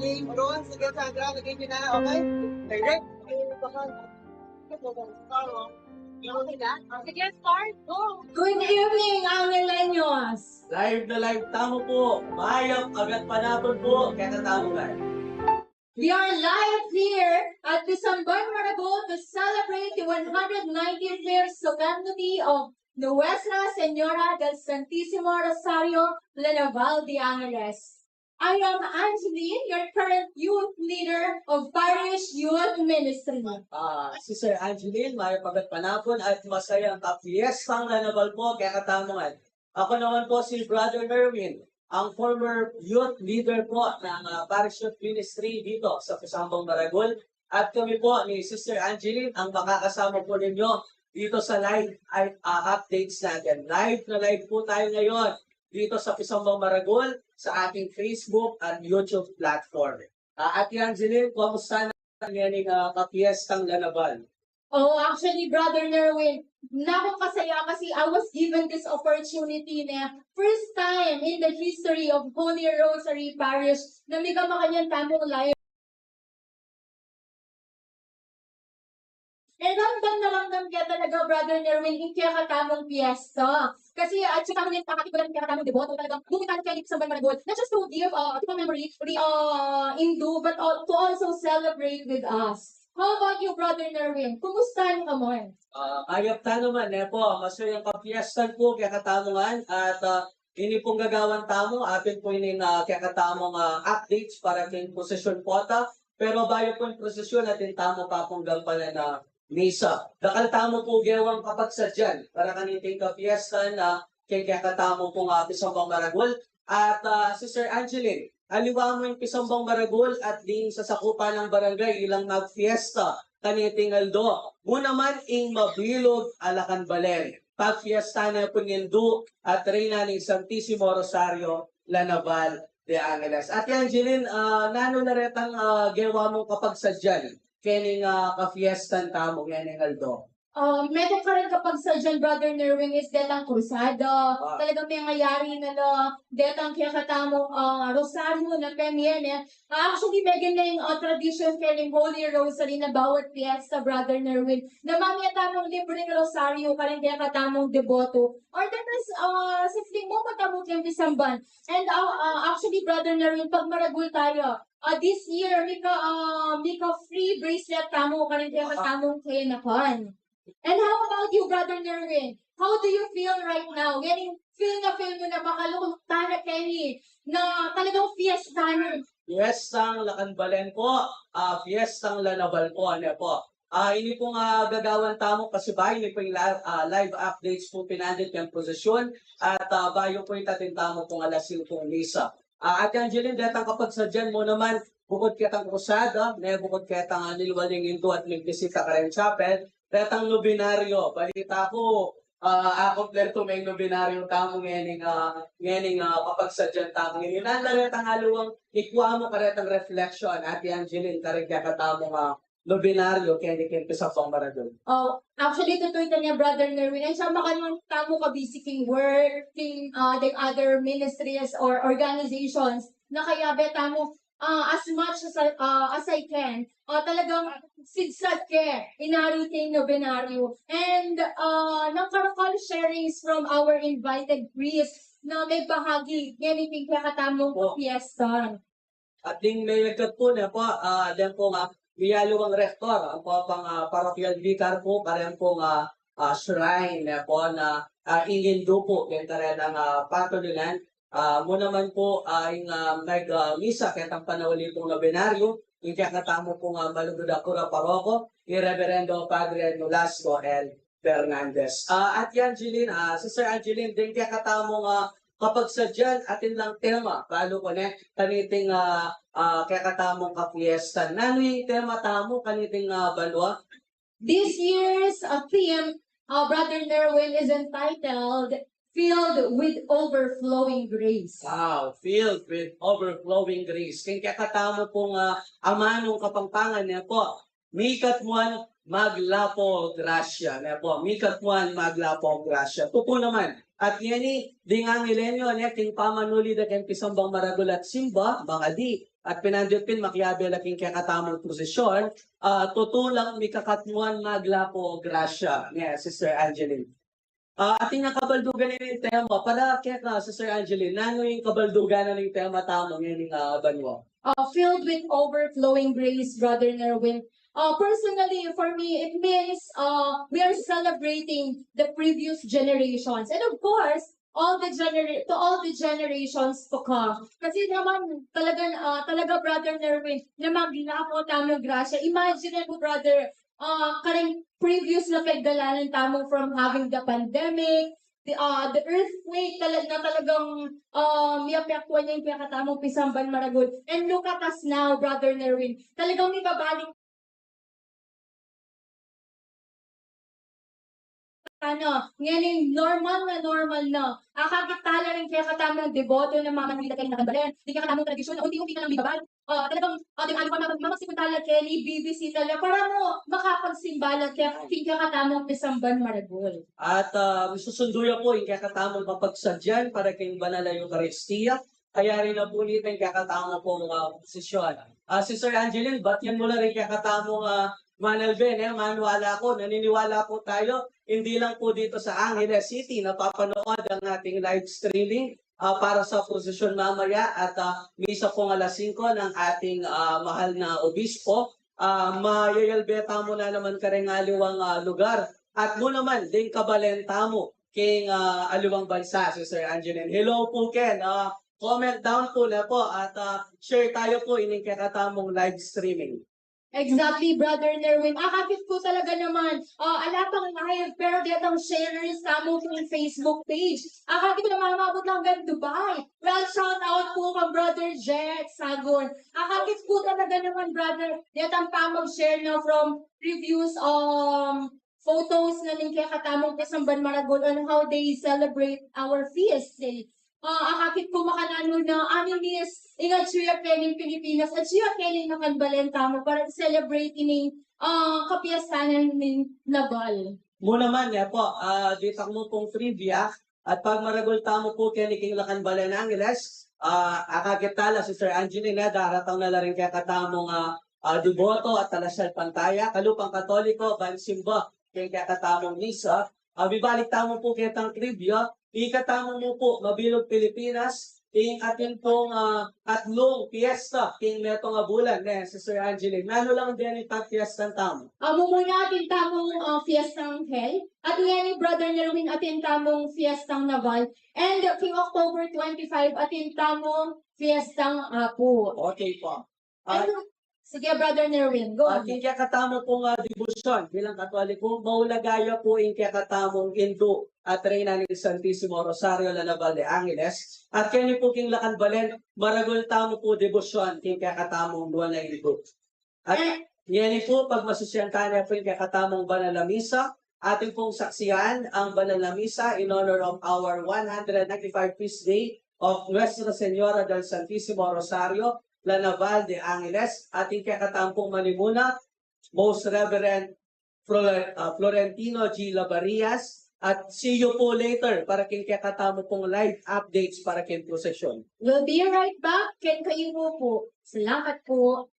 game doon. Sige, Sandra, lagay niyo na, okay? Direct. Okay na? Sige, start. Go! Good evening, Angeleños! Live na live tamo po. Mayang agad panapon po. Kaya tamo nga. We are live here at the San Bernardo to celebrate the 190th year solemnity of Nuestra Señora del Santísimo Rosario, Lanaval de Angeles. I am Angeline, your current youth leader of Parish Youth Ministry. Si Sir Angeline, mayang agad panapon at masayang kapiestang nanabal po. Kaya tamo nga. Ako naman po si Brother Erwin, ang former youth leader po ng Parish Youth Ministry dito sa Pisambang Maragol. At kami po ni Sister Angeline ang makakasama po ninyo dito sa live updates natin. Live na live po tayo ngayon dito sa Pisambang Maragol sa ating Facebook at YouTube platform. At Angeline, kumusta na yung kapiestang lanaban? Oh, actually, Brother Nerwin, nakakasaya kasi I was given this opportunity na first time in the history of Holy Rosary Parish na may kamakanyang tamong live. And ramdam na ramdam kaya talaga, Brother Nerwin, yung kaya katamong piyesta. Kasi at saka kami pakatibulan kaya katamong deboto talagang bumitan kaya dito sa Banmaragol. Not just to give to commemorate the Hindu, but to also celebrate with us. How about you, Brother Nerwin? Kumusta niyo kamoy? Ayap ta naman, po, masayang kapiestan po kaya katamongan at ini pong gagawan tamo, atin po ini kaya katamong updates para kayong posisyon po ata. Pero bayo po yung posisyon natin tamo pa pong gampanan na misa. Dakal tamo po gewang kapagsadyan para kaniting kapiestan na kaya katamo pong Pisambang Maragol. At si Sir Angeline, aliwa mo yung Pisambang Maragol at din sa sakupan ng barangay ilang magfiesta kaniting aldo. Muna man ing mabilog alakan balen. Pagfiesta na po nindu at reyna ng Santísimo Rosario, Lanaval de Angeles. At Angeline, nano na retang gewa mo kapagsadyan kening kafiestan tamo kening aldo? Meron ka rin kapag sa John Brother Nerwin is detang krusada. Talagang may ngayari na detang kaya katamo Rosario na premier niya. Actually, may ganyan tradition kaya ng Holy Rosary na bawat fiesta, Brother Nerwin. Na mamaya tamong libreng Rosario ka rin kaya katamong deboto. Or that is, simple mo matamong kayong Pisamban. And actually, Brother Nerwin, pag maragul tayo, this year, may ka free bracelet tamo ka rin kaya katamong kaya nakan. And how about you, Brother Nerwin? How do you feel right now? Feel mo na makalukta na Kenny na talagang fiesta na. Fiestang Lakanbalen po, Fiestang Lanaval po, po. Ini pong gagawan tamo kasi bayo ni po yung live updates po pinandit yung posisyon at bayo po yung tatintamo pong alas 5 misa. At Angeline, detang kapag sadyan mo naman, bukod kitang krusada, bukod kitang nilwaling into at nagbisita ka rin chapel, retang nobinaryo, balita ko, kompleto may nobinaryo tamo ngening kapagsadyan tamo ngening. Nandaretang haluang ikuha mo karetang reflection at Angeline karigya katamo nobinaryo kaya sa Maragol. Oh, actually, tutuitan niya, Brother Nerwin. Ay, siya makanong tamo ka busy king work, king the other ministries or organizations na kaya betamo as much as I can, talagang sigsag care, inariting nobinaryo. And nagkaroon sharings from our invited priests na may bahagi, ganipin kaya katamong fiesta. At ding may nagkat po na po, din po Biyaluang Rector, ang po pang parochial vicar po, karen po shrine po na ingindo po, kaya rin ang patulinan. Muna man po ay nag-misa kaya ang panawali pong nobinaryo, yung kaya katamo pong Malugod Akura Paroko, yung Reverendo Padre Nolasco L. Fernandez. At Angeline, Sister Angeline, din kaya katamo kapag sadyan atin lang tema, paano ko na kaniting kaya katamong kapiesta. Nano yung tema tamo kaniting balwa? This year's theme, Brother Nerwin, is entitled Filled with Overflowing Grace. Wow, filled with overflowing grace. Kaya katamo pong amanong kapampangan niya po. Mikat muan maglapo grasya. Niya po, mikat muan maglapo grasya. Ito po naman, At ngeni, di nga milenyo, king pamanuli da ken pisambang maragulat simba, mga di, at pinandyot makiabi laking kakatamang posisyon, tutulang mikakatmuan maglapo grasya, Sister Angeline. Ating nakabaldugan na yung tema, para kaya ka, Sister Angeline, nano yung kabaldugan na yung tema tamo ngayon banwa? Filled with overflowing grace, Brother Nerwin. Personally, for me, it means we are celebrating the previous generations. And of course, to all the generations to come. Kasi naman, talaga, Brother Nerwin, na maglako tamang grasya. Imagine mo, Brother, karing previous na pagdalanan tamang from having the pandemic, the earthquake na talagang yapyakwan niya yung pinakatamang Pisamban Maragol. And look at us now, Brother Nerwin. Talagang may babalik ngayon normal na. Akakitala rin kaya katamang deboto ng mga Manila kayo nakabalen. Hindi ka katamang tradisyon, unti-unti na lang bibabal. Talagang, ano pa mamagsipuntalan Kelly, BBC tala, para mo makapagsimbalan kaya king katamang Pisamban Maragol. At susunduyan po yung kakatamang papagsadyan para kayong banal na Eucharistia. Kaya rin na po nito yung kakatamang pong posisyon. Sister Angeline, ba't yan mula rin kakatamang Manal Ben, manuwala ko, naniniwala po tayo, hindi lang po dito sa Angeles City napapanood ang ating live streaming para sa posisyon mamaya at misa pong alas 5 ng ating mahal na obispo. Mayayalbeta mo na naman kareng aliwang lugar at mo naman din kabalenta mo king aliwang bansa, Sister Angeline. Hello po Ken, comment down po na po at share tayo po ining kakatamong live streaming. Exactly, Brother Nerwin. Akakit ko talaga naman. Alapang live, pero ditang sharers sa mo yung Facebook page. Akakit ko naman mabot lang hanggang Dubai. Well, shout out po kang Brother Jet Sagon. Akakit ko talaga naman, Brother, ditang pa mag-share na from previous photos na ning kaya katamong Pisamban Maragol on how they celebrate our feast day. Akakit ko makanano na animis ingat siya kening Pilipinas at siya kening nakanbalenta mo para celebrate ining kapiyasanan ng Naval. Mo naman po, dito mo pong trivia at pag maragol tamo po kening Lacanbalan Angeles, akakitala Sister Angelina daratang na rin kaya katamong Duboto at Talasal Pantaya, kalupang Katoliko, Bansimba, kaya katamong Misa. Bibalik tamo po kitang trivia, ikatamo mo po Mabilog Pilipinas, king atin pong atlong piyesta, king netong bulan, Sister Angeline. Ano lang din itang piyesta tamo? Muna atin tamong Fiestang Hell, at yan ni Brother Nerwin atin tamong Fiestang Naval, and King October 25 atin tamong Fiestang Apo. Okay po. Sige, Brother Nerwin, go. Yung kakatamong pong debosyon bilang Katoliko, maulagaya po yung kakatamong Indo at Reyna ni Santissimo Rosario la Naval de Angeles. At kaya po king Lacanbalen, maragol tamo po debosyon king kakatamong buwan na Indo. At yan po, pag masusyantahan niya po yung kakatamong Banal na Misa, ating pong saksiyan ang Banal na Misa in honor of our 195th Feast Day of Nuestra Señora del Santissimo Rosario, La Naval de Angeles, ating kakatampong manimuna, Most Reverend Florentino G. Labarias, at see you po later para king kakatamo pong live updates para king procession. We'll be right back. Ken kayo po. Salamat po.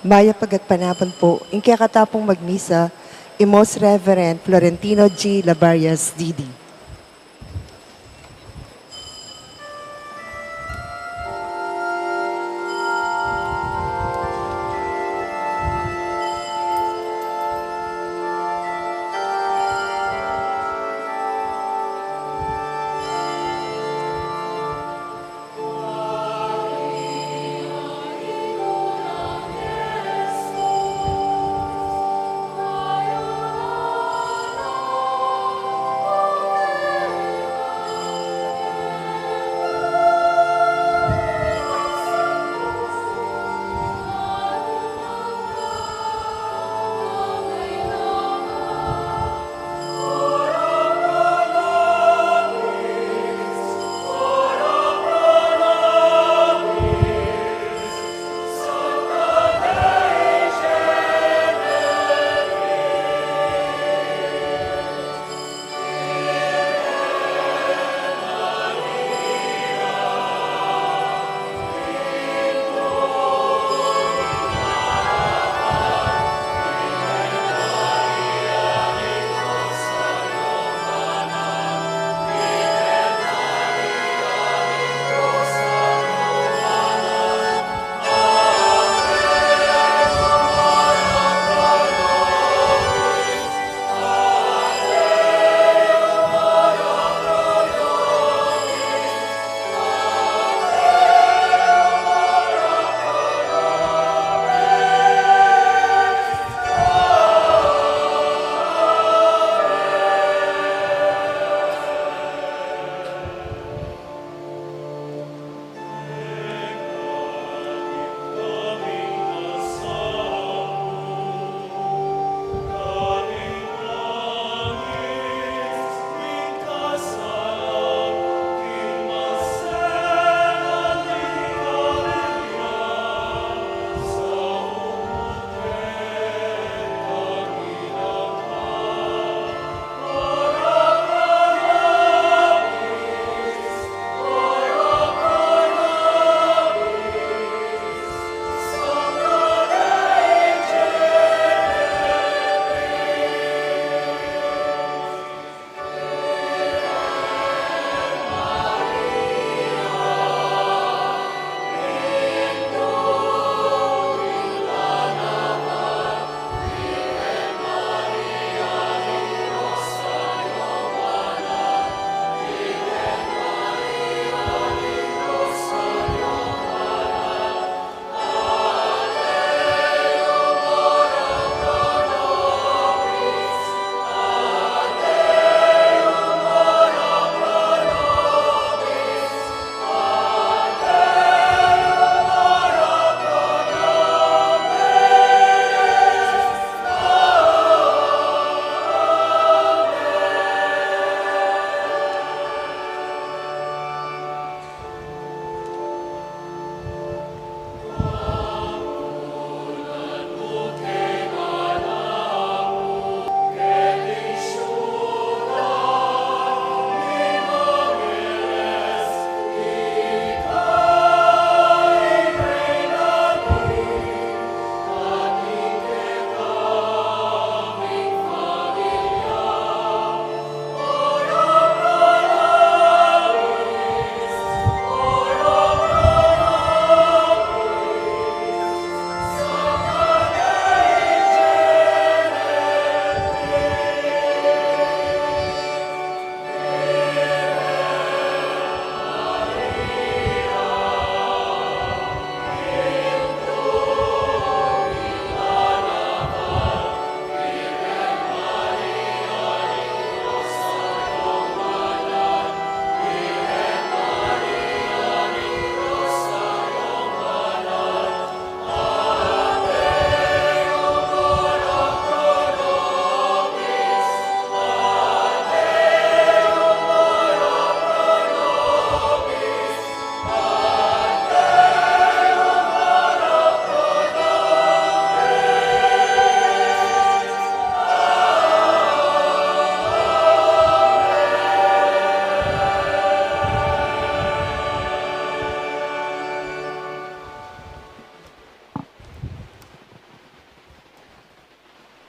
Maya pagagpanapon po, in kaya katapong magmisa, Most Reverend Florentino G. Labarias, D.D.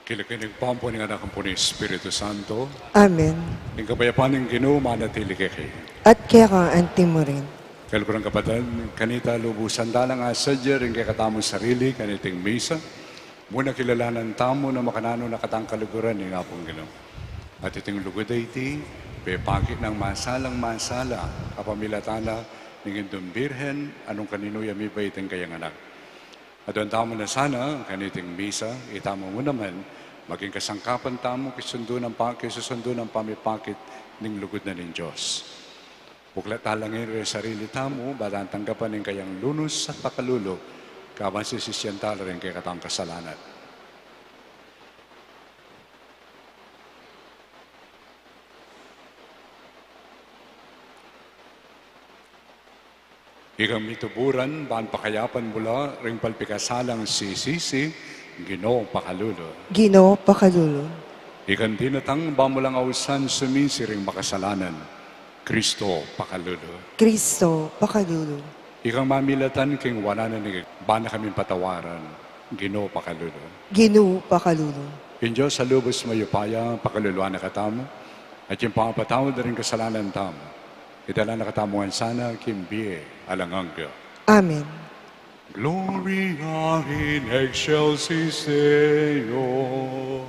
Kilikinig pampo ng anak po ni Espiritu Santo, Amen. ang kapayapaan ng Ginoo manatili kay At kaya ka anti mo rin. Kaya ko ng kapatid, kanita lubusan dalang asadya rin kay katamong sarili, kaniting misa, muna kilalanan tamo na makanano na katang kaluguran ng apong Ginoo. At iting lugod ay iti, pepakit ng masalang masala, kapamilatana ng Indong Birhen, anong kanino yami ba iting kayang anak. At doon tamo na sana, ang kaniting misa, itamo mo naman, maging kasangkapan tamo kisundo ng pamipakit ng lugod na ng Diyos. Buklat talangin rin sarili tamo, balang tanggapan ng kayang lunos at pakalulo, kaban si sisyantala rin kay katang kasalanan. Ikang mituburan, baan pakayapan mula, ring palpikasalang sisisi, Ginoo pakalulo. Ginoo pakalulo. Ikan dinatang bamulang ausan sumisi ring makasalanan, Kristo pakalulo. Kristo pakalulo. Ikang mamilatan king wala na ni bana kaming patawaran, Ginoo pakalulo. Ginoo pakalulo. In Diyos sa lubos mayupaya, pakaluluan na katamo, at yung pangapatawad na rin kasalanan tamo. Itala na katamuan sana, kimbiye, alangangga. Amen. Gloria in excelsis Deo.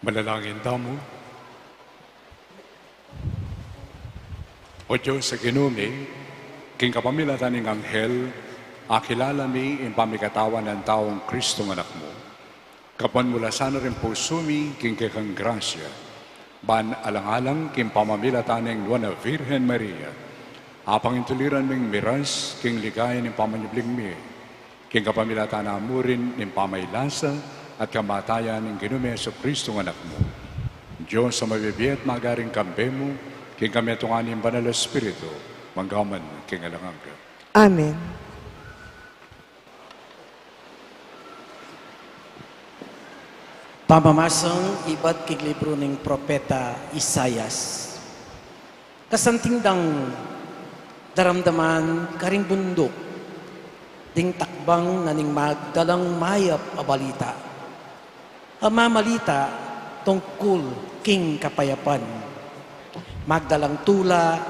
Manalangin tamo. O Diyos sa kinumi, king kapamilatan ng anghel, akilala mi in pamikatawan ng taong Kristong anak mo. Kapan mula sana rin po sumi, king kekang grasya, ban alang-alang kim pamamilataning Luana Virgen Maria, apang intuliran ming miras, king ligaya ng pamanyubling mi, king kapamilatan amurin ng pamailasa at kamatayan ng ginume sa Kristong anak mo. Diyos sa mabibiyat magaring kambe mo, king kami tunganin banal na Espiritu, manggaman king alangangga. Amen. Pamamasang iba't kig libro ng Propeta Isayas. Kasantingdang daramdaman karing bundok, ding takbang naning magdalang mayap a balita. Amamalita tungkol king kapayapan. Magdalang tula,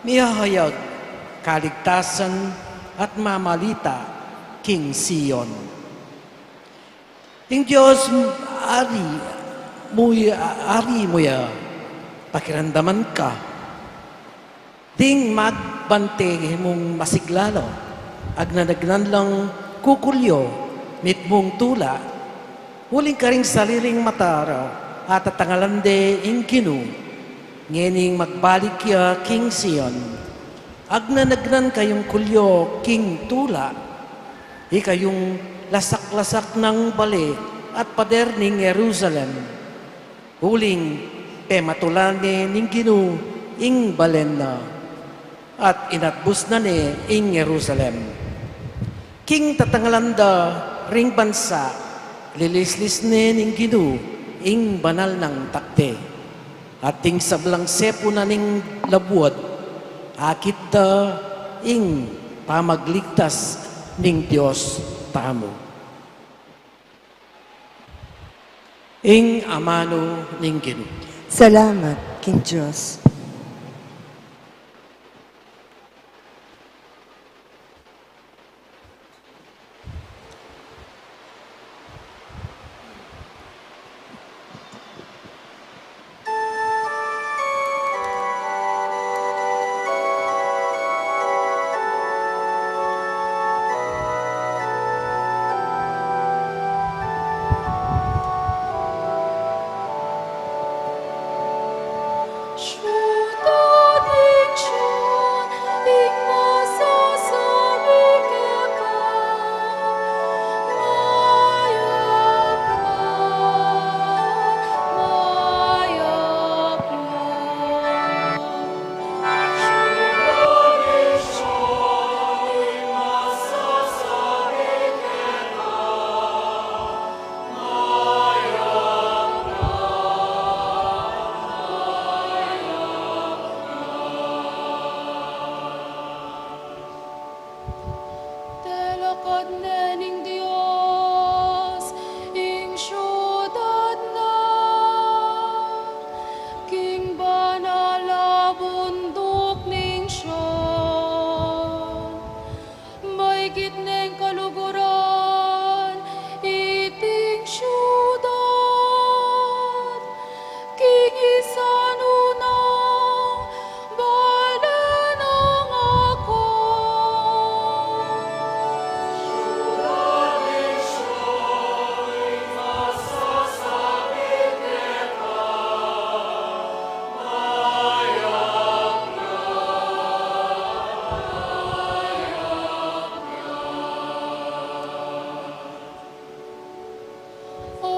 mihahayag, kaligtasan at mamalita king Sion. Ing Diyos, ari mo ya, pakiramdaman ka. Ding magbante mong masiglalo, agnanagnan lang kukulyo, mit mong tula, huling ka ring saliring matara, at tatangalande ing kinu, ngening magbalik ya king Sion. Agnanagnan kayong kulyo king tula, ikayong lasak-lasak ng bali at pader ning Jerusalem. Huling pematulane ning ginu ing balen na at inatbus na ni ing Jerusalem. King tatangalanda ring bansa, lilislis ni ning ginu ing banal ng takde. At ting sablang sepo na ning labuad, akit da ing pamagligtas ning Diyos tamo. Ing amano ning ginu. Salamat, King Diyos.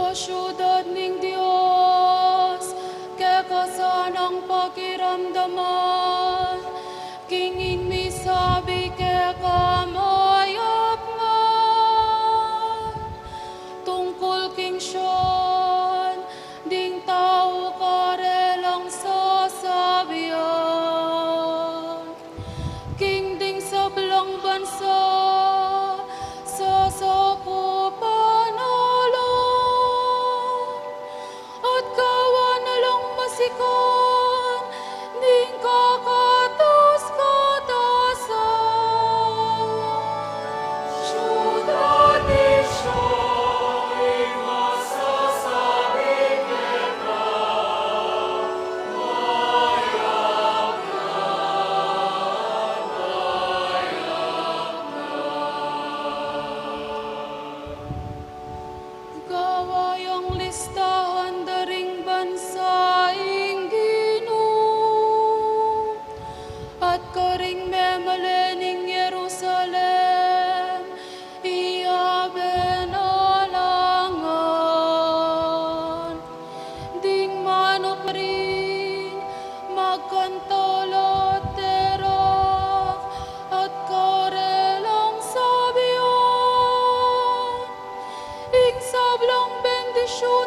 Syudad ning Dios, kekasanang pakiramdaman, kingin mi sabi kamayap nga, tungkol king Sean, ding tao karelang sasabihan, king ding sablang bansa, sasakupan at kawan na lang masikon, ding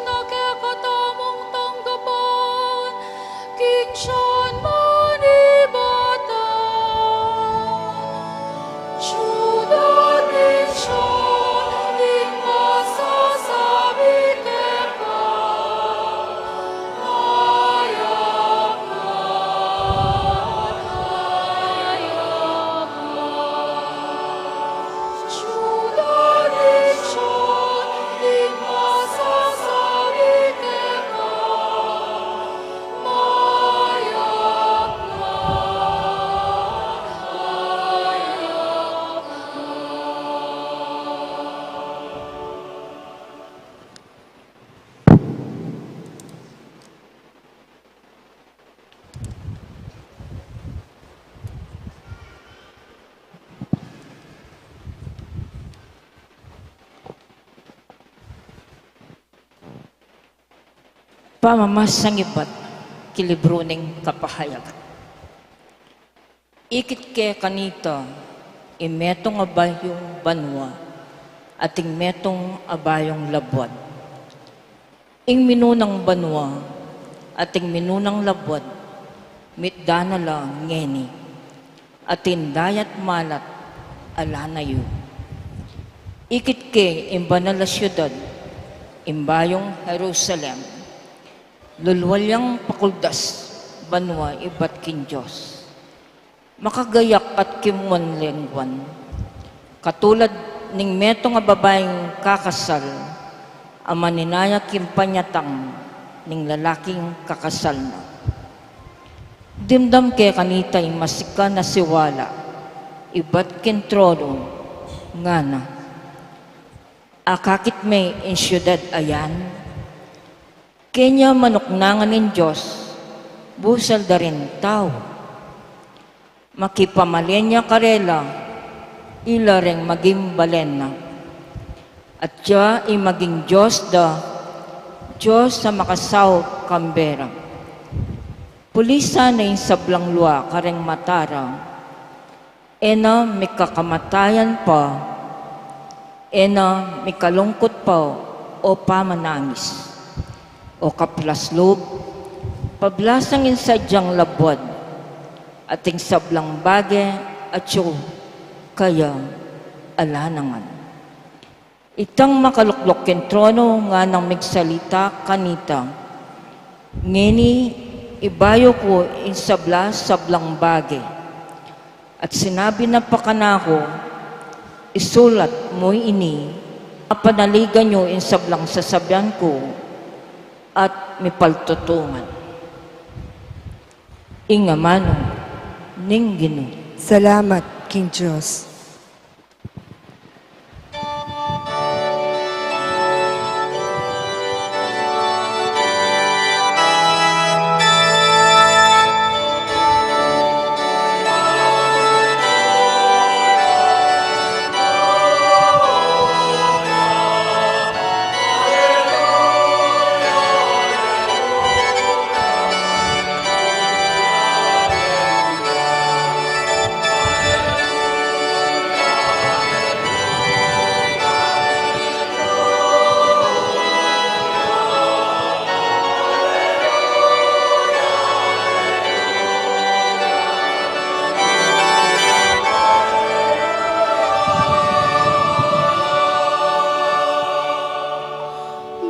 na kaya katamong tanggapan, King Sean Manibata. Ciudad de Sean, di masasabi ka, hayap ka, hayap ka. Ciudad de Sean, di masasabi ka, mayap ka, hayap ka. Pamamasang iba't kilibruning kapahayagan. Ikit ke kanita, imetong abayong banwa, ating metong abayong labwad. Ing minunang banwa, ating minunang labwad, mitdanala ngeni, atin dayat malat, alanayo. Ikit ke imbanala syudad, imbayong Jerusalem, lulwalyang pakuldas, banwa iba't kin Diyos. Makagayak at kimwan lengwan, katulad ning metong nga babaeng kakasal, amaninaya kimpanyatang ning lalaking kakasal na. Dimdam ke kanitay masika na siwala, iba't kin trono, nga na. Akakit may in syudad ayan, kanya manuknangan ng Diyos, busal da rin tao. Makipamalenya karela, ila rin maging balena. At siya ay maging Diyos Diyos sa makasaw kambera. Pulisa na yung sablang luwa kareng matara, ena may kakamatayan pa, ena may kalungkot pa o pamanangis. O kaplaslob, pablasang insadyang labwad, ating sablang bage at siyo, kaya alanangan. Itang makaluklok ken trono nga nang migsalita kanita, ngeni ibayo ko insabla sablang bage, at sinabi na pakanako, isulat mo ini, panaligan nyo insablang sasabyan ko, at mipaltutungan. Ingamano, ning Ginoo. Salamat, King Diyos.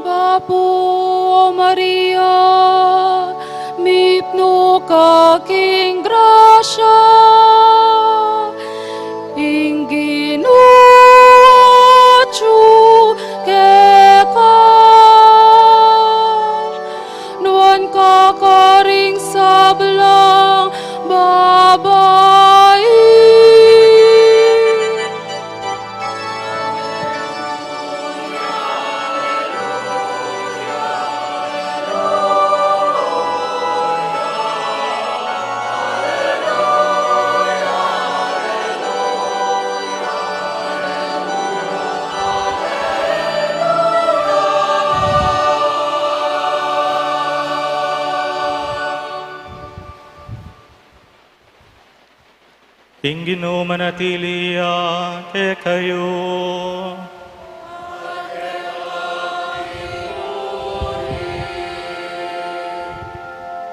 Bapo Maria, mipno ka king grasya, inginuatsu keka, nuan ka karing sablang babae. Tingin manatili kayo.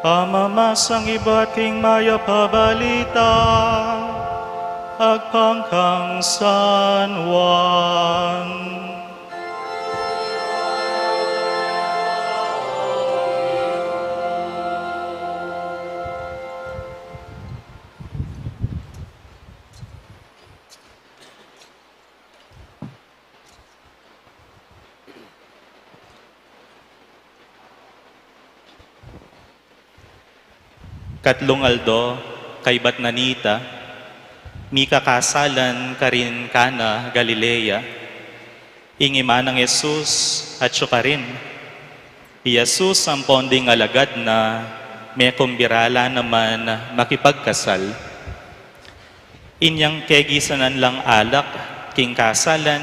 Amamasang iba't king maya pabalita, agpangkang San Juan. Katlong aldo, kay Batnanita, mi kakasalan karin kana Galilea, ingima ng Jesus at syukarin. Jesus ang ponding alagad na may kumbirala naman makipagkasal. Inyang kegisanan lang alak, king kasalan,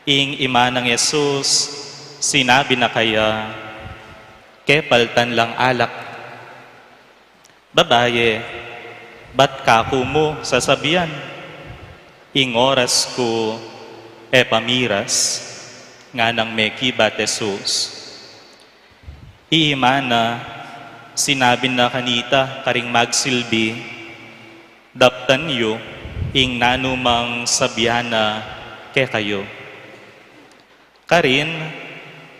ing ima ng Jesus, sinabi na kaya, kepaltan lang alak. Babaye, ba't kako mo sasabihan? Ing oras ko pamiras, nga nang meki bat Jesus. Iimana, sinabi na kanita karing magsilbi, daptan yu, ing nanumang sabihana ke kayo. Karin,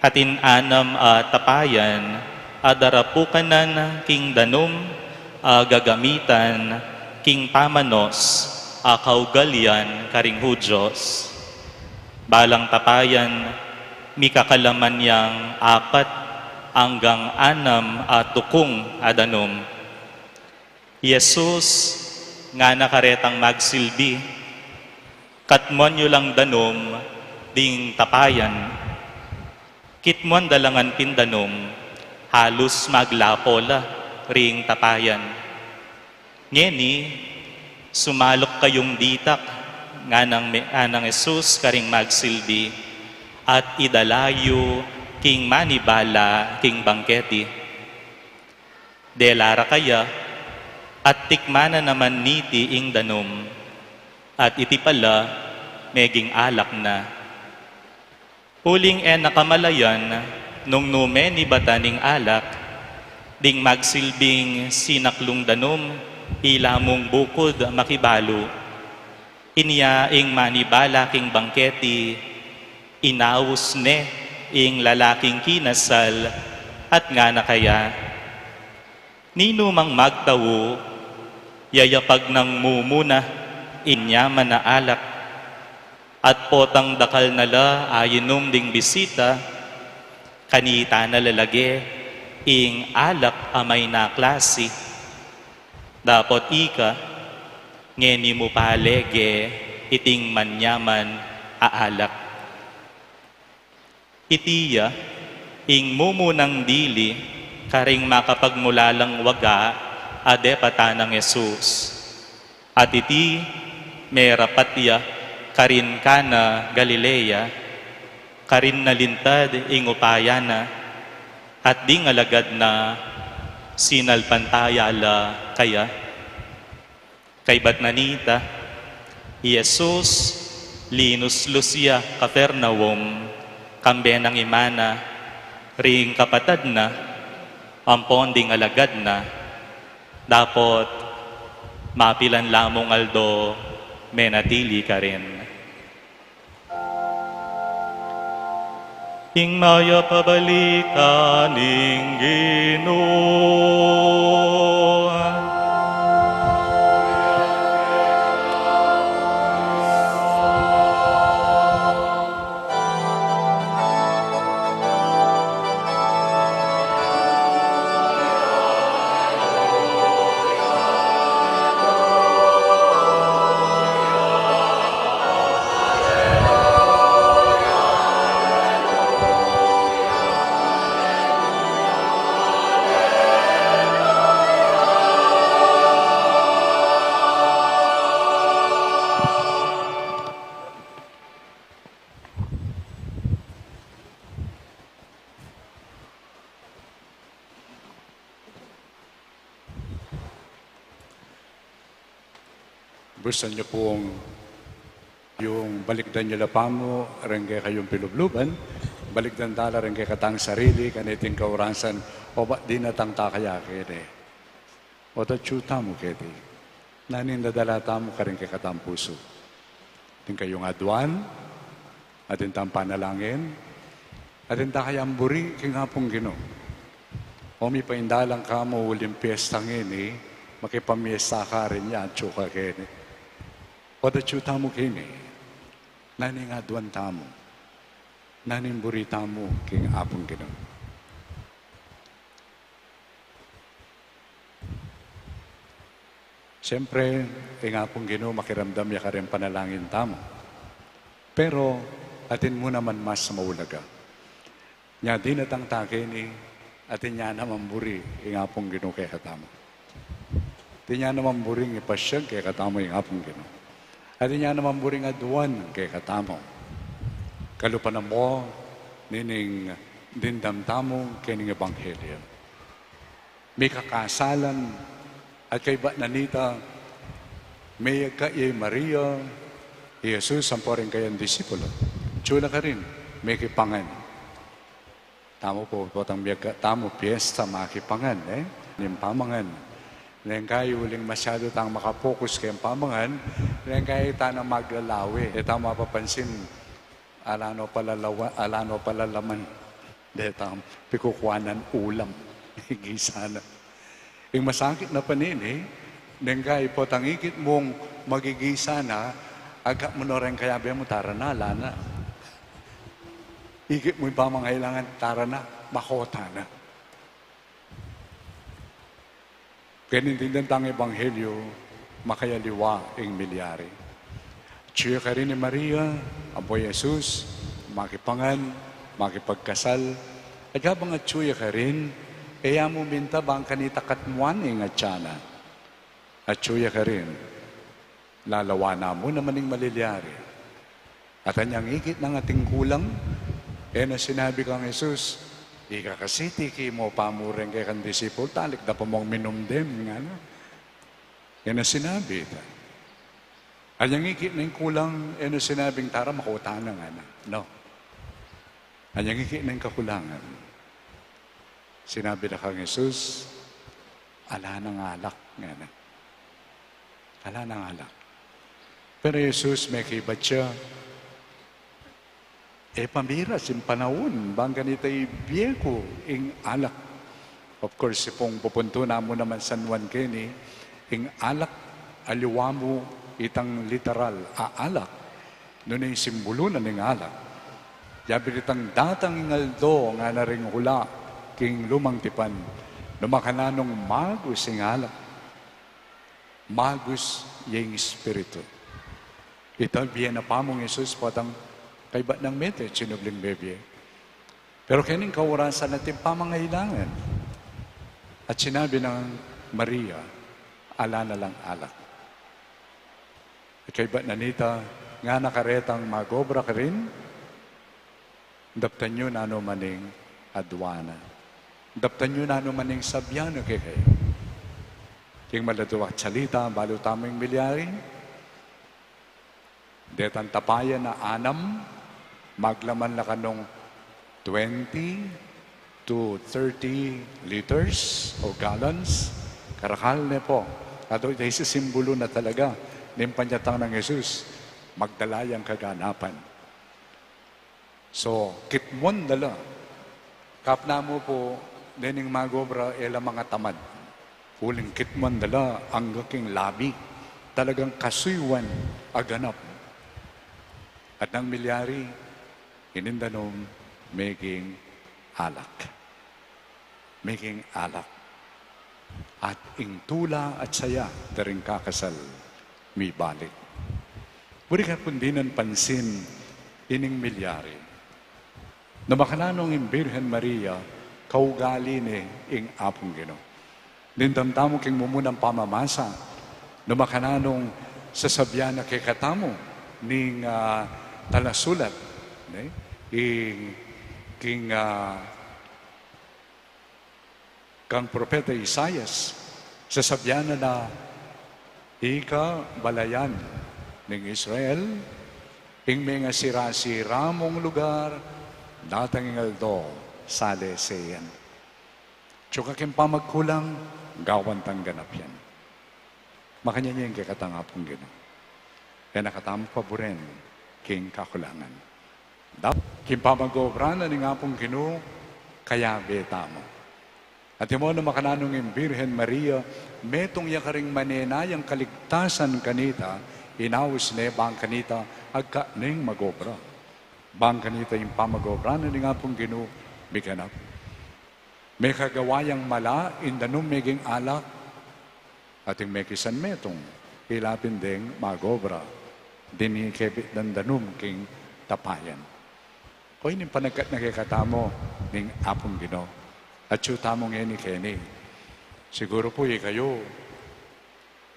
atin anam tapayan, adarapukanan king danom, gagamitan king pamanos kaugalyan karing Hudyos. Balang tapayan, mi kakalaman yang 4 hanggang 6 tukong adanom. Jesus nga nakaretang magsilbi, katmon nyo lang danom ding tapayan. Kitmon dalangan pindanom, halus maglapola ring tapayan. Ngeni, sumalok kayong ditak nga ng Jesus karing magsilbi at idalayo king manibala king bangketi. Delara kaya at tikmana naman niti ing danom at iti pala meging alak na. Uling nakamalayan nung nume ni bataning alak, ding magsilbing sinaklong danom, ilamong bukod makibalo. Inya ing manibala king bangketi, inaus ne ing lalaking kinasal, at nga na kaya. Nino mang magtawo, yayapag ng mumuna, inyaman na alak, at potang dakal nala ayinom ding bisita, kanita na lalage, ing alak amay na klase. Dapot ika, ngeni mo palege, iting manyaman aalak. Itiya, ing mumunang dili, karing makapagmulalang waga, adepata ng Jesus. At iti, merapatya, karin kana Galilea, karin nalintad ing upayana, at ding alagad na sinalpantayala kaya. Kay Batnanita, Jesus, Linus Lucia, Capernaum, kambe ng imana, ring kapatad na, ang ponding alagad na, dapot mapilan lamong aldo, menatili ka rin. Ing maya pabalita ning Ginoo. Gusto niyo pong yung balikdan niyo lapamo, rengge kayong pilubluban, baligdan dala rin kay katang sarili, kaniting kaurasan, o ba di natang takaya kere. O ta chuta mo kete. Nanin dadala tamo ka rin kay katang puso. Ting kayong adwan, atin tang panalangin, atin takayang buri, kingapong Ginoo. O mi paindalang ka mo uling piyestang ini, makipamiesta ka rin niya, tsuka kene. O ta chuta mo kene. Naning adwan tamo. Naning buri tamo, king apong Ginoo. Siyempre, ingapong Ginoo, makiramdam ya ka rin panalangin tamo. Pero, atin mo naman mas maulaga. Nya di natang takin atin niya naman buri, ingapong Ginoo kay katamo. Atin niya naman buring ipasyag kay katamo, ingapong Ginoo. Atin niya naman buring aduan kay katamo. Kalupan mo, nining dindamtamo kining ebanghelyo. May kakasalan at kay ba nanita, may kay Maria, Jesus ang poring kayang disipulo. Tsula ka rin, may kipangan. Tamo po, tamo piyesta makipangan, yung pamangan. Nang kayo uling masyado tang makapokus kayong pamangan, nang kayo tanang maglalawi. Tamo mapapansin, alano palalaman. Dito, pikukwanan ulam. Higisana. Yung masakit na panini, nengkay po tangikit mong magigisa na, agak mo na rin kaya mo, tara na, lana. Ikit mo yung pamangailangan, tara na, makota na. Kaya nintindan tang ebanghelyo, makayaliwa ang milyari. Tsuya ka rin ni Maria, ang po Jesus, makipangan, makipagkasal, at habang at tsuya ka rin, kaya mo minta bang kanita katmuan nga tiyana. At tsuya ka rin, lalawa na mo naman yung malilyari. At anyang ikit ng ating kulang, na sinabi kang Jesus, ika kasi tiki mo pamuring kay kang disipul, talik na pa mong minumdem. Nga na. Na sinabi. Anyang ikit na yung kulang, na sinabing tara makuta na nga na. No. Anyang ikit na yung kakulangan. Sinabi na kang Jesus, ala ng alak. Nga na. Ala ng alak. Pero Jesus, may kibat siya. Pamiras yung panahon, bang ganito ibiyeko ing alak. Of course, pong pupunto na mo naman San Juan Kenny, ing alak, aliwa mo itang literal, aalak. Noon yung simbolo na ng alak. Yabi itang datang ingaldo nga na ring hula, king lumang tipan, lumakananong magus ing alak. Magus yung espiritu. Ito, biyan na pa mong Jesus, patang kay ba't ng mete, sinubling bebye. Pero kining kaurasan natin pamangailangan. At sinabi ng Maria, ala na lang alak. At kay ba't nanita, nga nakaretang magobra ka rin, daptan nyo na ano maning adwana. Daptan nyo na ano maning sabyano kay kayo. King malatuwak salita, balo tamang milyari, detan tapayan na 6, maglaman na kanong 20 to 30 liters o gallons. Karakal na po. Ato ito sa simbolo na talaga ng panyatang ng Jesus. Magdalayang kaganapan. So, kitmon dala. Kapna mo po, dening magobra, mga tamad. Huling kitmon dala, ang gaking labi. Talagang kasuywan aganap. At ng milyari, inindanom, making alak. Making alak. At ing tula at saya, daring kakasal, may balik. Buri ka pundinan pansin, ining milyari. Na makananong yung Birhen Maria, kaugali ni ing apong Ginoo. Nindamtamo king mumunang pamamasa, na makananong sasabyan na kay katamo, ning talasulat, kang propeta Isaias, sasabyan na ika balayan ng Israel, ing mga sira-sira mong lugar, datang ingaldo sale seyan. Tsuka kim pamagkulang, gawan tang ganap yan. Makanya niya yung kakatangapong gino. Kaya nakatamo pa buren, king kakulangan. Kim pamagobra na ni nga pong gino, kaya betamo. At mo na makananong yung Birhen Maria, metong ya karing manena yung kaligtasan kanita, inawis ne bang kanita, agka ning magobra. Bang kanita yung pamagobra na ni nga pong gino, biganap. May kagawayang mala, indanong meging alak, ating may kisan metong, ilapin ding magobra, dinikebit dandanum king tapayan. O yun yung panagkat nakikatamo ning apong gino. At siya tamong ni Kenny. Siguro po kayo,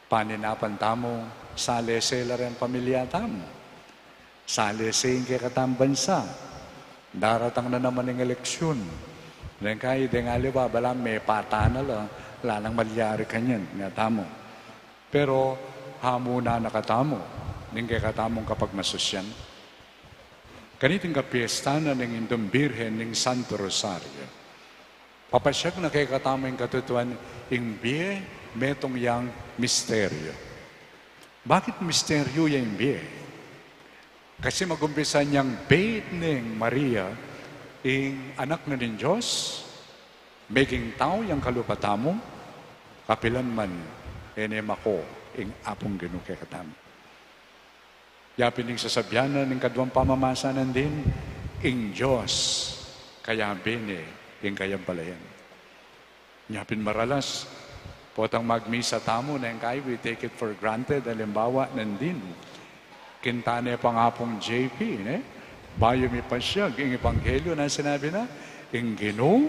paninapan tamo, sale-sela rin pamilya tamo. Sale-sing kaya bansa. Daratang na naman ng eleksyon. Then kaya din nga liba, bala may patana lang, lalang malyari kanyan, nga tamo. Pero hamo na nakatamo, ning kaya katamong kapag masusyan. Kaniting kapiesta na ng Indong Birhen ng Santo Rosario. Papasyak na kay katama yung katutuan, ingbiye, metong yang misteryo. Bakit misteryo yung ingbiye? Kasi magumpisa niyang bait ng Maria, ing anak na ng Diyos, making tao yung kalupatamo, kapilan man, enemako, ing apong ginu kay katama. Yapin ng sasabyanan ng kadwang pamamasanan din, ing Diyos, kaya bine, yung kayang palayan. Yapin maralas, potang magmisa tamo na yung kaya, we take it for granted, halimbawa, nandin. Kintane pangapong JP, bayo mi pasyag, yung ebanghelyo na sinabi na, yung gino,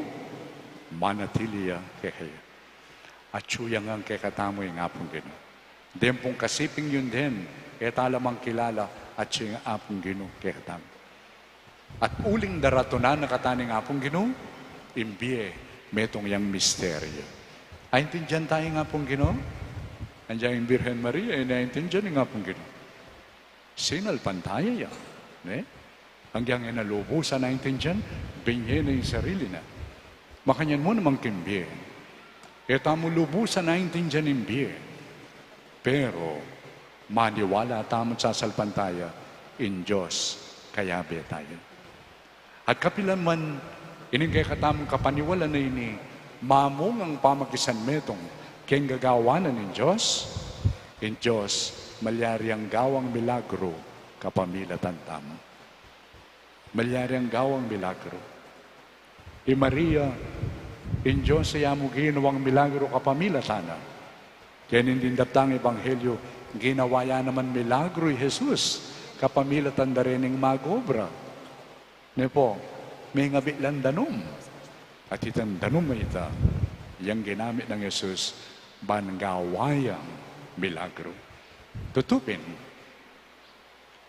manatilia kaya. At suyang ang kekatamo yung apong gino. Din pong kasiping yun din, etalamang kilala, at siyang apong gino kekatamo. At uling daratunan na kataning apong gino, imbiye, metong yang misteryo. Naintindihan tayo nga pong Ginoo? Andiyan yung Birhen Maria, naintindihan nga pong Ginoo. Sinal pantaya yan. Hanggang yung nalubusan naintindihan, binye na yung sarili na. Makanyan mo namang kimbiye. Eta mo lubusan naintindihan yung biye. Pero, maniwala tamang sasalpantaya in Diyos, kaya be tayo. At kapilan man, iningay katamang kapaniwala na ini, mamong ang pamagisan metong keng gagawanan ng Diyos, in Diyos, malyari ang gawang milagro kapamilatan tamo. Malyari ang gawang milagro. I Maria, in Diyos saya mo ginawang milagro kapamilatana. Kaya nindindaptang ebanghelyo, ginawaya naman milagro Jesus kapamilatan da rin ng magobra. Po, may ngabit lang danom. At itang danom na ita, yung ginamit ng Jesus, banggawayang milagro. Tutupin,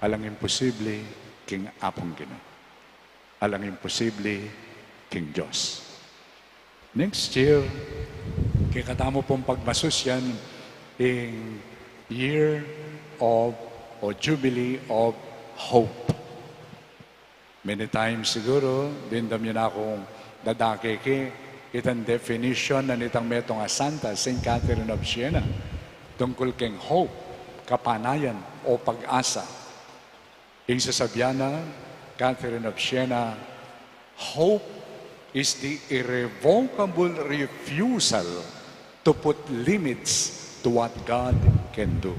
alang imposible king apong Ginoo. Alang imposible king Diyos. Next year, kikatamo pong pagmasusyan in year of or Jubilee of Hope. Many times siguro, dindam yun akong dadakeke, itang definition na nitang metong Santa, St. Catherine of Siena, tungkol keng hope, kapanayan o pag-asa. Yung sasabyana, Catherine of Siena, hope is the irrevocable refusal to put limits to what God can do.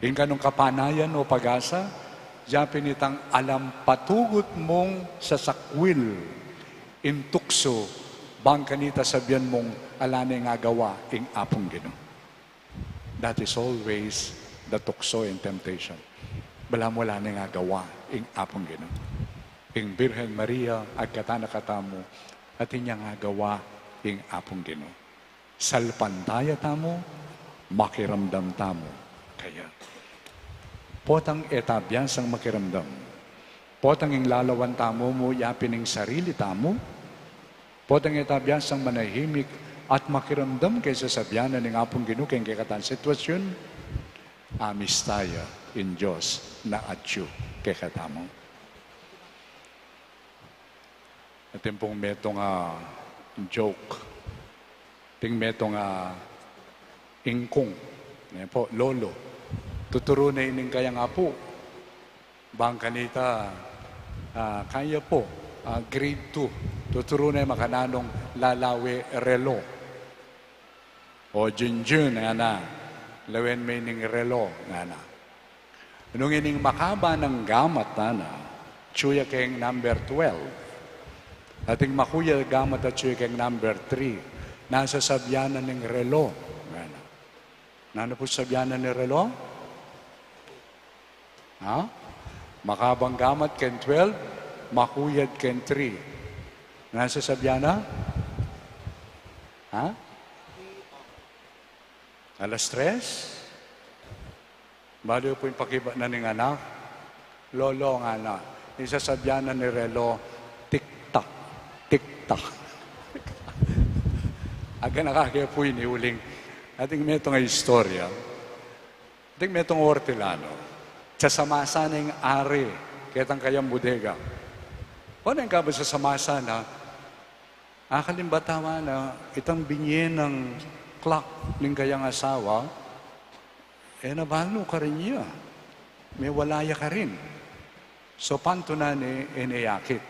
Yung kanong kapanayan o pag-asa, diyan pinitang alam patugot mong sa sakwil, intukso, bang kanita sabihan mong alanay nga gawa, ing apong Ginoo. That is always the tukso and temptation. Balam wala na nga gawa, ing apong Ginoo. Ing Birhen Maria, agkatanakatamo, at inya nga gawa, ing apong Ginoo. Salpantaya tamo, makiramdam tamo, kaya. Potang etabyasang makiramdam. Potang ing lalawan tamo mo, yapin ng sarili tamo. Potang etabyasang manahimik at makiramdam kaysa sabyanan ng apong Ginoo kayong kikatan sitwasyon. Amis tayo in Diyos na atyo kikatamo. At yung pong metong joke. Ting metong ingkong. Yan po, lolo. Tuturo na ining kaya nga po. Bang kanita, kaya po, grade 2. Tuturo na yung makananong lalawe relo. O junjun, nga na. Lawen may ning relo, nga na. Nung ining makaba ng gamat na chuya keng number 12. Ating makuya gamat at chuya keng number 3. Nasa sabyanan ng relo. Nga na. Nano po sabyanan ng relo? Ha? Makabang gamat ken 12, makuyad ken 3. Nasa sabyana? Ha? Alas 3? Baliw po yung pakiba na ng anak. Lolo nga na. Isa sabyana ni relo, tik-tak, tik-tak. Aga nakakaya po yung iuling. Ating may itong istorya. Ating may itong ortilano. Sa samasa na yung ari, kitang kayang bodega. O na yung kaba sa samasa na, akalimbatawa na itang binye ng clock ng kayang asawa, nabalo ka rin niya. May walaya ka rin. So, panto na ni iniyakit.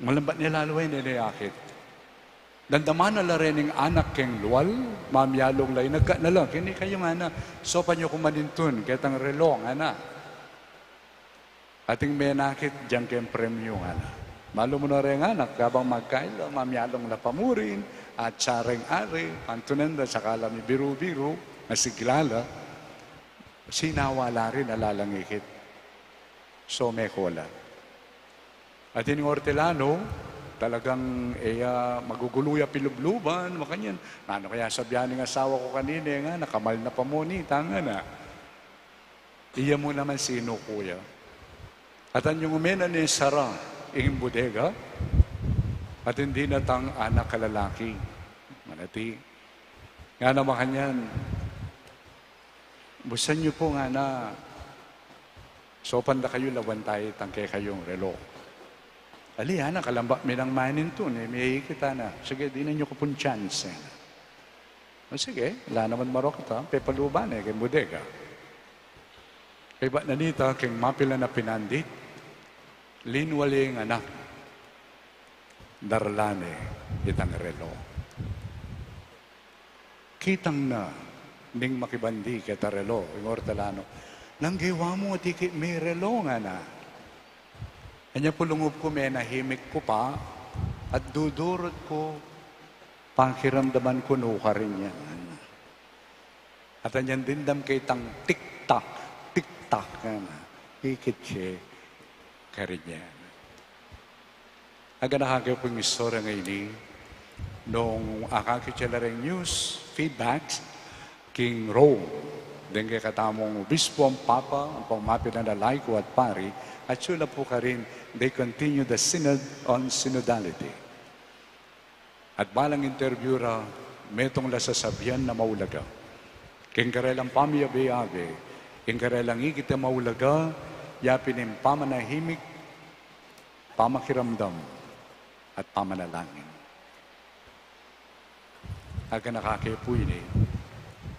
Malambat nilalaway ni iniyakit. Dandaman na rin ng anak keng luwal, mamyalong lay, nagka na lang, kini kayo nga na, so pa nyo kumanintun, ketang relong, ana. Ating may nakit, dyan keng premyo, ana. Malo mo na rin anak, kabang magkaila, mamyalong na pamurin, at sareng ari, pantunanda, sakala mi biru-biru, masiglala, sinawala rin, alalangikit. So may kola. At yung ortelano, talagang maguguluya pilubluban, makanyan. Ano kaya sabihan ng asawa ko kanina, nga, nakamal na pa muni, tanga na. Iya mo naman sino, kuya. At ang yung umena ni Sara, ingin bodega, at hindi na tang anak kalalaki. Manati. Nga naman kanyan, busan niyo po nga na, sopan na kayo, lawan tayo, tangke kayong relo. Ali, nakalamba, may nang manin to, may kita na. Sige, di na nyo ko pong chance. O sige, wala naman marok ito, pepaluban kay bodega. Kay ba nanita, kay mapila na pinandit, linwaling anak, darlane, itang relo. Kitang na, ning makibandi kita relo, yung ortalano, nang gawa mo, tiki, may relo nga na. Kanya pulungob ko, may nahimik ko pa, at dudurot ko, pakiramdaman ko, nuka rin yan. At anyan dindam kay tang tik-tak, tik-tak, hikit siya, karin yan. Aga nakakaya po yung istorya ngayon, nung akakitsyalareng news, feedbacks, King Rome, din kay katamong obispo, ang papa, ang pamapit na laiko at pari, at sila po ka rin, they continue the synod on synodality. At balang interview ra, metong lasasabihan na maulaga. King karelang pamiyabe-abe, king karelang ikita maulaga, yapin yung pamanahimik, pamakiramdam, at pamanalangin. Aga nakakipo yun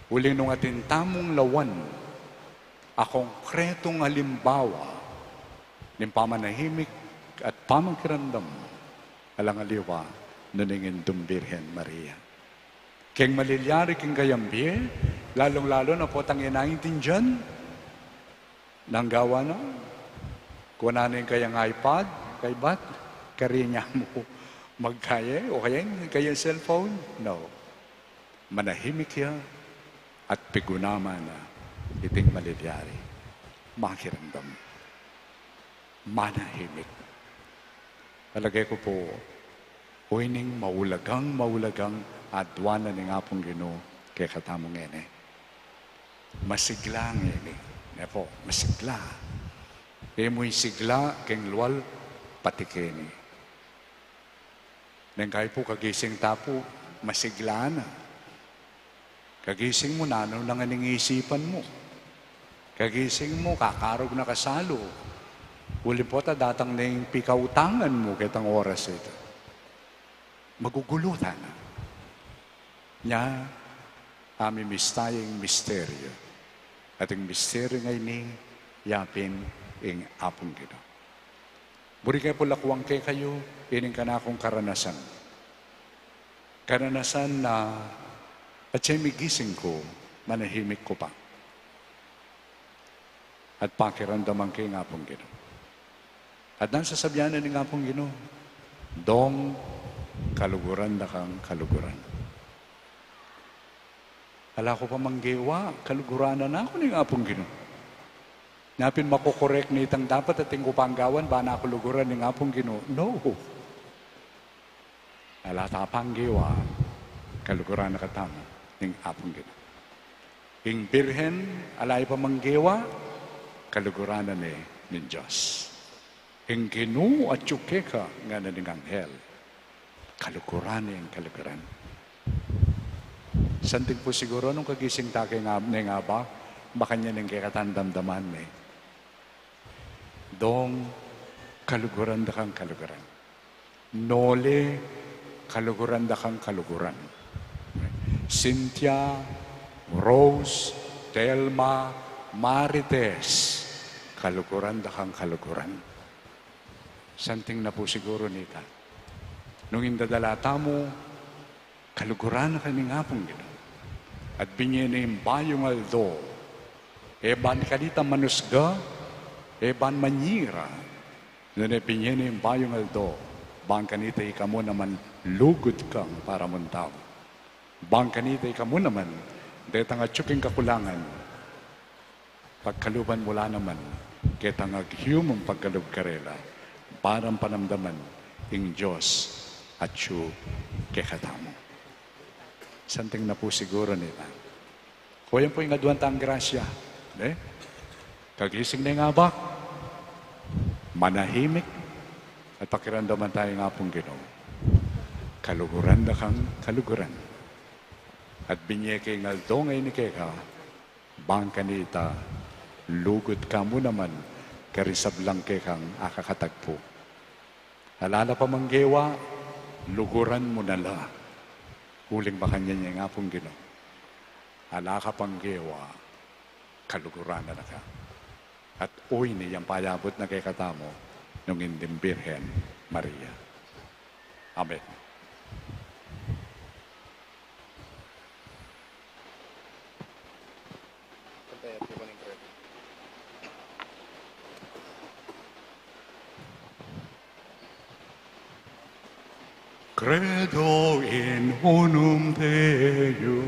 Uling nung atin tamong lawan, akong kretong halimbawa, ng pamanahimik at pamangkirandam, alang aliwa, nuningin Birhen Maria. Keng malilyari keng gayambie, lalong-lalo na po tang inaintin dyan, nang gawa na, kung ano yung kayang iPad, kay bat, karinya mo magkaya, o kayang cellphone? No. Manahimik ya, at pigunama na iting malilyari. Makirandam. Manahimik. Talagay ko po, uining maulagang adwana ni nga pong Ginoo kay katamong ene. Masigla ang ene. Po, masigla. Kaya mo'y sigla, keng luwal, patikeni. Nang kayo po kagising tapo, masigla na. Kagising mo na, ano lang ang isipan mo. Kagising mo, kakarog na kasalo. Uli po ta datang na yung pikautangan mo kitang oras ito. Magugulutan na. Nya, kami mistayeng misteryo. At ang misteryo ngay ni yapin ing apong Ginoo. Buri kayo po lakwang kayo, ining ka na akong karanasan. Karanasan na at siya'y migising ko, manahimik ko pa. At pakiramdaman kayo ng apong Ginoo. At nang sasabihanan ng apong Ginoo, dong kaluguran na kang kaluguran. Ala ko pa manggewa, kaluguran na ako ng apong Ginoo. Napin makokorek na itang dapat at tingko panggawan, ba na ako luguran ng apong Ginoo? No. Ala tapanggewa, kaluguran na katama ng apong Ginoo. Ing birhen, alay pa manggewa, kaluguran na ni Diyos. Ing Ginoo at tsukeka nga na ng anghel, kaluguran na yung kaluguran. Santing po siguro nung kagising take nga ba, baka niya nang kikatandamdaman eh. Dong, kaluguran da kang kaluguran. Nole, kaluguran da kang kaluguran. Cynthia, Rose, Telma, Marites, kaluguran da kang kaluguran. Santing na po siguro nita. Nung indadalata mo, kaluguran na kaming apong Ginoo. At binyenim bayong aldo, eban kalita manusga, eban manyira, nune binyenim bayong aldo, bang kanita ikamo naman lugod kang para muntaw. Bang kanita ikamo naman, detang atsuking kakulangan, pagkaluban mula naman, ketang aghumong pagkalub karela, parang panamdaman, ing Diyos at siyo kekatamo. Santing na po siguro nila. Kuya po yung adwantang grasya. Kagising na nga ba? Manahimik at pakiramdaman tayo nga pong Ginoo. Kaluguran na kang kaluguran. At binyeke ng aldongay ni Keka, bang kanita, lugod ka mo naman, karisablang Kekang akakatagpo. Alala pa manggewa, luguran mo na la. Huling ba kanya niya nga pong Ginoo. Ala ka pang gewa, kaluguran na ka. At uy niyang payabot na kay katamo nung indim Birhen Maria. Amen. Credo in unum Deum.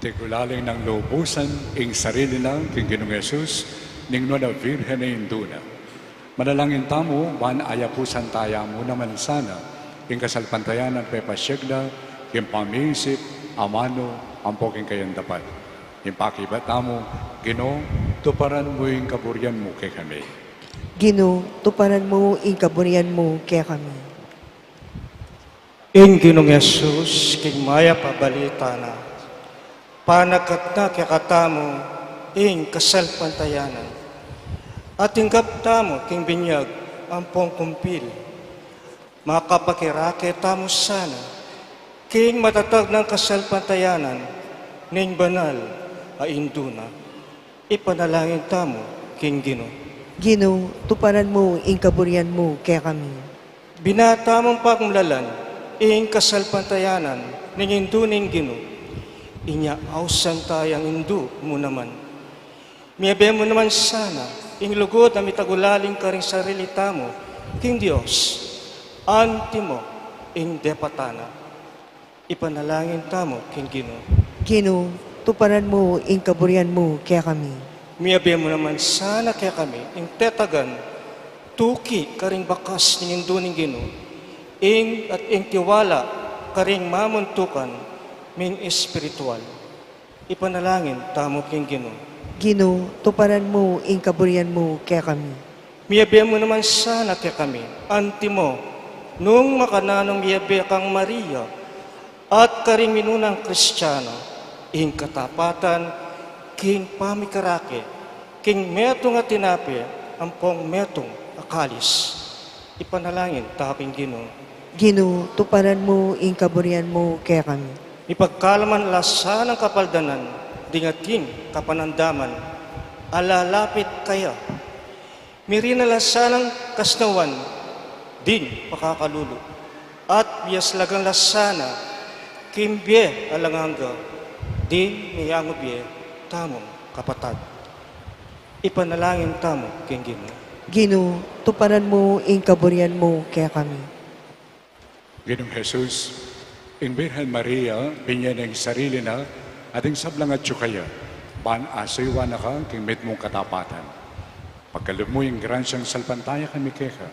Tigulaling ng lubusan, ing sarili lang, king Ginoong Yesus, ning no na Virgen na induna. Manalangin tamo, wan ayapusan taya mo naman sana, ing kasalpantayan ng pepasyegla, king pamisip, amano, ampoking kayang dapat. Ing pakibat tamo, Ginoo, tuparan mo yung kaburyan mo kay kami. Ginoo, tuparan mo ing kaburian mo kaya kami. In Ginoong Yesus, king maya pabalita na, panakat na kakatamo, ing kasalpantayanan, at inggap tamo, king binyag, ampong kumpil, makapakirake tamo sana, king matatag ng kasalpantayanan, ning banal, ainduna, ipanalangin tamo, king Ginoo. Ginoo, tuparan mo ing kaburian mo kaya kami. Binata mong pagmulalan, ing kasalpantayanan, ning indu ning Ginoo. Inya ausan tayang indu mo naman. Miyabe mo naman sana, ing lugod na mitagulaling ka rin sarili tamo, king Diyos, antimo, ing depatana. Ipanalangin tamo, king Ginoo. Ginoo, tuparan mo ing kaburian mo kaya kami. Miyabe mo naman sana kaya kami, ing tetagan, tuki karing bakas ning indu ning Ginoo, ing at ing tiwala karing mamuntukan, min espiritual. Ipanalangin tamo king Ginoo. Ginoo, tuparan mo ing kaburian mo kaya kami. Miyabe mo naman sana kaya kami, antimo, nung makananong miyabe kang Maria, at karing minunang Kristiyano, ing katapatan, king pamikarake, king metong at tinapi, ampong metong akalis. Ipanalangin taking Ginoo. Ginoo, tuparan mo ing kaburian mo kaya kami. Ipagkalaman lasa ng kapaldanan, dingatin kapanandaman, alalapit kaya. Mirina lasa ng kasnawan, din pakakalulu. At biyas lagang lasana, kimbye alanganga, din niyango biye, tamong kapatad. Ipanalangin tamo, king Ginoo. Ginoo, tuparan mo ing kaburian mo kaya kami. Ginoong Jesus, ing Birhen Maria, binyan ng sarili na, ating sablang at tsukaya, ban asaywa na ka, king mit mong katapatan. Pagkalub mo yung gransyang salpantaya kami keka,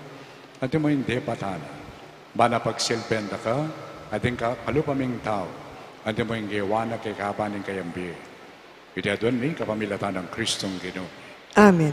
ating mo yung depatana. Bana pagsilpenda ka, ating kalupaming tao, ating mo yung gewana kay kapaning kayambi. Itiadwan mi kapamilatan ng Kristong Ginoo. Amen.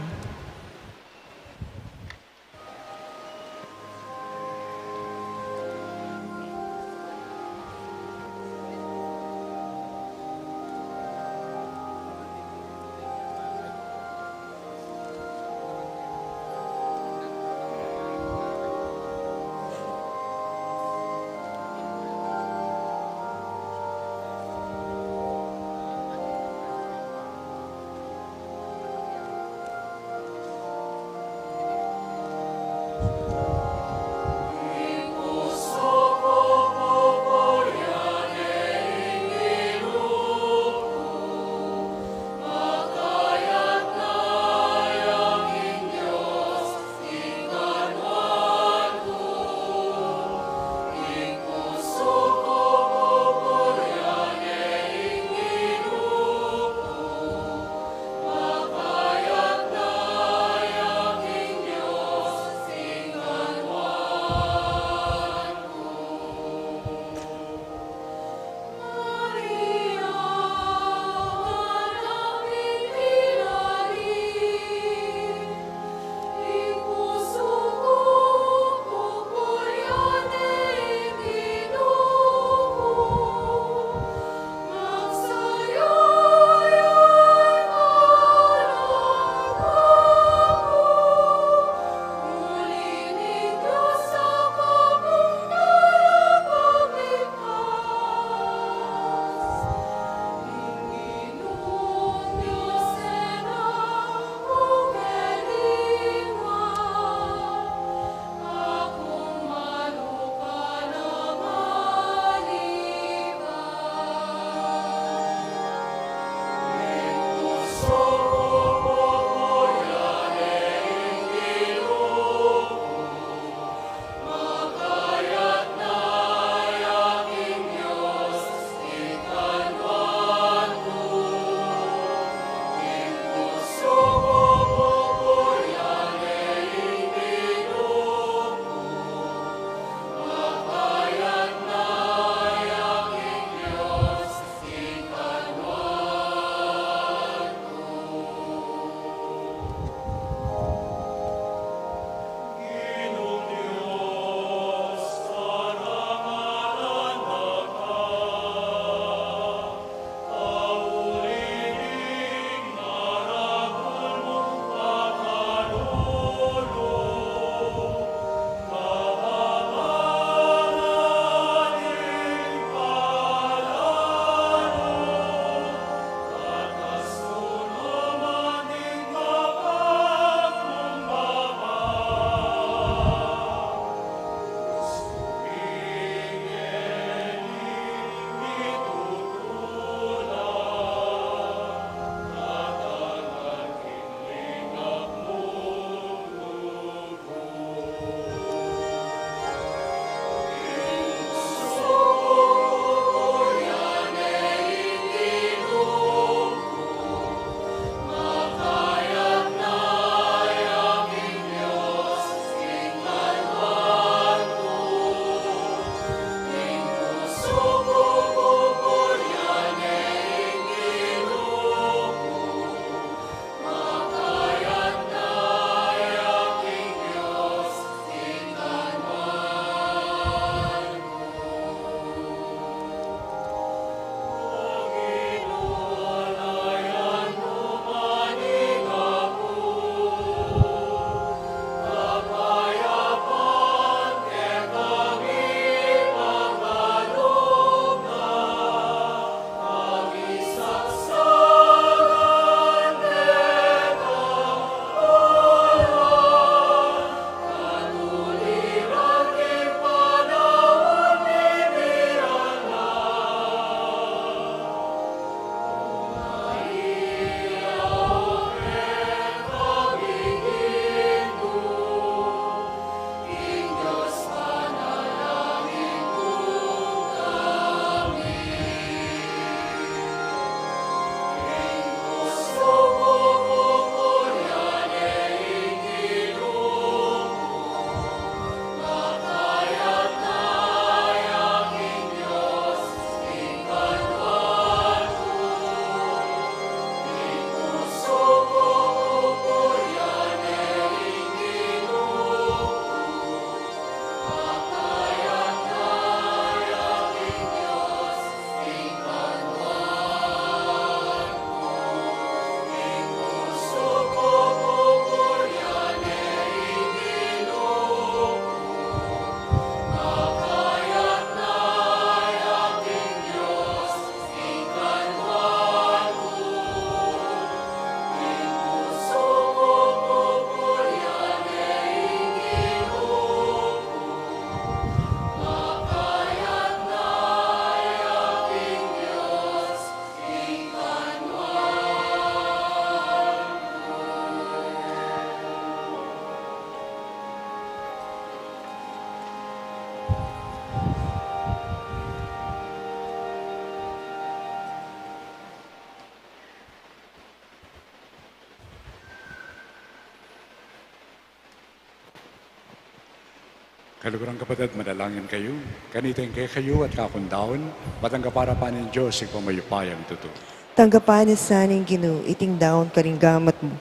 Kalugurang kapatid, manalangin kayo. Kaniting kay kayo at kakundaon, matangga para pa ng Diyos, ikamayupayang tuto. Tanggapan ni saning Ginoo, iting daon karing gamat mo.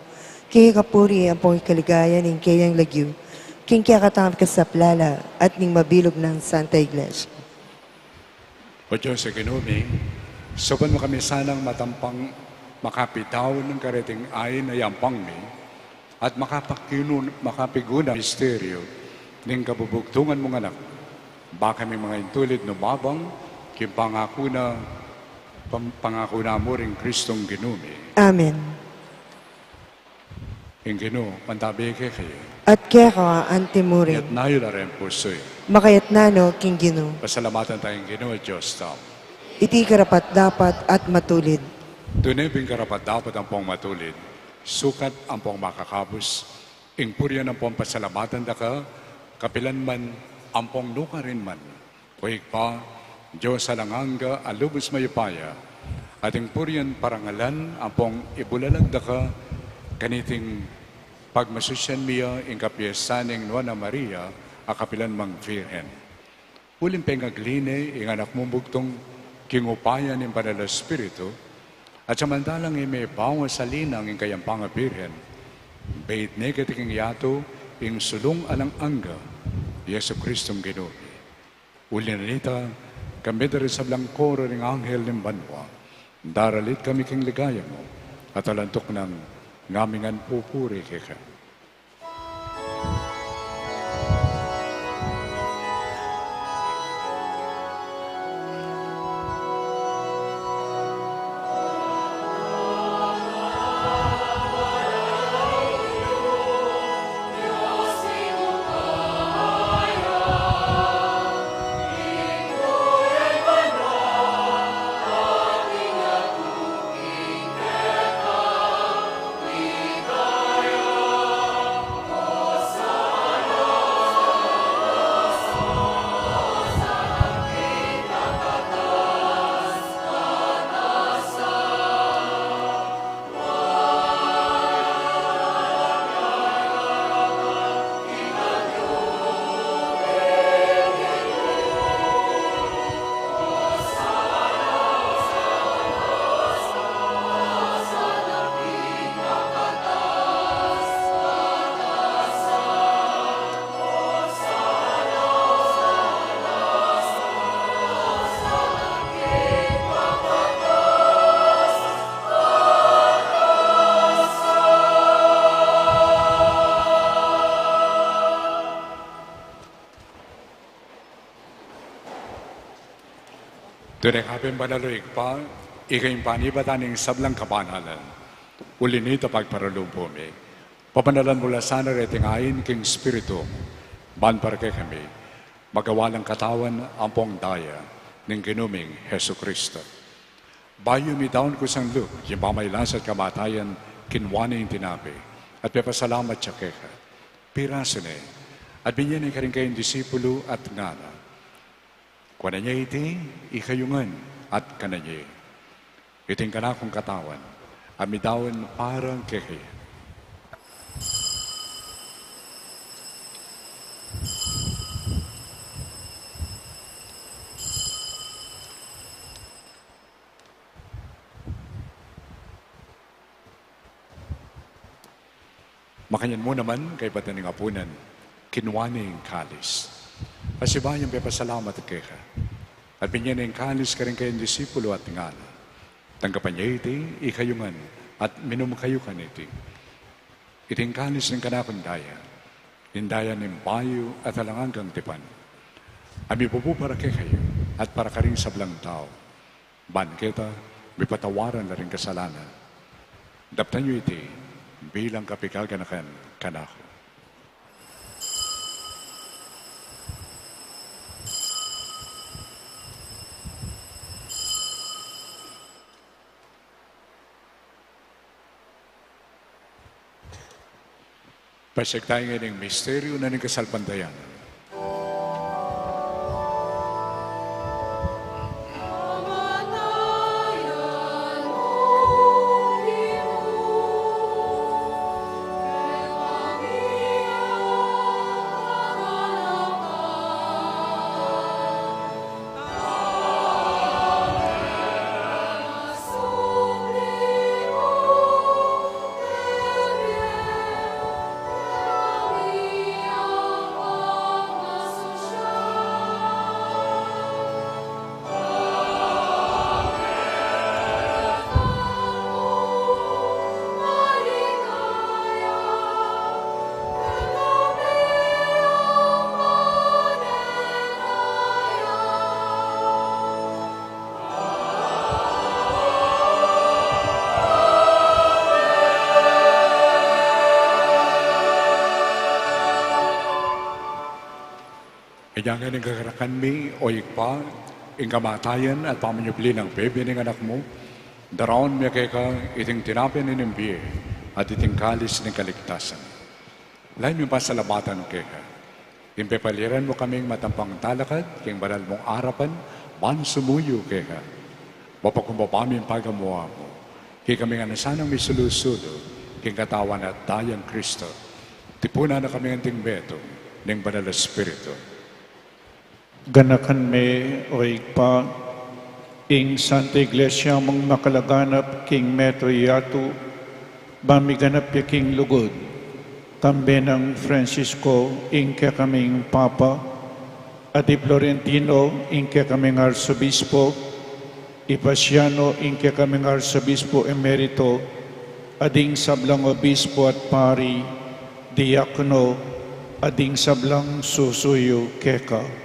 Kaya kapuri ang pong ikaligaya ning kayang lagyo. King kaya katamap ka sa plala at ning mabilog ng Santa Iglesia. O Diyos sa Ginumi, soban mo kami sanang matampang makapitaw ng karating ay na yampang mi at makapiguna misteryo ng kabubugtungan mong anak. Baka kami mga intulid no babang, pangako na mo rin Kristong Ginumi. Amen. Ang Ginoo, mantabi kay kayo. At kaya ka antimurin. At nayo na rin pusoy. Makayat nano, King Ginoo. Pasalamatan tayong Ginoo, Diyos tam. Iti karapat dapat at matulid. Tunebing karapat dapat ang pong matulid. Sukat ang pong makakabos. Ingpuryan ang pong pasalamatan da ka. Kapilan man ang pong nuka rin man. Kuhig pa, Diyos alanganga alubos mayupaya. At ingpuryan parangalan ang pong ibulalag da ka. Kaniting pagmasusyan miya ing kapiesan ng Nuana Maria, akapilan mang Virhen. Uling pengagline ing anak mong bugtong kingupayan ng Banal na Espiritu, at samantalang may bawas sa linang ing kayampanga Virhen, bait negatiking yato ing sulong alang angga, Yesu Kristong Ginoo. Uli na nita, kami dari sa blangkoro ng anghel ng banwa, daralit kami king ligaya mo, at alantok ng ngamingan pupuri kika. Tunay kapin banaloig pa, ikayong panibatan ng sablang kabanalan. Uli nito pagparalubumi. Papanalan mula sana retingayin king spiritu. Ban para kay kami, magawa ng katawan ang pong daya ng ginuming Heso Kristo. Bayo mi daon ko sang luk, yung pamaylas at kamatayan, kinwani yung tinabi, at pepasalamat siya keka. Piraso na at binyan ay karing kayong disipulo at ngana. Kuana niya iti, ikayungan at kananya. Iting kanakong katawan, amidawan parang keke. Makanyan mo naman kay Bataning Apunan, kinwaning kalis. Pasibayang pepasalamat kay ka. At binyan ng kalis ka rin kayong disipulo at ngana. Tanggapan niya iti, ikayungan, at minum kayo ka niti. Iting kalis ng kanakong daya, indaya ng bayo at alangang tipan. Ami po para kay kayo, at para ka rin sablang tao. Ban kita, may patawaran na rin kasalanan. Daptan niyo iti, bilang kapikaganakan kanako. Pasyak tayo ngayon ng misteryo na ng kasalpandayan. Majangan ng kagarakan mi, o ikpa, ing kamatayan at pamanyubli ng bebe ng anak mo, daraon mi kaya iting tinapin ng biye at iting kalis ng kaligtasan. Lain mi pasalamatan kaya. Impepaliran mo kaming matampang talakad, king banal mong arapan, man sumuyo kaya. Wapakumbabami ang pagamuha mo. Kaya kami nga nasanang may sulusulo, king katawan at dayang Kristo. Tipuna na kami ang tingbeto ng banal na Espiritu. Ganakan me o ikpa, ing Santa Iglesia mong makalaganap king Metro Yatu, bamiganap ya king lugod, kambe ng Francisco, ing kaya kaming Papa, at i Florentino, ing kaya kaming Arsobispo, Ipasiano, ing kaya kaming Arsobispo Emerito, ading sablang Obispo at Pari, Diakono, ading sablang susuyo keka.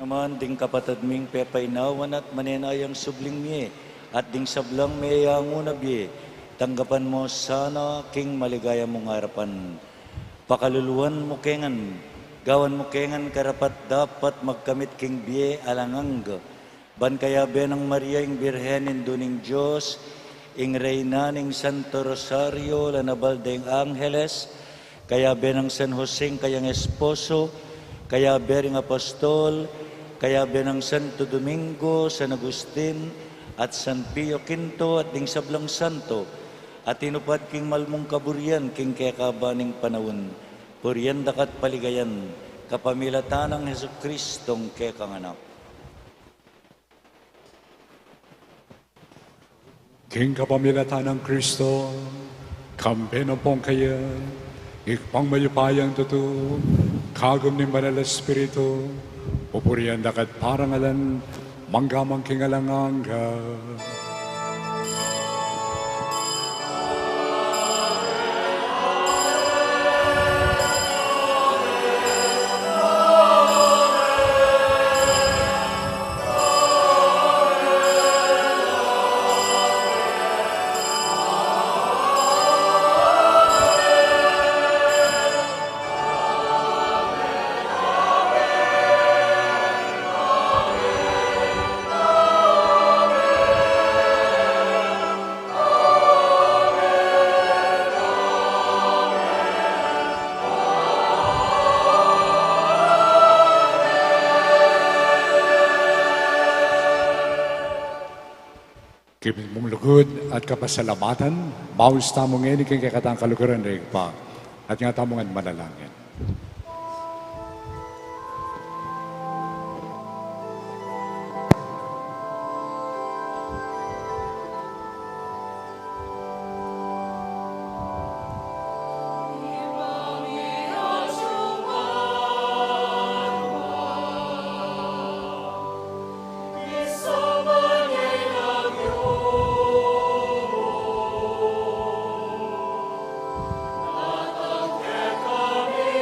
Naman ding kapatid ming pepainawan at manenayang subling miye at ding sablang mayayang unabiye, tanggapan mo sana king maligaya mong harapan. Pakaluluan mo kengan, gawan mo kengan karapat dapat magkamit king biye alangang. Ban kaya benang Maria ing Birhenin duning Diyos, ing Reyna ning Santo Rosario, lanabal ding Angeles, kaya benang San Jose kayang esposo, kaya bering apostol, kaya benang Santo Domingo, San Agustin, at San Pio V, at ding sablang santo, at tinupad king malmong kaburian, king kekabaning panawon, purian dakat paligayan, kapamilatan ng Heso Kristong kekanganak. King kapamilatan ng Kristo, kampe ng pong kaya, ikpang mayupayang totoo, kagom ni Banal na Espiritu, pupurian dakat parangalan, manggamang kingalanganga. Kibig mong lugod at kapasalamatan, bawas tamong ngayon ikang kakatang kalukuran na pa, at nga tamongan manalangin. Kami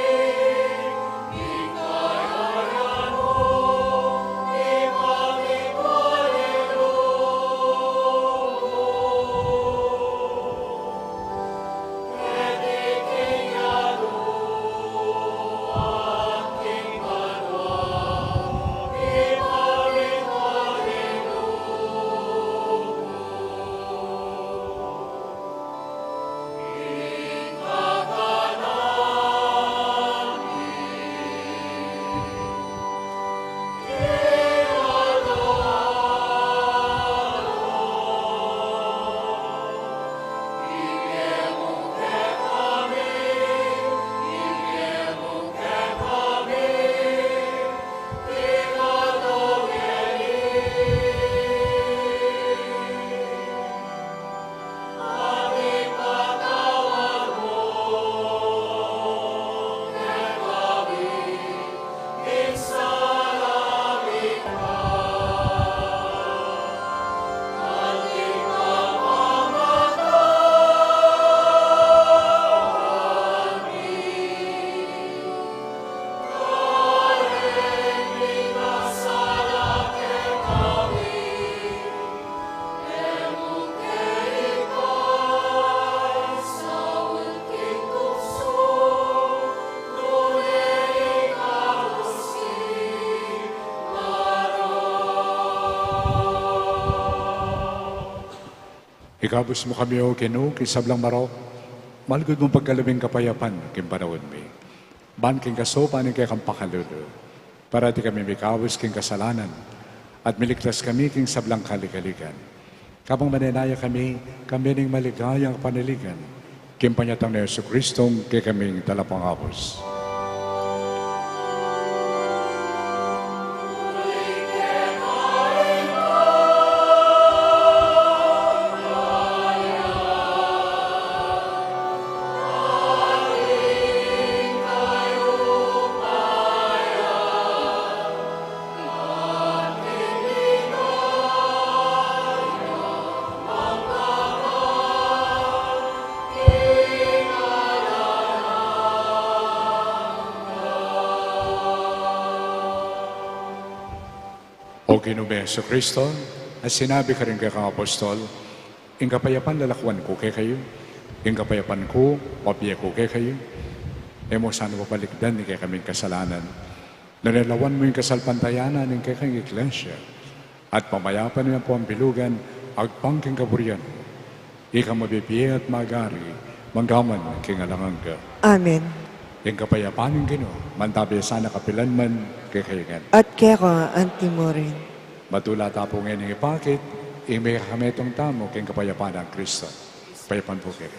Ikabos mo kami o kinu, kisablang maraw, malgod mong pagkalabing kapayapan, kim panahon mi. Ban king kasopan king kang pakalulu, para di kami mikawis king kasalanan, at miligtas kami king sablang kaligaligan. Kapang manenaya kami ning maligayang paniligan, kim panyatang na Yesu Kristong kay kaming talapangapos. O Ginoong Yesu Kristo, at sinabi ka rin kay kang apostol, ing kapayapan lalakwan ko kay kayo, ing kapayapan ko, papiya ko kay kayo, e mo sana papalikdan ni kay kaming kasalanan. Nalalawan mo yung kasalpantayanan ng kay kang iglesia, at pamayapan niya po ang bilugan, agpangking kaburian. Ika mabibiya at magari, manggaman king alangang ka. Amen. Ing kapayapan ng Ginoo, mantabi sana kapilan man kay kayo. At kaya anti mo rin. Matula tapo ngayon ng ipakit, may kametong tamo kayong kapayapaan ng Kristo. Payapan po kayo.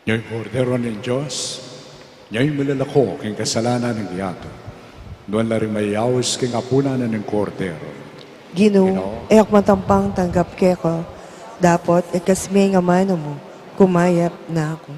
Nyo'y kordero ng Diyos, nyo'y malalako king kasalanan ng diyato. Doon na rin mayawis king apunanan ng kordero. Ginoo, ek matampang tanggap keko, dapat ikasme nga mano mo, kumayap na ako.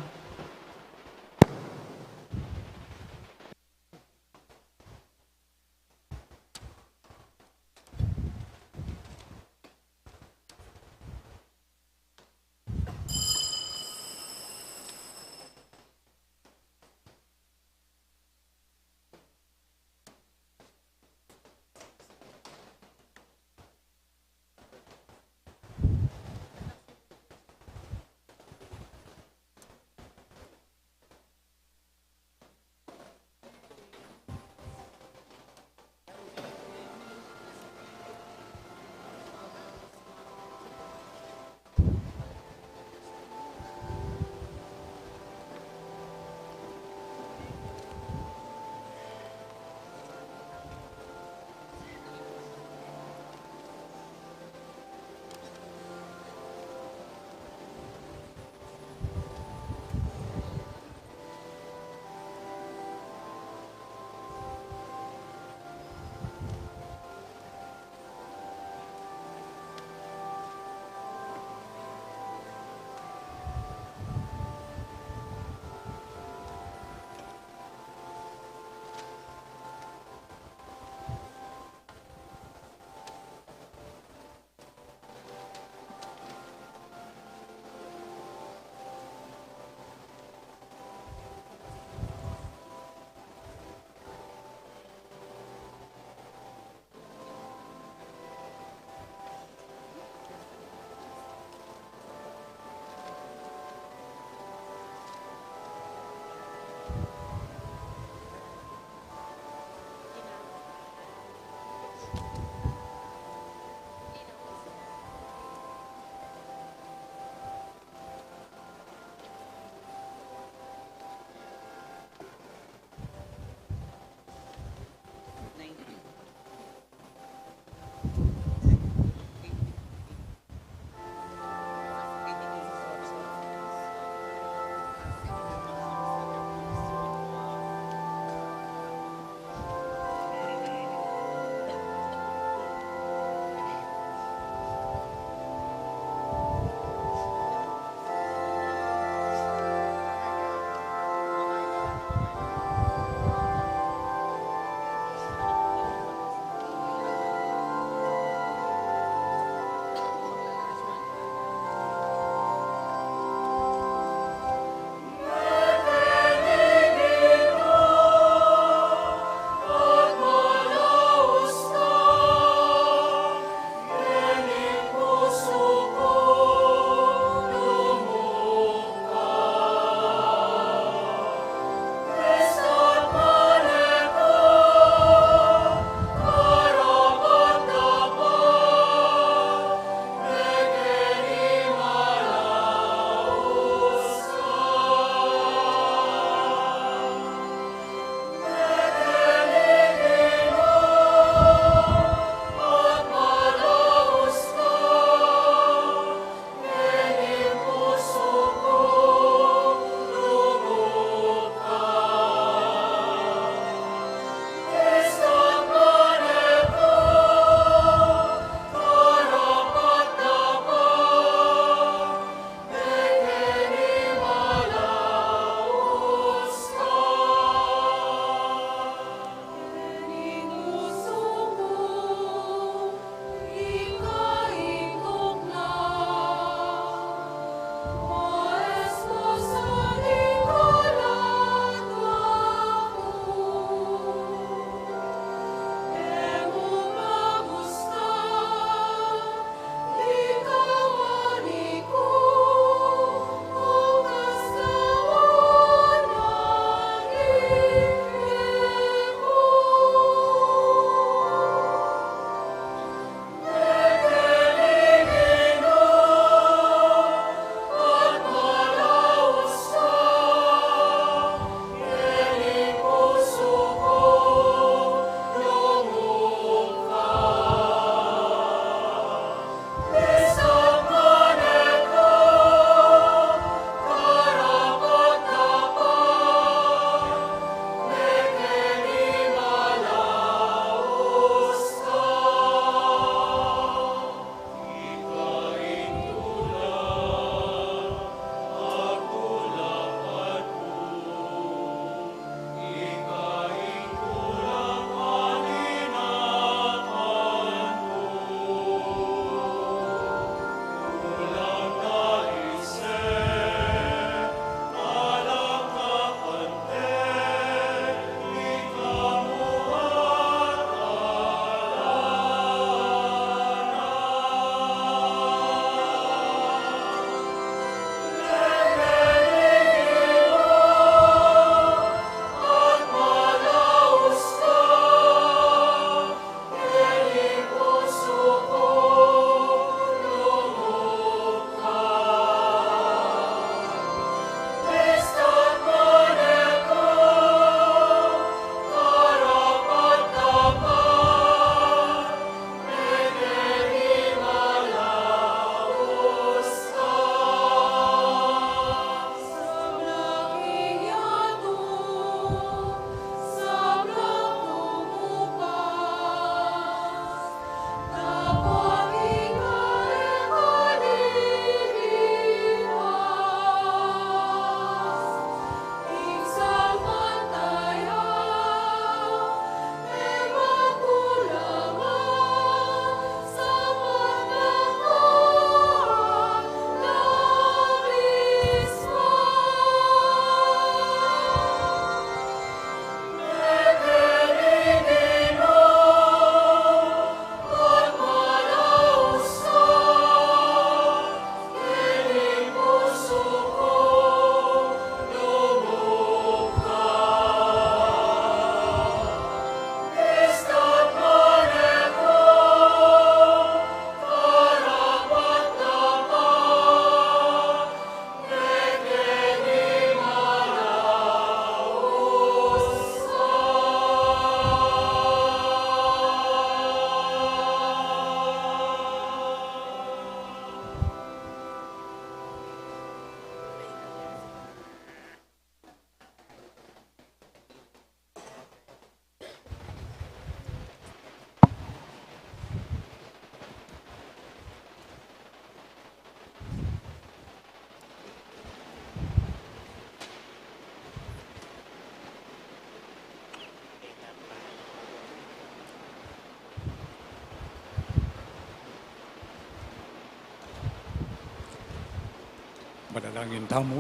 Manalangin tamo.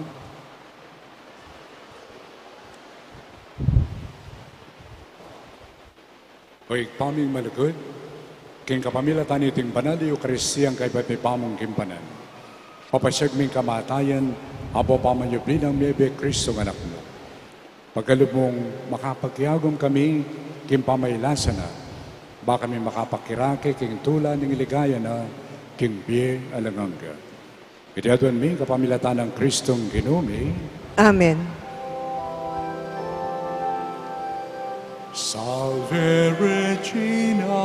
Oy, paming malugod, king kapamilatan iting banal Eukaristiyang kay ba't may pamong kimpanan. Papasyag ming kamatayan, apo pamanyubli ng miyebe Kristo ng anak mo. Pagkalub mong makapagyagom kami, king pamaylasa na, baka kami makapakirake, king tula ng iligaya na, king biye alanganga. Itiadwan mi kapamilatan ng Kristong Ginumi. Amen. Salve Regina.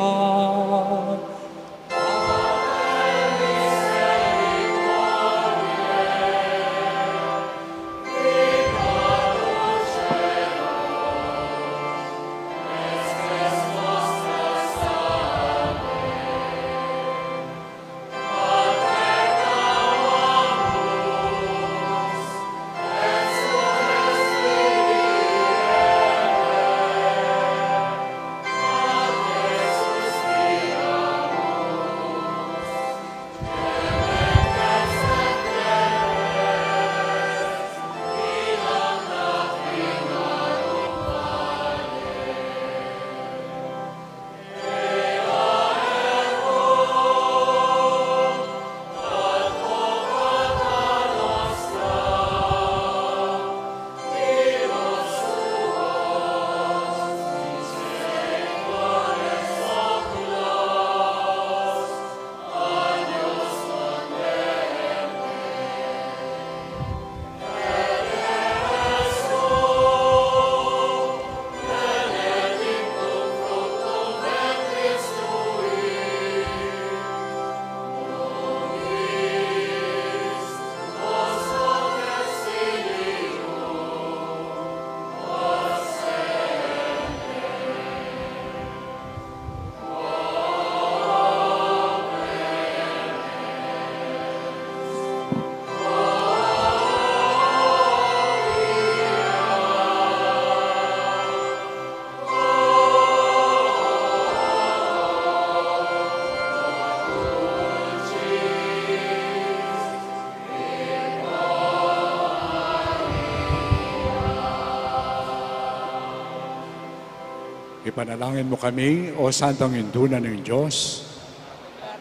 Ipanalangin mo kami, o Santong Indunan ng Diyos.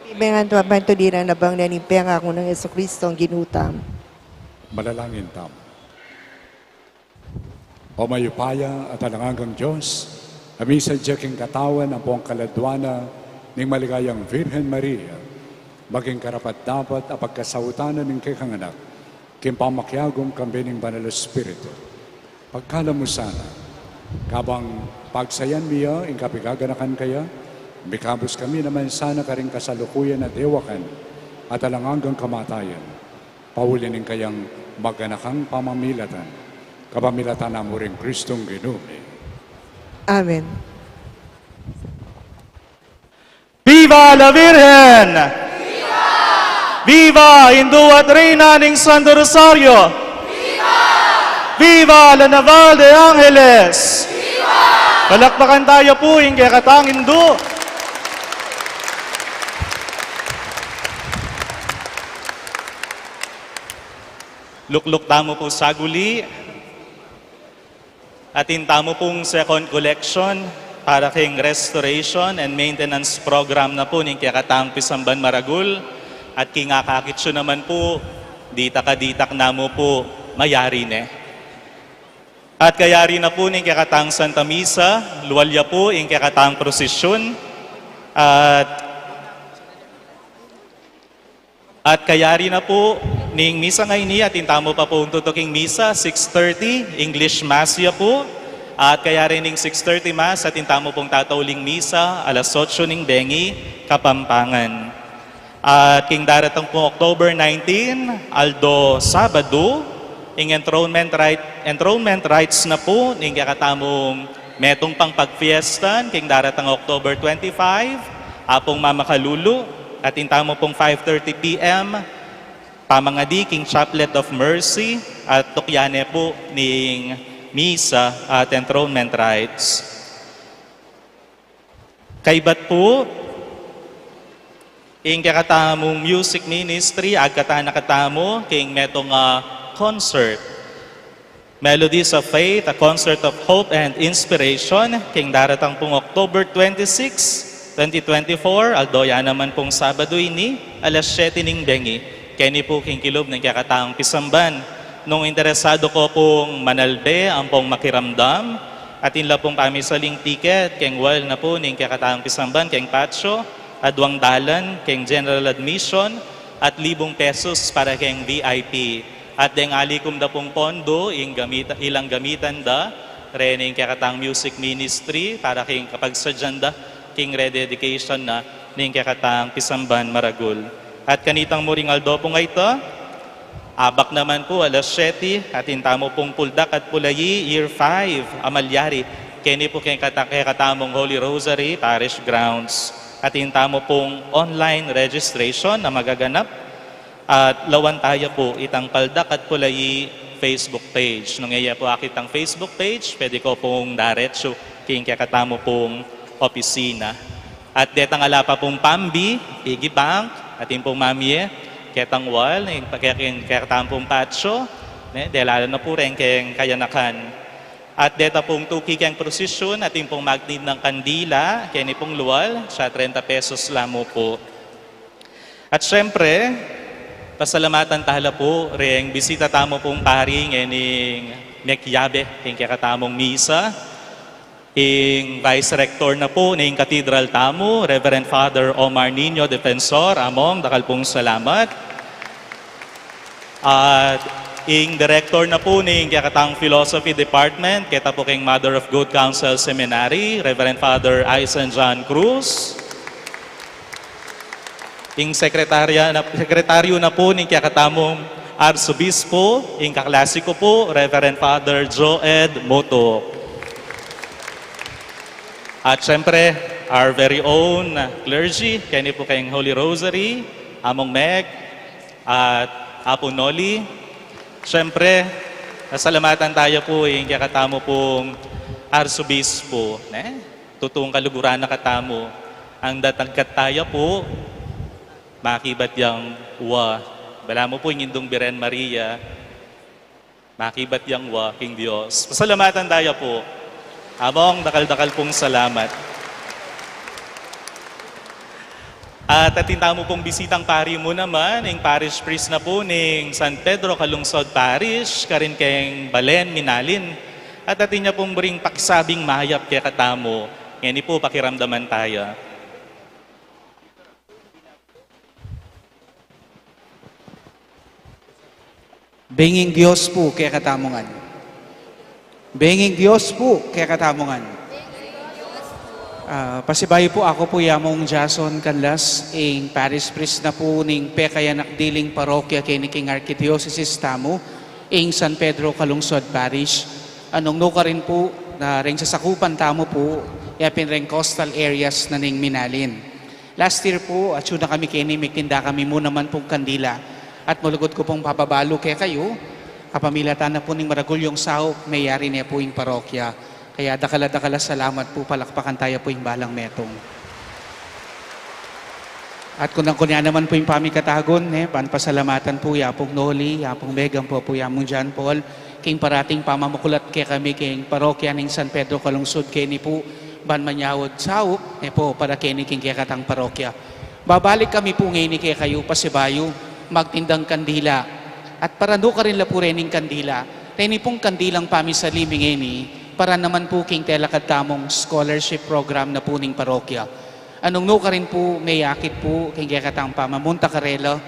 Ibengan to abantuliran na bang nanimpiang ako ng Jesucristo ang ginutam. Malalangin tamo. O mayupaya at alangagang Diyos, kami sa Diyaking katawan ang buong kaladwana ng maligayang Virgen Maria, maging karapat-dapat ang pagkasawutanan ng kikanganak, kimpamakyagong kami ng Banal Espiritu. Pagkala mo sana, kabang pagsayan miya, ing kapigaganakan kaya, mikabos kami naman sana ka rin kasalukuyan at ewakan at alangagang kamatayan. Paulinin kayang maganakang pamamilatan, kapamilatan na mo rin Kristong Ginumi. Amen. Viva la Virgen! Viva! Viva Hindu at Reina ng Santo Rosario! Viva! Viva la Naval de Angeles! Viva! Palakpakan tayo po yung kakatang Hindu. Lukluk tamo po sa guli. Atin tamo pong second collection para king restoration and maintenance program na po ng kakatang Pisamban Maragul. At king akakitsyo naman po, ditak na mo po mayari ne. At kayari na po ng kakatang Santa Misa, luwalya po yung kakatang prosesyon. At kayari na po ning misa ngayon at intamo pa po ang tutuking misa, 6:30, English Mass ya po. At kayari ning 6:30 Mass at intamo pong tatauling misa, 8:00 ning Bengi, Kapampangan. At king daratang po October 19, Aldo Sabado, ing enthronement rights na po ning kakatamong metong pang pagfiestan, king daratang October 25, apong Mamakalulu, at intamo pong 5:30 p.m. pamangadi king Chaplet of Mercy at tukyane po ning misa at enthronement rites. Kaibat po ing kakatamong music ministry, agkata nakatamo, king metong concert. Melodies of Faith, a concert of hope and inspiration, king daratang pong October 26, 2024, aldoya naman pong Sabado ini, alas 7 ning bengi, keni po king kilob ng kakatang pisamban. Nung interesado ko pong manalbe, ang pong makiramdam, at inla pong kami sa link ticket, keng wal na po ning kakatang pisamban, keng patio, adwang dalan, keng general admission, at 1,000 pesos para keng VIP. At deng alikum da pong pondo, ilang gamitan da, rening kakatang music ministry, para keng kapag sadyanda, king rededication na, ning kakatang pisamban maragul. At kanitang muring aldo po nga ito, abak naman po alas 7, at intamo pong Puldak at Pulayi, Year 5, Amalyari, keni po keng katamong Holy Rosary, Parish Grounds. At intamo pong online registration na magaganap. At lawan tayo po itang Paldak at Pulayi Facebook page. Nung iya po akitang Facebook page, pwede ko pong daretso king kakatamo pong opisina. At detang ala pa pong Pambi, Piggy Bank, ating pong mamye, ketang wall, kakatamo pong patio, delala na po rin keng kayanakan. At deta pong tuki keng prosesyon, ating pong magnid ng kandila, keni pong luwal, siya 30 pesos lamo po. At syempre, pasalamatan tahala po, ring bisita tamo pong pari ngening Mekyabe, king kakatamong misa, ing Vice Rector na po ning Cathedral tamo, Reverend Father Omar Nino Defensor, among dakal pong salamat. At ing Director na po ning kakatang Philosophy Department, kita po king Mother of Good Counsel Seminary, Reverend Father Aisan John Cruz. Ing sekretaryo na po ning kakatamong Arsobispo, ing kaklasiko po, Reverend Father Joed Moto. At syempre, our very own clergy, kani po kayong Holy Rosary, Among Meg, at Apo Noli. Siyempre, nasalamatan tayo po yung kakatamo pong Arsobispo. Tutong kaluguran na katamo. Ang datangkat tayo po, makibat yung wa. Bala mo po yung indong Biren Maria, makibat yung wa, King Diyos. Pasalamatan tayo po. Among dakal-dakal pong salamat. At atintamo pong bisitang pari mo naman, ng parish priest na po ng San Pedro Calungsod Parish, karin kayong Balen, Minalin. At atin niya pong bring pakisabing mahayap kaya katamo. Ngayon po pakiramdaman tayo. Benging Diyos po kaya katamongan. Benging Diyos po kaya katamongan. Pasibayo po ako po yamong Jason Canlas, ing parish priest na po ning Pekayanak Diling Parokya kay ni King Archdiocese tamo, ing San Pedro Calungsod Parish. Anong nuka rin po na ring sasakupan tamo po, yapin ring coastal areas na ning Minalin. Last year po, at yun na kami kay ni Mikinda kami mo naman pong kandila. At mulugod ko pong papabalo kay kayo, kapamilatan na po ning Maragulyong Sao, mayari niya po yung parokya. Kaya dakala-dakala salamat po, palakpakan tayo po yung balang metong. At kunang-kunya naman po yung pamikatagon, panpasalamatan po yapong Noli, yapong Megang po yamong John Paul, king parating pamamukulat kay kami king parokya ng San Pedro Calungsod kay ni po ban manyawod sao, po para kay ni king kakatang parokya. Babalik kami po ngayon ni kay kayo pasibayo, magtindang kandila. At para do ka rin la po rin ng kandila, tayo pong kandilang pamisaliming ngayon para naman po king telakatamong scholarship program na po ning parokya. Anong no ka rin po, may yakit po, king kakatang pamamunta karela,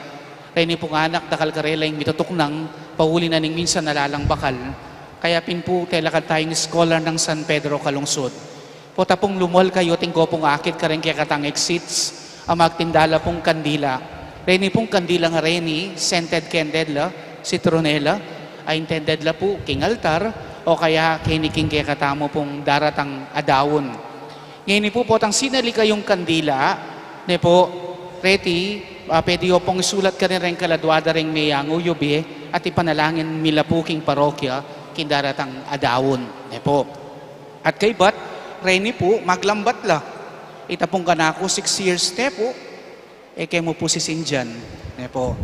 tayo pong anak dakal karela yung mitutok nang pahuli na ning minsan nalalang bakal. Kaya pin po telakat tayong scholar ng San Pedro Calungsod. Po tapong lumol kayo, tingko pong akit ka rin kakatang exits, ang magtindala pong kandila. Reni pong kandila nga reni, scented candela, citronella, ay intended la po king altar, o kaya kiniking kaya katamo pong daratang adawon. Ngayon po tang sinali kayong kandila, ne po, reti, pwede yo pong isulat ka rin kaladwada rin mayango yubi, at ipanalangin mila po king parokya, king daratang adawon. Ne po. At kay bat, reni po, maglambat la. Ita pong kanako, 6 years ne po, Eke mo po si Sinjan. Ne po.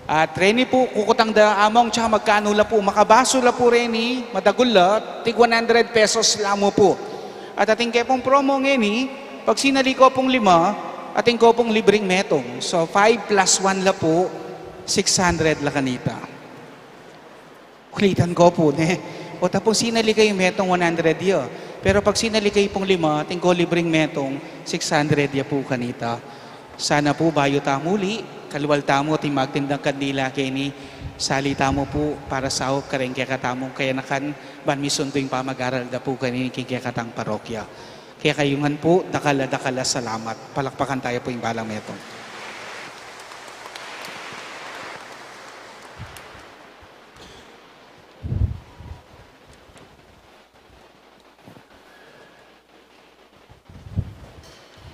At Reni po, kukutang da among tsaka magkano la po. Makabaso la po Reni, madagul la, tig 100 pesos la mo po. At ating kaya pong promo ngeni, pag sinali ko pong 5, ating ko pong libreng metong. So 5 plus 1 la po, 600 la kanita. Kulitan ko po, ne. O tapos sinali kayo metong 100 yo. Pero pag sinali kayo pong 5, ating ko libreng metong 600 ya po kanita. Sana po bayo tamuli, kalwal tamo at magtindang kandila kini sali tamo po para sa kareng kaya katamong kaya nakan banmison tuwing pamag-aral da po kanini kaya katang parokya. Kaya kayungan po, dakala salamat. Palakpakan tayo po yung balang metong.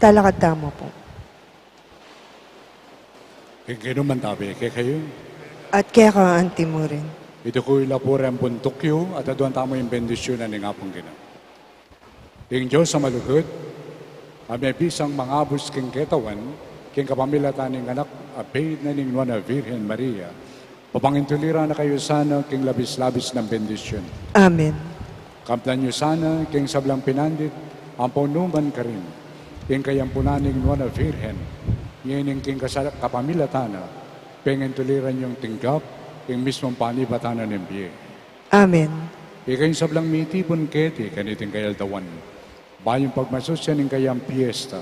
Talakad tamo po. Kaya naman tabi, kaya kayo. At kaya ka anti mo rin. Ito ko ilapura ang buntukyo at aduan tamo yung bendisyon na ngapong gina. King Diyos sa malukod, may bisang mga abos king ketawan, king kapamilatan ng anak, abid na ning Nuana Virgen Maria, papangintulira na kayo sana king labis-labis ng bendisyon. Amen. Kamplan nyo sana king sablang pinandit, ang paunuman ka rin, king kayampunan ning Nuana Virgen, ngayon king kapamilatan na, pengintuliran yung tinggap, king mismong panibatanan ng biye. Amen. Ikay sablang mitipon keti kaniting kayaldawan. Bayong pagmasosya ng kayang piyesta.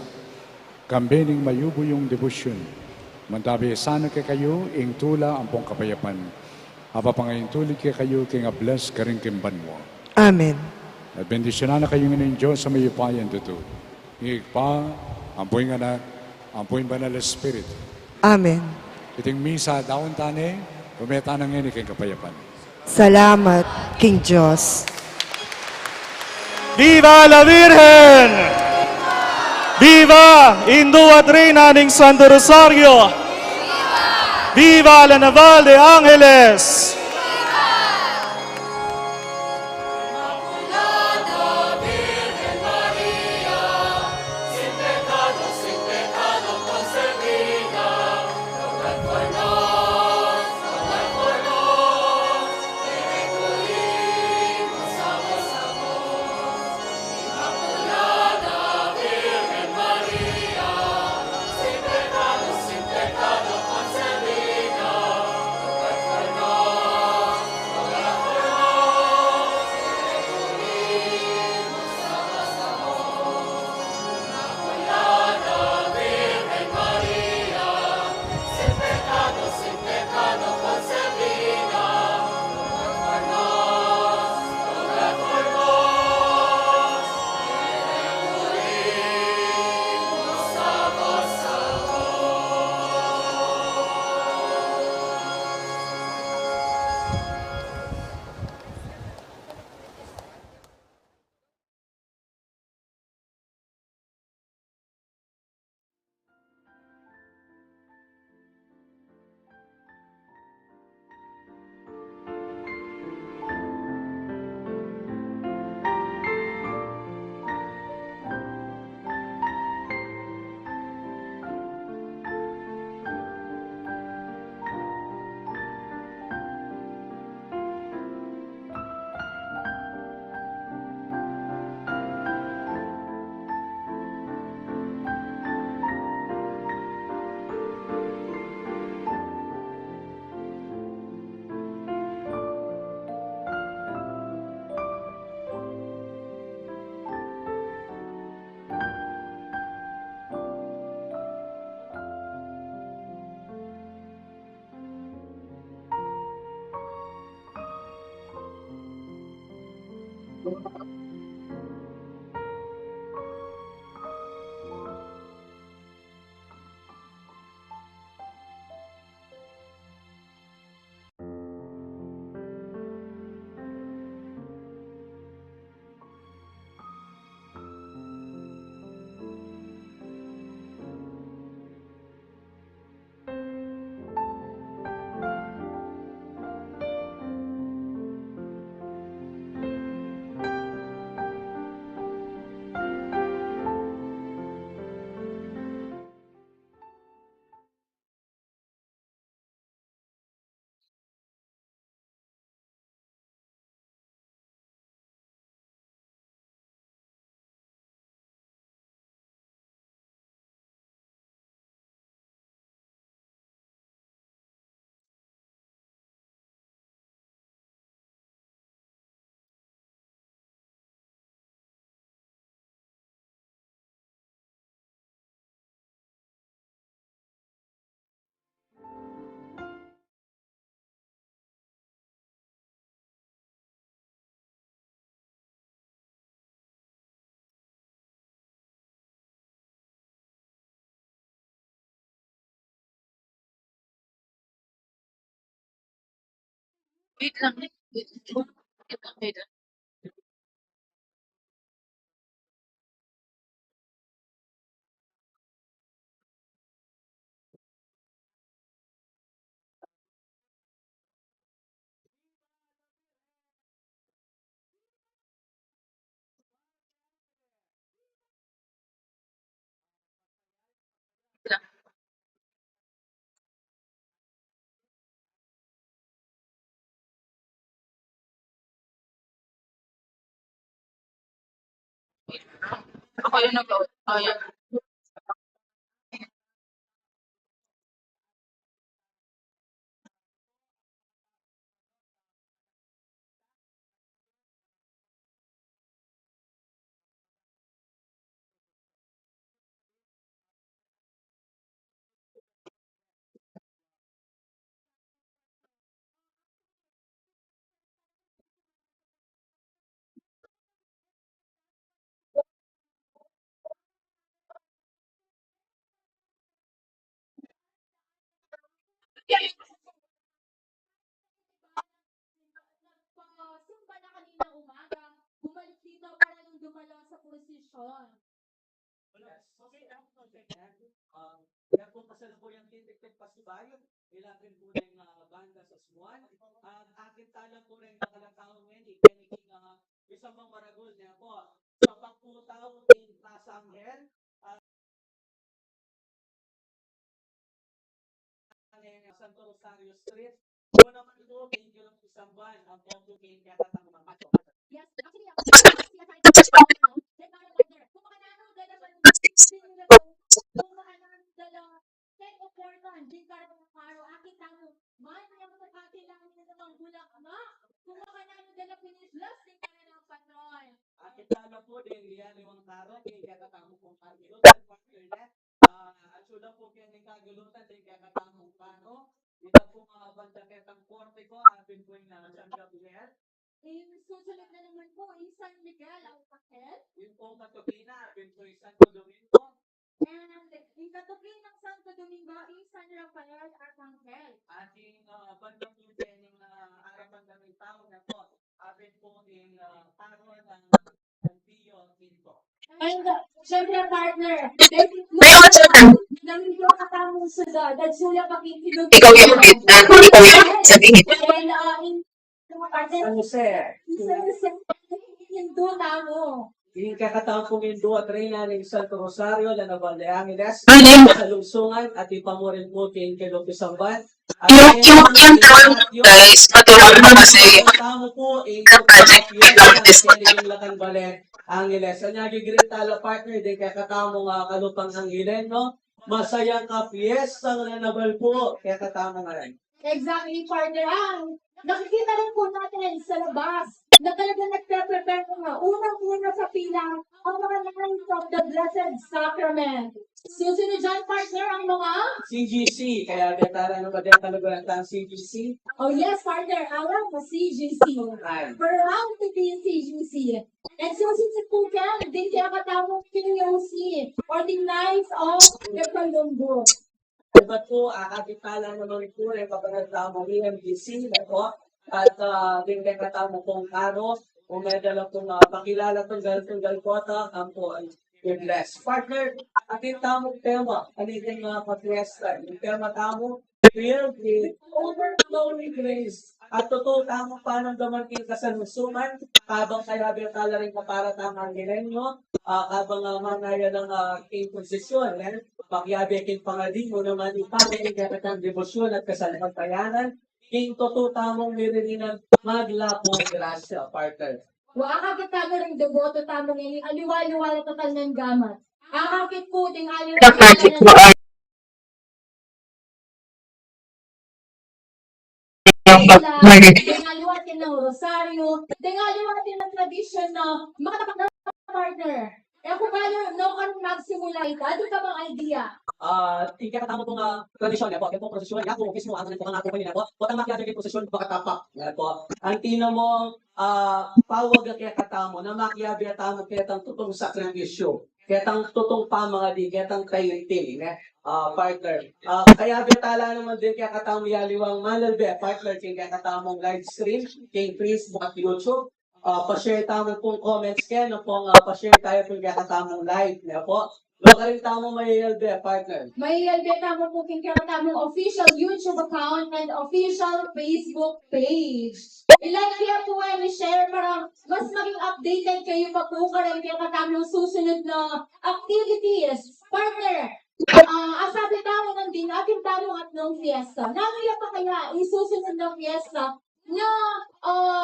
Kambening mayubo yung debosyon. Mandabi sana kay kayo, ing tula ang pong kapayapan. Apapangayin tulig kay kayo, king ablas karing kimban mo. Amen. At bendisyonan na kayo ng Diyos sa may upayan dito. Higpa, ampuing anak, ampuing banal Spirit. Amen. Iting misa daon tane, kumeta ng ngini king kapayapan. Salamat, King Diyos. Viva la Virgen! Viva Indo at Reina ng Santo Rosario! Viva la Naval de Angeles! Wait lang. Wait lang. Wait lang. Ako yung nag-out. Oh, yeah. Nagpa-simba na kanina umaga. Bumalik dito para nung dumalo sa posisyon. Kaya po kasalukuyang titik-tik pasibayan, ilapin po ng banda sa Swan. At akin tala po rin nakalataw ngayon, ikiniking isang mga maragol niya po. Sa pagputaw in Plaza Angel, Santo Rosario Street. Kung naman ito, thank you lang isang ban, ang Ponto King, kaya katang mga macho. Yes, actually, ako siya tayo. Then, para partner, kung makanano, dalawa, kung makanano, dalawa, ten o portan, din para mga karo, aking tamo, man, kaya mo nakati lang nila namang bulak, ma, kung makanano, dalawa, finish last, din para ng patron. Akin tala po din, yan yung karo, kaya katang kong karmilutan, partner na. At sula po kaya ng kagulutan, din kaya katang kong karo. Ito po mga bandaketang korte ko, atin po yung San Gabriel. Susunod na naman po, San Miguel, ang paket. Yung po Matokina, atin po yung Santo Domingo. And yung katukin ng Santo Domingo, San Rafael, Arcangel. Ating bandang po dyan yung harapan ng tao na po. Atin po yung taro ng Pio Quinto. And, syempre, partner, namin ko katamong suda, dahil sula pakikilog. Ikaw yung sabihin. And, partner, Ano sir? Hindu tamo. Yung kakataong pong Hindu at Reyna ng Santo Rosario, Lanaban de Angeles, sa lungsungan at ipamurin po king Kilopi Samban. Yung tawag guys, patuloy mo kasi Tamo po, project yung Lacan Bale, Angeles. Ang nagigreet tala partner, din kakatamong kalupang Angilen, no? Masayang kapiesta ng nanabal po, kaya katama nga rin. Exactly, partner. Nakikita rin po natin sa labas na talaga nagpe-prepare ko nga. Unang-una sa pila, ang mga Knights of the Blessed Sacrament. Susunod dyan, partner, ang mga... CGC, kaya betara ano ba din talaga ang CGC? Oh yes, partner, alam mo, CGC. Right. Proud to be CGC. And susunod po yan, din kaya katawag POC or the Knights of the Colombo. Ba't po, kakitala naman po rin kapag mo MDC na po. At din kaya katamo pong karo, umedala pong pakilala tunggal kota, ang po ay i-bless. Partner, ating tamong tema, aniting patriesta, yung tema tamo, filled with overflowing grace. At totoo tamang panamdaman kayo kasalusuman, habang kaya tala rin para tamang nilenyo, habang manaya ng posisyon, pagyabi king pangaling mo naman ipamigay katang debosyon at kasalpagpayanan, king totoo tamang nirininan maglapong grasya, partner. Akakit tamo rin deboto tamo ngayon, aliwa-liwa na total ng gamat. Akakit po ding aliwa-liwa Tingaliwatin ng rosaryo, tingaliwatin ng tradisyon na makatapak na partner. Kung paano noon magsimula ito, ano ka bang idea? Ikakatama pong tradisyon niya po, kaya po prosesyon niya po, mismo ang po ang ato kanina po, o tamang kaya prosesyon makatapak. Yan po. Ang tino mo, pawag kaya katamo, na makiyabi at tamo kaya tang tutong sakripisyo, kaya tang tutong pamangadi, kaya tang kayunting. partner. Kaya betala naman din kaya katamong yaliwang malalbe, partner, kaya katamong live stream, kay Facebook at YouTube. Pa-share tamo pong comments kaya, no pong pa-share tayo kung kaya katamong live. Na po, ka rin tamong mayayalbe, partner. May albeta mo po tamong official YouTube account and official Facebook page. Ilike kaya po ay share para mas maging updated kayo pa po karon kaya katamong susunod na activities. Partner, asabi tamo ng din ating tamong at ng fiesta. Namaya pa kaya isusunod ng fiesta na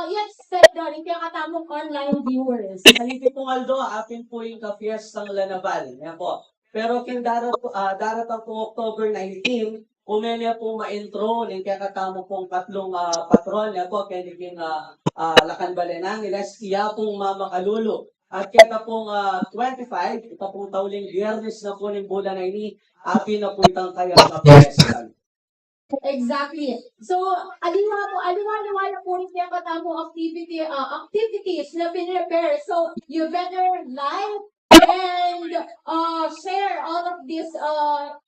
i-expect na rin kaya katamong online viewers. Saliti po Aldo, apin po yung ka-fiestang Lanaval. Yan po. Pero king daratang po October 19, umenya po ma-intro ng kaya katamo pong tatlong patron. Yan po, kaya naging Lacan Balenangiles, iya pong Mamakalulu. At kaya pong 25, ito pong tauling biyernes na po ng bulan na ini, apin na po itang kaya ka-fiestan. Exactly. So, aliwa po rin kaya katamo activities na pinrepare. So, you better like and share all of these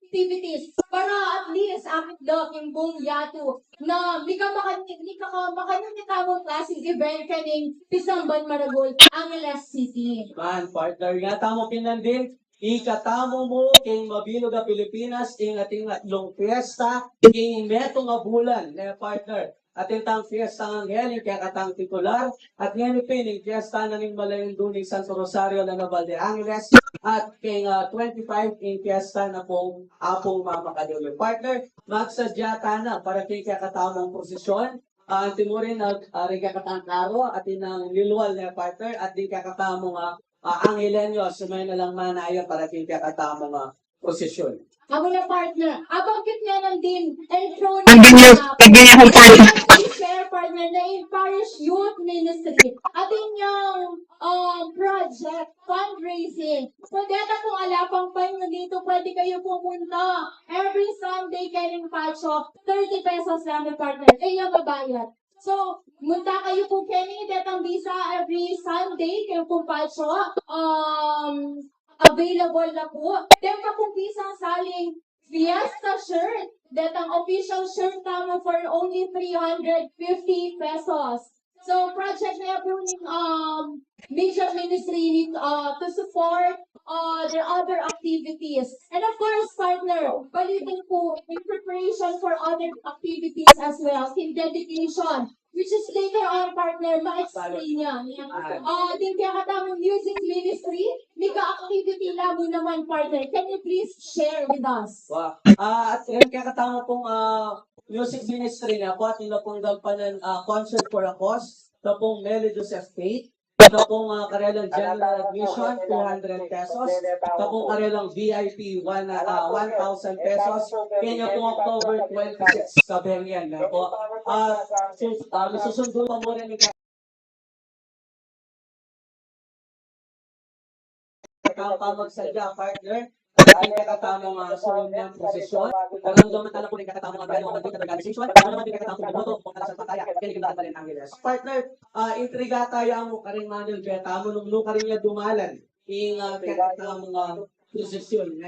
activities para at least apit daw yung buong yato na mika makanang klaseng event kaning Pisamban Maragol, Angeles City. Man, partner nga tamo kinandin. Ikatamo mo king mabilog a Pilipinas ing ating atlong fiesta king metong nga bulan na partner. Ating tang fiesta ng Angel, kaya katang titular, at ngayon pining fiesta na ning Malayong Duning Santo Rosario na Naval de Angeles, at king 25 ing fiesta na pong apong Mamakalulu. Partner, magsadyata na para kay kakatamang prosesyon, ang timurin na rigakatang karo at inang liluwal na partner, at di kakatamang Angelenyo, sumay na lang manaya para kay kakatamang prosesyon. Ako na partner, abangkit nga ng din, intro share partner na in Parish Youth Ministry. Ating yung project, fundraising. So, dito kung alapang pa nyo dito, pwede kayo pumunta. Every Sunday, kayo pacho, 30 pesos lang yung partner. Kayo mabayad. So, munta kayo po Kenny, detang visa every Sunday, kayo po pacho. Available na po. Then pa kung pisang saling Fiesta shirt. Datang official shirt tamo for only 350 pesos. So project na po ng Major Ministry to support the other activities. And of course, partner, balikin po in preparation for other activities as well, in dedication. Which is later on, partner, ma-explain niya. Din kaya katamang music ministry, mika activity labo naman, partner. Can you please share with us? At kaya katama pong music ministry na po at nila pong gagpanan concert for a cause, ito pong Meli Joseph Faith, ito pong karelang general admission, 200 pesos, ito pong karelang VIP, 1,000 pesos, kanya pong October 26, sabihin yan na po. Susundo pa muna ni kakapamagsadya, partner, ang kakatamang sunod ng posisyon. Naramdaman tala po rin kakatamang organization, naman din kakatamang bumoto kung sa pataya, kaya naging Baleen Angeles. Partner, intriga tayo mo karing Manuel Beta, munong ka rin niya dumalan yung kakatamang posisyon.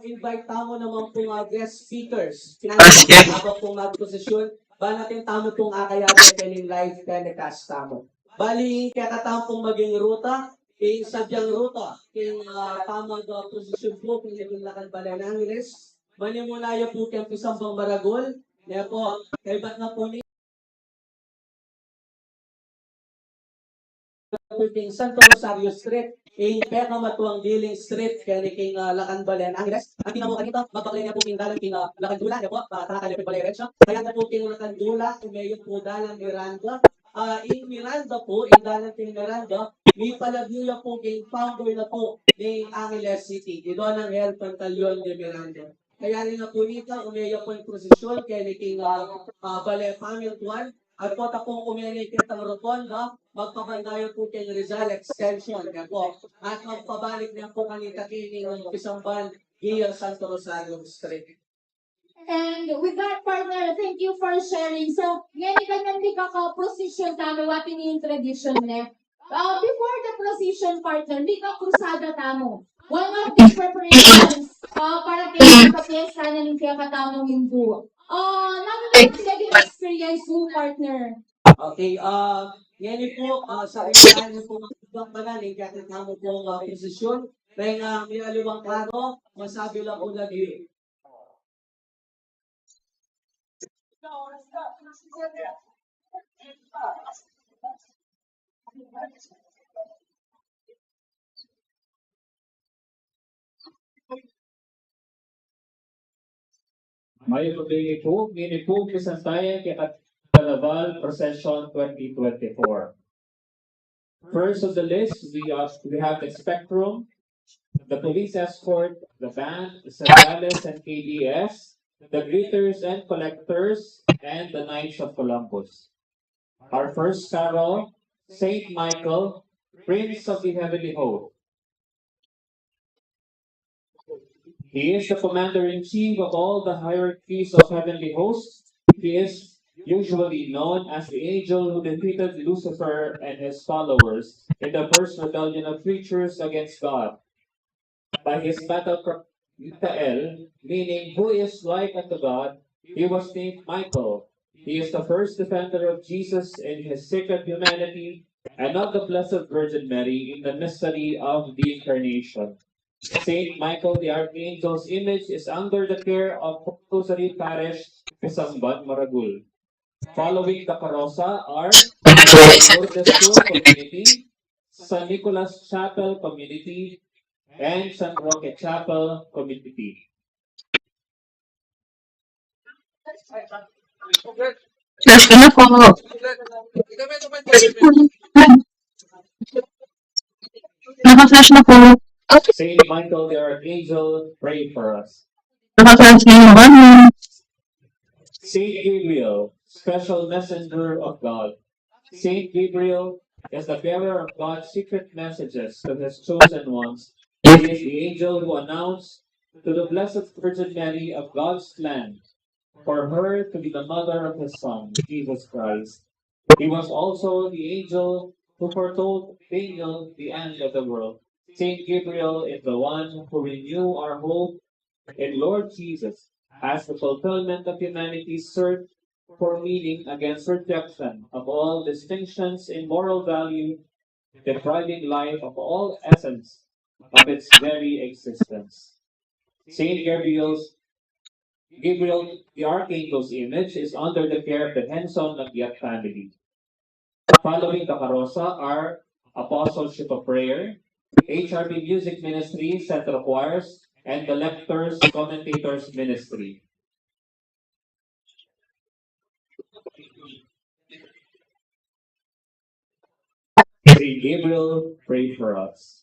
Invite tamo naman pong guest speakers. Habang pong mag-posisyon, ba natin tamo pong akayabi kaning live telecast tamo. Bali, kakatamo pong maging ruta, yung sadyang ruta, yung tamang posisyon po, kung yung Lacan Baleen Angeles, mali mo na yung po kayong Pisambang Maragol, kaya po, kay ba't na po ni Santo Rosario Street, yung Peka Matuang Diling Street, kaya ni King Lacan Baleen Angeles. Ang tinamukan dito, mabaklay niya po King Dalang King Lacan Dula, kaya po, tarakali po Baleen siya. Kaya na po King Lacan Dula, umayon po Dalang Miranda. In Miranda po, in Dalang King Miranda, may palagyo po kay founder na po ng Angeles City. Ito ng Health Pantaleon de Miranda. Kaya rin na po nito, umayo po yung prosesyon kay ni King Ballet Hamilton. At po tapong umayo kitang rotonda, magpabandayo po kay Rizal Extension. Kaya po, at magpabalik niya po kanita kining Pisamban, Gio Santo Rosario Street. And with that, partner, thank you for sharing. So, ngayon ka nang di ka ka-position tama, wapin yung tradition na. Before the procession, partner, di ka krusada tamo. One of the preparations para kayo sa piyesta na ng kaya katamong Hindu. Namin yung experience mo, partner. Okay, yan po, sa unahan niyo po mga panalig, kakatamo po ang posisyon. Kaya may aliwang klaro, masabi lang po lagi. May pagdili po, minipog Santaya kay Carnaval Procession 2024. First of the list, we have the Spectrum, the police escort, the band, the Sandales and KDS, the greeters and collectors, and the Knights of Columbus. Our first carol, Saint Michael, Prince of the Heavenly Host. He is the commander-in-chief of all the hierarchies of heavenly hosts. He is usually known as the angel who defeated Lucifer and his followers in the first rebellion of creatures against God. By his battle cry, Mikael, meaning who is like unto God, he was named Michael. He is the first defender of Jesus in his sacred humanity and of the Blessed Virgin Mary in the mystery of the Incarnation. Saint Michael the Archangel's image is under the care of Rosary Parish, Pisangban, Maragul. Following the Karosa are Lourdes School Community, San Nicolas Chapel Community, and San Roque Chapel Community. Flash ka na po. Naka-flash na po. Saint Michael the Archangel, pray for us. Naka-flash na yung one. Saint Gabriel, special messenger of God. Saint Gabriel is the bearer of God's secret messages to his chosen ones. He is the angel who announced to the Blessed Virgin Mary of God's plan for her to be the mother of his Son, Jesus Christ. He was also the angel who foretold Daniel the end of the world. Saint Gabriel is the one who renew our hope in Lord Jesus as the fulfillment of humanity's search for meaning against rejection of all distinctions in moral value, depriving life of all essence of its very existence. Saint Gabriel, the Archangel's image, is under the care of the Henson Nagyat family. Following the Karosa are Apostleship of Prayer, HRB Music Ministry, Central Choirs, and the Lectors Commentators Ministry. Saint Gabriel, pray for us.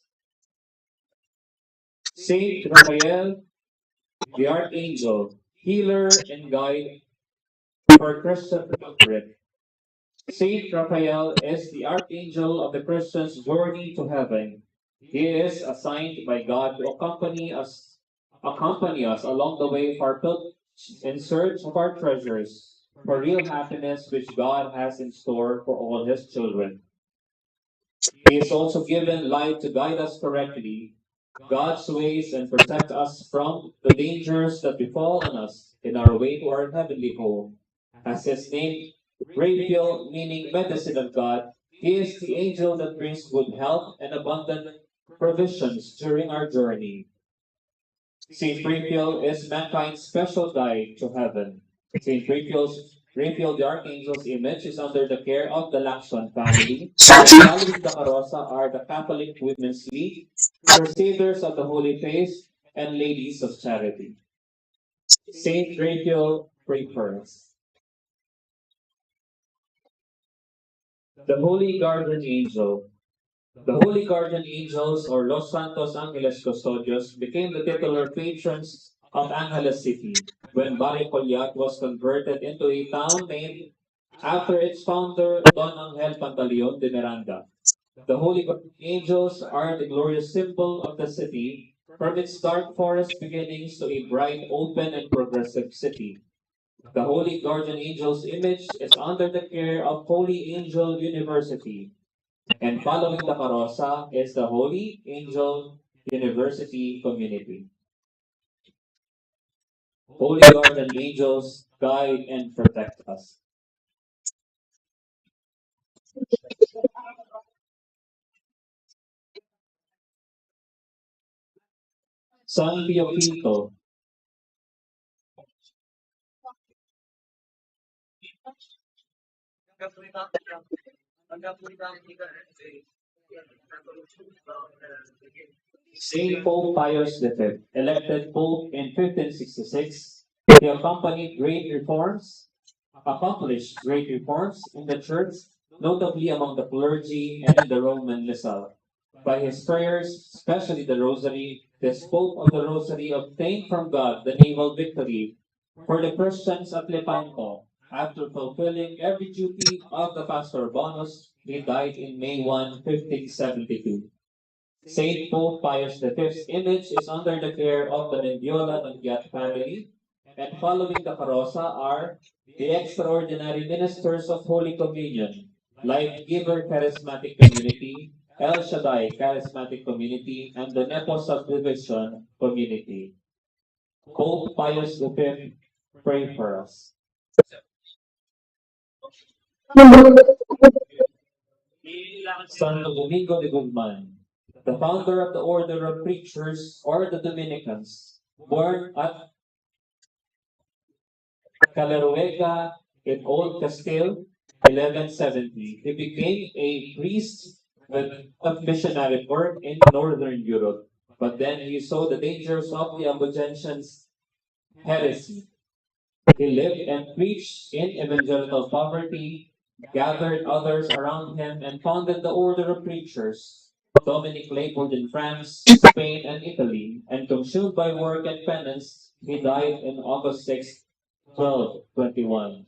Saint Raphael, the Archangel, healer and guide for Christian doctrine. Saint Raphael is the Archangel of the Christian's journey to heaven. He is assigned by God to accompany us along the way of our pilgrimage in search of our treasures for real happiness which God has in store for all his children. He is also given light to guide us correctly, God's ways, and protect us from the dangers that befall on us in our way to our heavenly home. As his name, Raphael, meaning medicine of God, he is the angel that brings good health and abundant provisions during our journey. Saint Raphael is mankind's special guide to heaven. Saint Raphael the Archangel's image is under the care of the Lacson family. Following the Karosa are the Catholic Women's League, Crusaders of the Holy Face, and Ladies of Charity. Saint Raphael, pray for us. The Holy Guardian Angel. The Holy Guardian Angels, or Los Santos Angeles Custodios, became the titular patrons of Angeles City when Barrio Colliac was converted into a town named after its founder, Don Angel Pantaleon de Miranda. The Holy Guardian Angels are the glorious symbol of the city, from its dark forest beginnings to a bright, open, and progressive city. The Holy Guardian Angel's image is under the care of Holy Angel University. And following the Karosa is the Holy Angel University Community. Holy Guardian Angels, guide and protect us. San Pio Quinto, Saint Pope Pius V, elected Pope in 1566, he accomplished great reforms in the Church, notably among the clergy and in the Roman Missal. By his prayers, especially the Rosary, this Pope of the Rosary obtained from God the naval victory for the Christians at Lepanto. After fulfilling every duty of the Pastor Bonus, he died in May 1, 1572. Saint Pope Pius V's image is under the care of the Mendiola Nungiat family, and following the Karosa are the extraordinary ministers of Holy Communion, Life Giver Charismatic Community, El Shaddai Charismatic Community, and the Nepos Subdivision Community. Pope Pius V, pray for us. Santo Domingo de Guzman, the founder of the Order of Preachers or the Dominicans, born at Caleruega in Old Castile, 1170. He became a priest of missionary work in Northern Europe, but then he saw the dangers of the Albigensians' heresy. He lived and preached in evangelical poverty, gathered others around him, and founded the Order of Preachers. Dominic labored in France, Spain, and Italy, and consumed by work and penance, he died on August 6, 1221.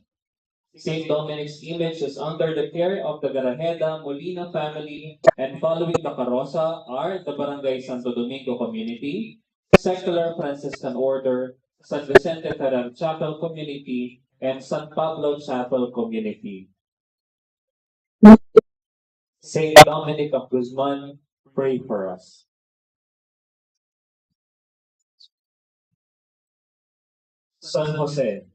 Saint Dominic's image is under the care of the Garajeda Molina family, and following the Karosa are the Barangay Santo Domingo Community, Secular Franciscan Order, San Vicente Ferrer Chapel Community, and San Pablo Chapel Community. Saint Dominic of Guzman, pray for us. San Jose,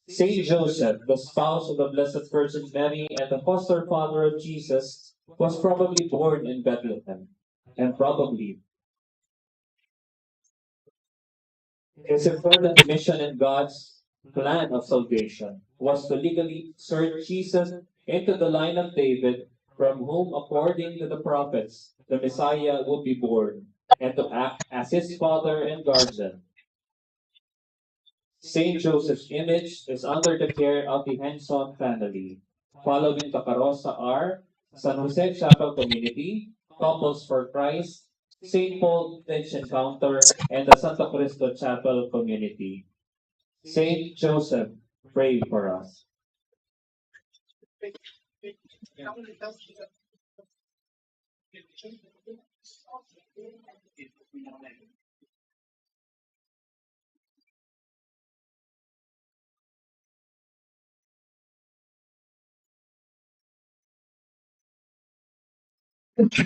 Saint Joseph, the spouse of the Blessed Virgin Mary and the foster father of Jesus, was probably born in Bethlehem, and probably his important mission in God's plan of salvation was to legally insert Jesus into the line of David, from whom, according to the prophets, the Messiah would be born, and to act as his father and guardian. Saint Joseph's image is under the care of the Henson family. Following the Karosa are San Jose Chapel Community, Couples for Christ, St. Paul Village Encounter, and the Santo Cristo Chapel Community. Saint Joseph, pray for us.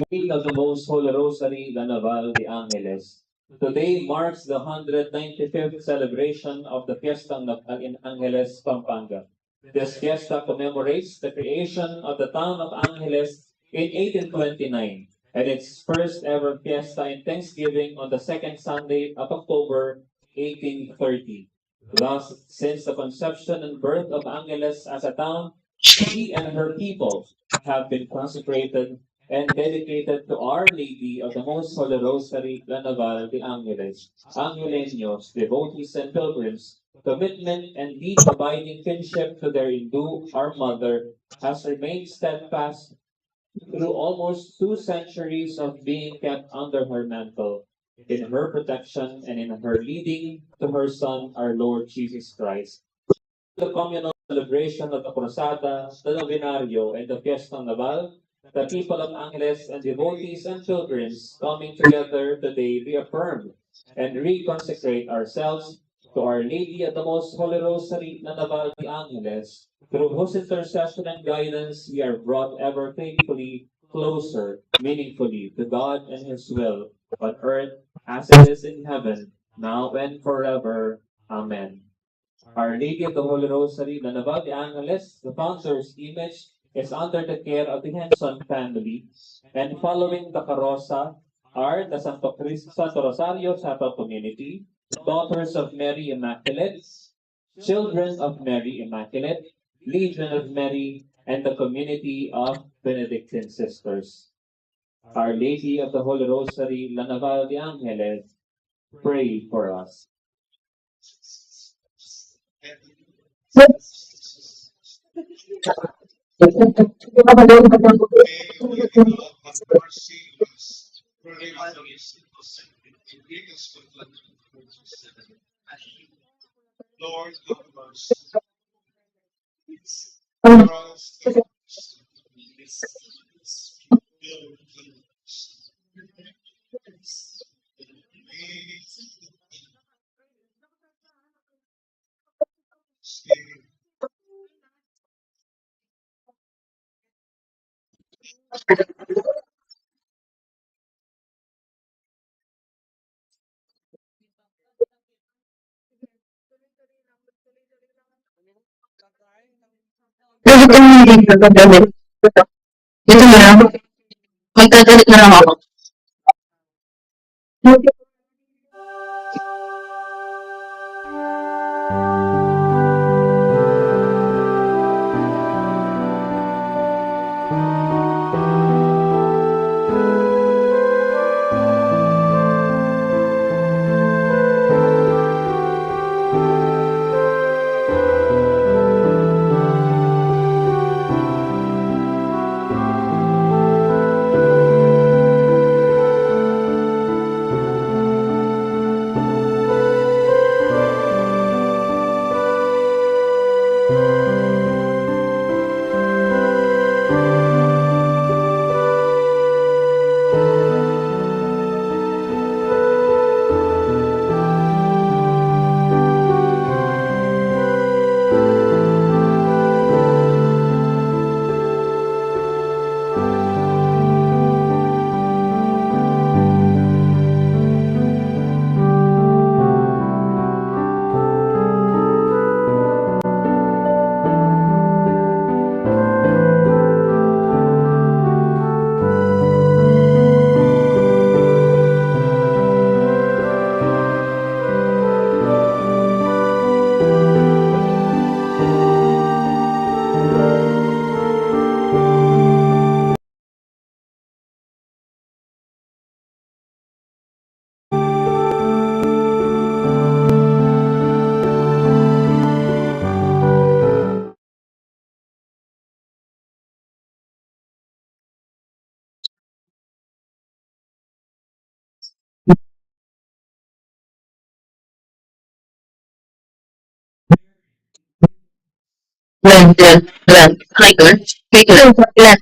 Queen of the Most Holy Rosary, La Naval de Angeles. Today marks the 195th celebration of the Fiesta in Angeles, Pampanga. This fiesta commemorates the creation of the town of Angeles in 1829 and its first ever fiesta in Thanksgiving on the second Sunday of October 1830. Thus, since the conception and birth of Angeles as a town, she and her people have been consecrated and dedicated to Our Lady of the Most Holy Rosary, La Naval de Angeles, Angeleños, devotees and pilgrims. Commitment and deep abiding kinship to their Hindu, our mother, has remained steadfast through almost 2 centuries of being kept under her mantle, in her protection and in her leading to her Son, our Lord Jesus Christ. The communal celebration of the Cruzada, the Novenario, and the Fiesta Naval, the people of Angeles and devotees and pilgrims coming together today reaffirm and reconsecrate ourselves to Our Lady of the Most Holy Rosary, La Naval de Angeles, through whose intercession and guidance we are brought ever faithfully closer, meaningfully to God and His will on earth as it is in heaven, now and forever. Amen. Our Lady of the Holy Rosary, the Naval de Angeles, the founder's image, is under the care of the Henson family, and following the Carosa are the Santo Rosario Chapel Community, Daughters of Mary Immaculate, Children of Mary Immaculate, Legion of Mary, and the community of Benedictine Sisters. Our Lady of the Holy Rosary, La Naval de Angeles, pray for us. Dito na lang. Magkagalit na lang ako. Glenn. Hi, Glenn. Hey, Glenn. Glenn.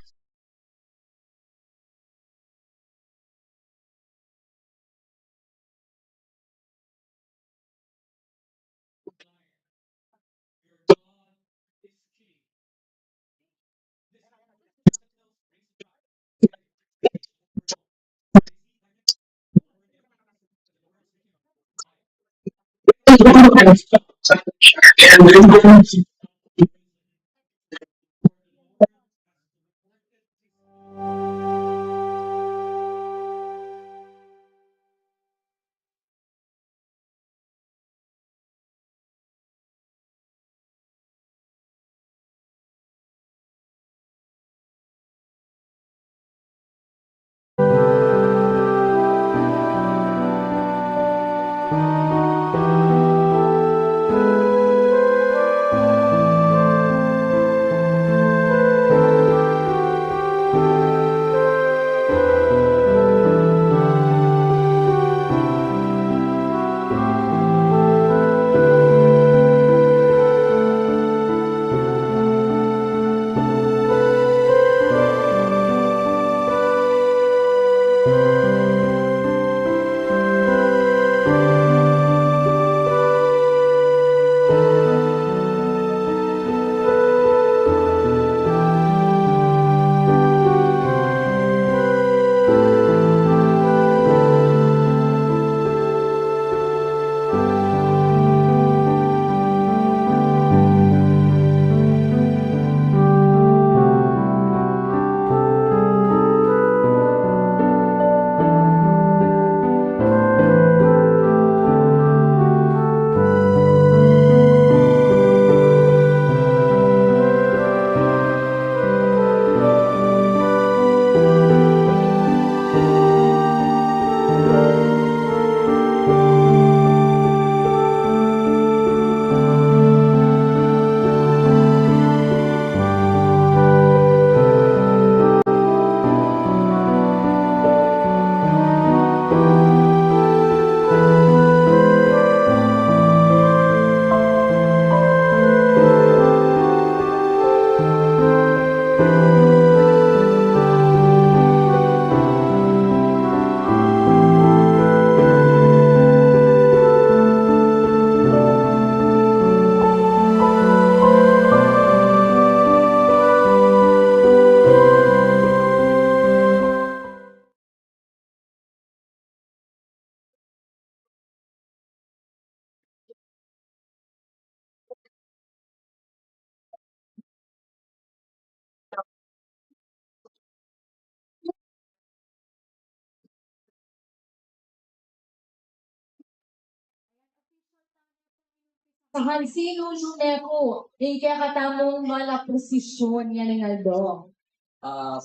Sahan sino ko, yung kaya katamong mala posisyon yan ng Aldo.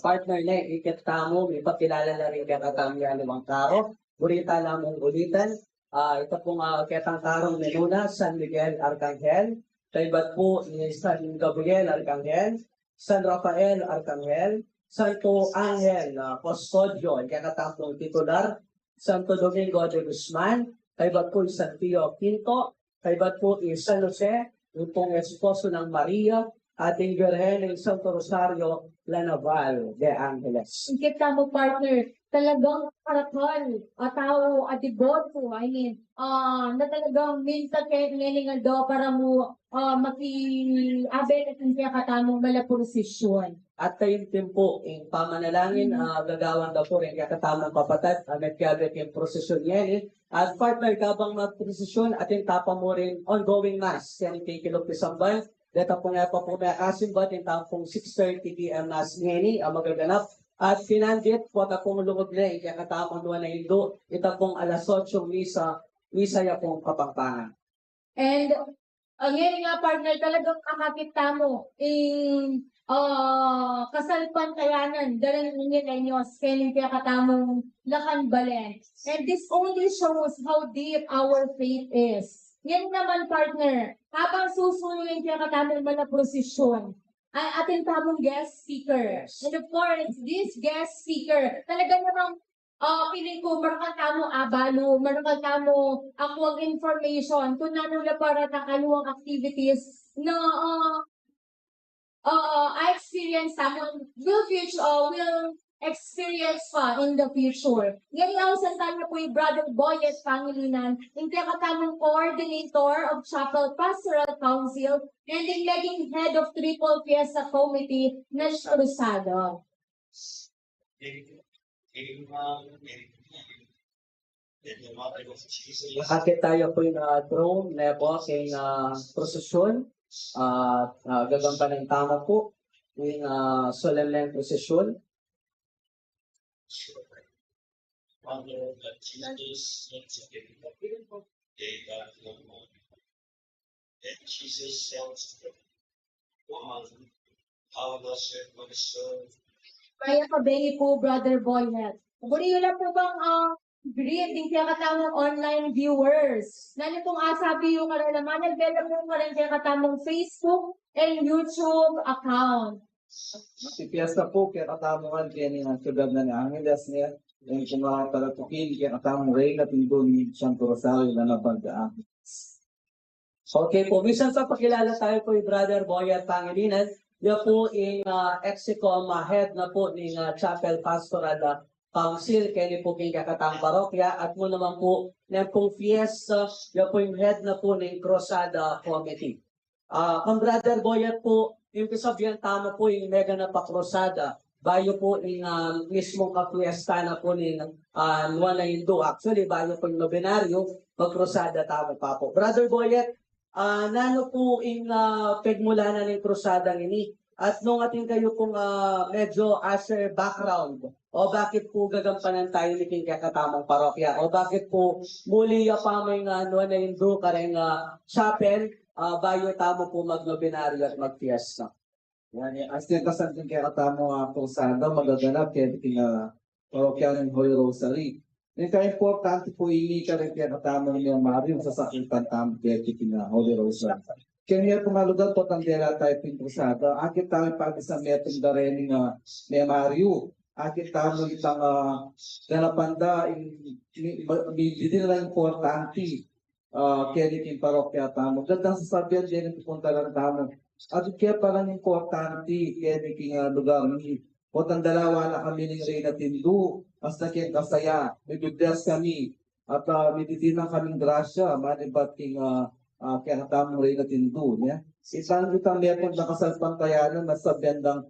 Partner na ikatamo, may pakilala na rin katamo yan ng tao. Burita lamang ulitan. Ito pong ketang tarong Menuna, San Miguel Arcangel. Kaibat po ni San Gabriel Arcangel, San Rafael Arcangel, Santo Angel Custodio, kakatapong titular, Santo Domingo de Guzman, kaibat po San Pio Quinto, kaibat po San Jose, yung pong esposo ng Maria, ating Birhen ng Santo Rosario, Lanaval de Angeles. Kita mo partner, talagang karakol, tao, devoto, na talagang minsan kayo ngayon do para mo maki-abel at hindi katamong mala posisyon. At tayo din po, yung pamanalangin, gagawin daw po rin kakatamang papatat, nagkabit yung prosesyon yan. At partner, kabang mag-prosesyon, ating tapa mo rin ongoing mass, yan yung kikilog pisambay. Dito po nga po may kasimbat yung taong 6:30 p.m. mass ngayon, magaganap. At pinandit po na pong lungod na yung kakatamang doon na Indo, ito pong alas 8 misa ya pong Kapampangan. And ngayon nga partner, talagang kakakita mo in kasalpantayanan dalang ingin ninyos kaya kaya katamong lakan balen. And this only shows how deep our faith is. Yan naman partner, habang susunod kaya katamong mga prosesyon, ay ating tamong guest speaker. And of course, this guest speaker, talaga namang piling ko, marakal tamo abalo, marakal tamo akwang information kung nanula para takaluang activities na I experience tamo will experience pa in the future. Ngayon sa tayo po yung Brother Boyet Pangilinan, yung katamong coordinator of Chapel Pastoral Council and yung naging head of Triple Fiesta Committee na Rosado. Akit tayo po yung drone level kay prosesyon at gagampan ng tama po yung solemn prosesyon. Kaya kabeli po, Brother Boyet. Buri lang po bang greet yung kaya katamong online viewers. Nani pong asabi yung karalaman, nagbela po rin kaya katamong Facebook and YouTube account. Si Fiesta po, kaya katamungan kaya ni Ciudad na Angeles niya, yung mga talatukin, kaya katamong rin at yung ni Santo Rosario na napagdaan. Okay po, minsan sa pakilala tayo po yung Brother Boyet Pangilinan, yan po yung ex-com head na po ng Chapel Pastoral Council, kaya po yung kakatang parokya, at mo naman po, yan pong fiesta, yan po yung head na po ng Crusada Committee. Kung Brother Boyet po, yung kasabihan tama po yung mega na pakrosada, bayo po yung mismong kapiesta na po ng Nuan na Indo. Actually, bayo po yung nobenaryo, magkrosada tama pa po. Brother Boyet, nano po yung pagmula na ng krosadang ini? At nung ating kayo pong medyo as a background, o bakit po gagampanan tayo ni King Kakatamang Parokya? O bakit po muli pa may Nuan na Indo kareng chapel, bayo tamo po magnobenaryo at magfiesta. Yan, as yung kasantin kaya katamo ako sana magaganap kaya tina parokya ng Holy Rosary. Yung ka-importante po ini ka rin kaya katamo niya Mario sa sakitan tamo kaya tina Holy Rosary. Kaya niya pumalugan po tandera tayo pintrusada. Akit tayo pag sa metong darening ni Mario. Akit tayo itang ganapanda hindi na importante. Kaya din parokya tamo. Gandang sasabihan din yung pupunta lang tamo. At kaya parang importante kaya din lugar ni Potang dalawa na kami ng Reyna Tindu. Basta kaya kasaya. May bibdes kami. At may ditinang kaming grasya. Manibat king kaya tamong Reyna Tindu. Isang metod na kasalpantayanan na sa bendang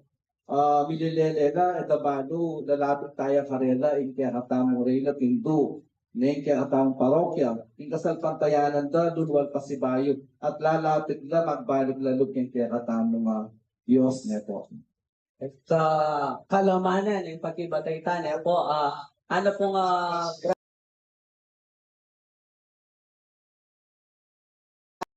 mililele na edabado lalapit tayo karela in kaya tamong Reyna Tindu. Neng kaya katang parokya, yung kasalpantayanan da, dunwal pa si Bayo, at lalapit na magbalik lalog yung kaya katang mga Diyos neto. At kalamanan, yung pagkibatay tayo po, ano pong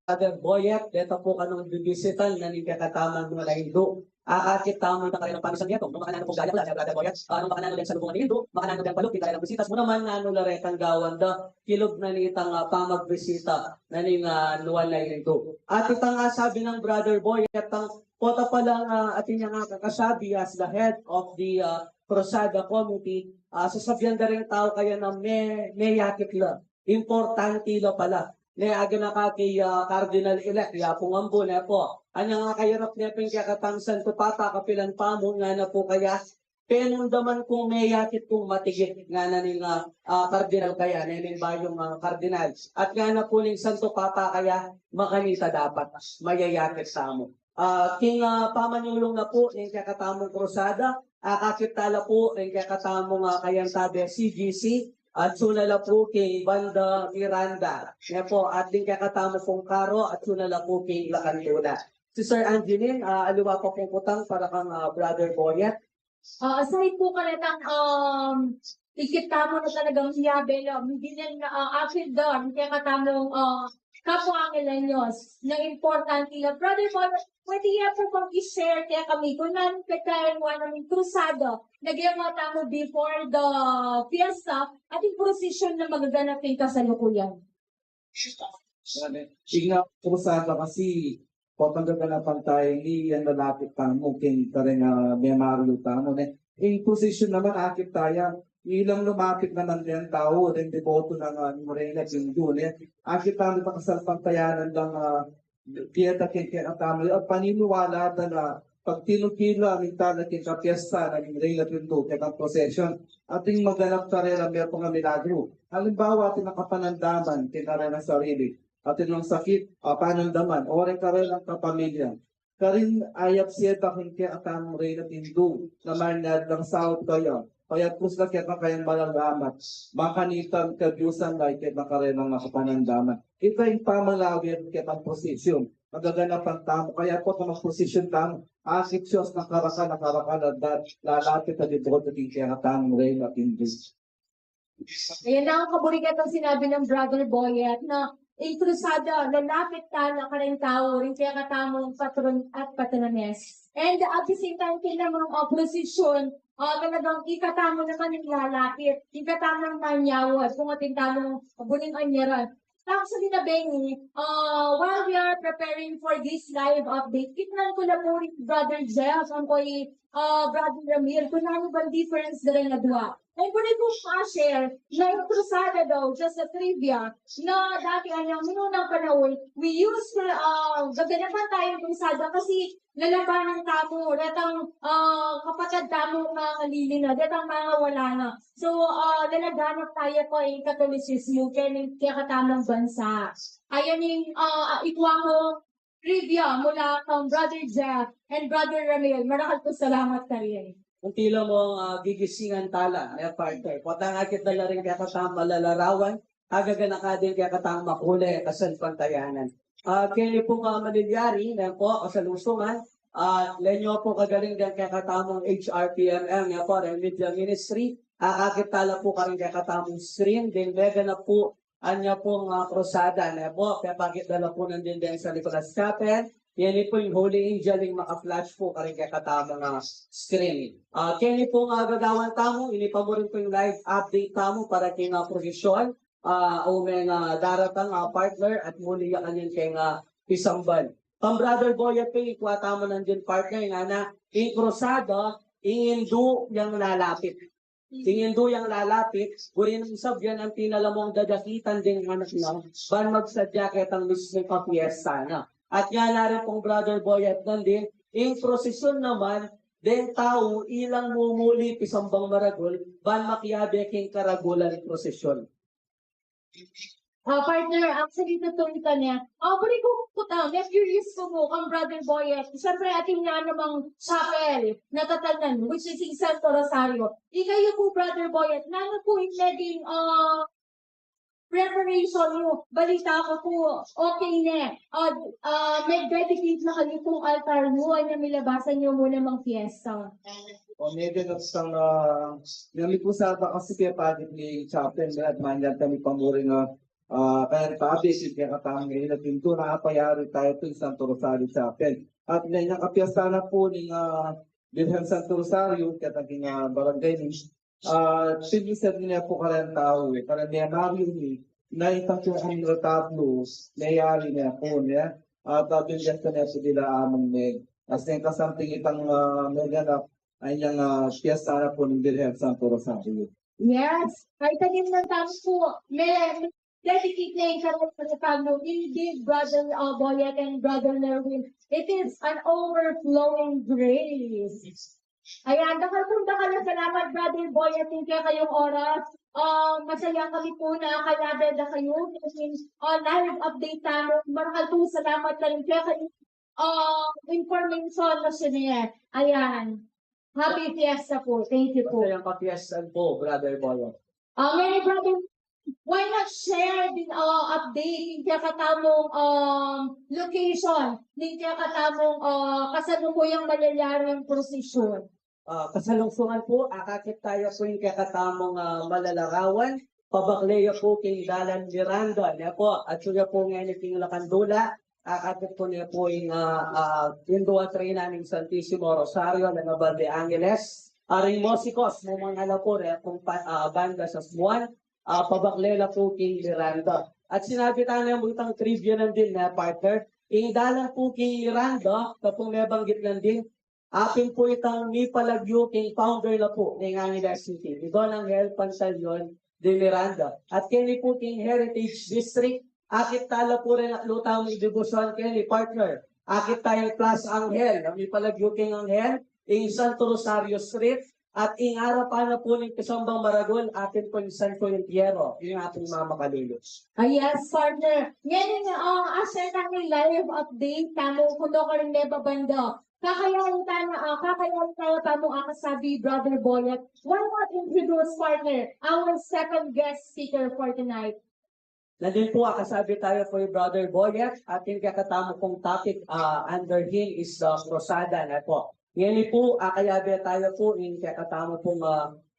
Brother Boyet, dito po kanong bibisitan na ning kakataman mga Hindu. Akit tamo na kayo ng pamisan niya, kung makanano po gaya po sa Brother Boyet, anong makanano din sa lubungan ni Hindu, makanano din paluk, kita ng bisitas mo naman na ano laretang gawan da, kilog na nitang pamagbisita na ning luwan na Hindu. At itang sabi ng Brother Boyet, ang pota pa lang atin niya nga kakasabi as the head of the Cruzada Committee, sasabihan na rin tao kaya na may yakit la. Importante la pala. Ne aga na ka kay Cardinal-elect, yapong ambo na po. Anya nga kayarap niya ping kakatangsan ko pata kapilan pa mo nga na po kaya penundaman kung may yakit kung matigit nga na ning Cardinal kaya, nenin ba yung Cardinal. At nga na po ning Santo Papa kaya makanita dapat mayayakit sa mo. King pamanyulong na po ng kakatamong krusada, kakitala po ng kakatamong kayang tabi CGC, at sunala po kay Banda Miranda. Nga po, at din kakatamo pong Karo, at sunala po kay Lacandona. Si Sir Angeline, aluwa po pong putang para kang Brother Boyet. Aside po kanitang ikita mo na talagang siyabe, hindi na actually doon, kaya katamong kapwa ang Ilenios, na importante na, Brother Boyet, pwede nga po bang i-share kaya kami kung namin pagkain mo namin krusada, nagyamata mo before the fiesta at yung procession na magaganapin kasalukuyan. Tingnan po sana kasi papagaganapan tayo ni yan nalapit tamo king kareng may Mario tamo ne. In position naman akit tayo ilang lumapit na nandiyan tao din deboto ng Morena Hindu ne. Akit tayo pa kasalpantayanan ng Pieta kaya ang tamo at paniniwala na pag tinukila ang intana king kapiesta ng Morena Hindu kaya ang procession ating maganap karera meron nga milagro. Halimbawa ating nakapanandaman tinara ng sarili atin ng sakit, panandaman, o rin ka rin ang kapamilya. Karin ayap siya takin kaya atang rin at Hindu na manad ng South kaya. Kaya kus na kaya kayang malalamat. Makanitan kadyusan na kaya makarin ng makapanandaman. Ito yung pamalawin kaya ang posisyon. Magaganap ang tamo. Kaya po kung posisyon tamo, asik Diyos nakaraka at lalapit na dito at kaya atang rin at Hindu. Ayan na ang kaburikat ang sinabi ng Brother Boyet na krusada, lalapit ka na kareng tao, rin kaya katamong patron at patrones. And at the same time, kailangan ng opposition, talagang ikatamo naman yung lalapit, ikatamo ng manyawad, kung ating tamong buning anyaran. Tapos sa dinabing, while we are preparing for this live update, kitnan ko na po rin Brother Jeff, ang ko'y Brother Ramir, kung ano ba difference na rin na dua. And kung ko share na yung krusada daw, just a trivia, na dati anyang minunang panahon, we used to, gaganapan tayo ng krusada kasi lalabanan tamo, datang kapatid tamo mga lili na, datang mga wala na. So, lalaganap tayo ko yung Katolisismo, kaya katamang bansa. Ayan yung ikwang trivia mula kang Brother Jeff and Brother Ramil. Maraming po salamat ka rin. Kung tila mo gigisingan tala, partner. Patang akit na rin kaya katang malalarawan, agaga na ka din kaya katang makuli, kasal pantayanan. Kaya po malilyari, na po, kasalusungan, lenyo po kagaling din kaya katamong HRPMM, nga po, Media Ministry, akit tala po ka rin kaya katamong stream, din mega na po, anya pong krusada, na po, kaya pakit dala po nandun din sa Nicolas Chapel, yan po yung Holy Angel yung maka-flash po karing kakatama ng screen. Kaya po nga gagawan tamo, inipa mo rin po yung live update tamo para kay nga provision o may daratang partner at muli yan kanyan kay nga Pisambal. Pang Brother Boyet po, ikuha tamo nandun partner nga na yung krusada, Hindu yung lalapit. Hindu yung lalapit, gurin ng sabyan ang tinalamong dadakitan din ng anak niya, ban magsadya ketang mismo papiesta na. At yan na rin pong Brother Boyet nandin, yung prosesyon naman, den tao, ilang mumuli pisambang maragol, ban makiyabe king karagulan prosesyon. Partner, actually, tutulong ka niya. Bali ko putang, if you're used to mo, kang Brother Boyet, siyempre ating nga namang chapel, natatanan, which is in Santo Rosario. Ikayo po, Brother Boyet, nano po yung naging, preparation mo, balita ko po, okay na. Nag-dedicate na kami pong altar mo, ay namilabasan niyo muna mang fiesta. O medyo nami po sa kasi kaya pagit ni Chapel at manyan kami pamuring Kaya pa-update kaya katama ngayon at pinto nakapayari tayo ito Santo Rosario sa atin. At ngayon nakapiyasta na po ng Birhen Santo Rosario kaya naging barangay ni sinisad niya po karang tao karamihan namin ni na itang ang retablo nayari niya po niya at binigyan niya po nila amang meg. As yung kasamting itang meganap ay niyang piyesta na po ng Birhen Santo Rosario. Yes, ay tanim na tamo po. May dedicate na yung karoon sa Pagno. Indeed, Brother Boyet and Brother Nerwin, it is an overflowing grace. Ayan, dakal na salamat, Brother Boyet, kaya kayong oras. Masaya kami po na kalabed na kayo. Live update tayo. Maraming po salamat na rin kaya kayong information na siya. Ayan. Happy Fiesta po. Thank you po. Masayang ka-fiesta po, Brother Boyet. Ngayon, Brother, why not share din update yung katamong location, yung katamong kasalukuyang malalayang prosesyon? Kasalungsungan po, akakit tayo po yung kakatamong malalarawan, pabakleya po kay Dalan Miranda, niya po, at suya po ngayon yung Lakandula, akakit po niya po yung Indua Trina ng Santissimo Rosario, ng Naval de Angeles, aring Mosikos, mo mga alapore, kung banda sa Smuan, pabaklela po kay Miranda. At sinabi tayo ng butang trivia ng din na partner, dalang po kay Miranda, kapong nabanggit lang din, apin po itang may palagyo kay founder na po ng Angeles City. Ito ng Health Pansalyon de Miranda. At kini po king Heritage District, akit tala po rin at lutang may debosyon kini partner. Akit tayo Plus Angel, may palagyo king Angel, in Santo Rosario Street, at ing arapan na po ng Kasambang Maragol, atin po yung San Corintiero, yung ating mga makalilos. Yes, partner. Ngayon, asya namin live update, tamo kuno ka rin neba banda. Kakayanin tayo tamong akasabi, Brother Boyet. Why not introduce, partner, our second guest speaker for tonight? Nandun po akasabi tayo for Brother Boyet. Ating kakatamo pong topic under him is Crusada na po. Yan po, akayabi tayo po yung kakatamo pong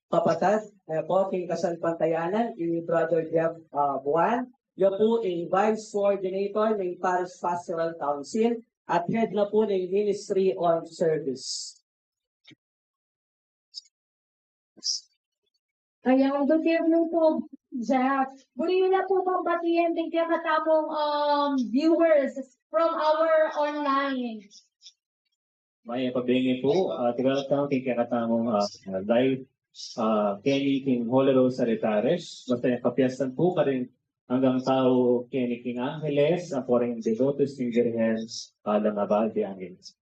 kapatid po, king Kasalpantayanan, yung Brother Jeff Buwan. Yan po yung Vice Coordinator ng Paris Pastoral Council at head na po ng Ministry on Service. Ayan, good evening po, Jeff. Buli na po bang batiin din kaya katamong viewers from our online? May pabingi po, tigalat lang kaya katamong live Kenny King Holero sa Retares. Basta yung kapiyasan po pa rin hanggang tao Kenny King Angeles, ang poreng devotos ng Virgen Naval de Angeles.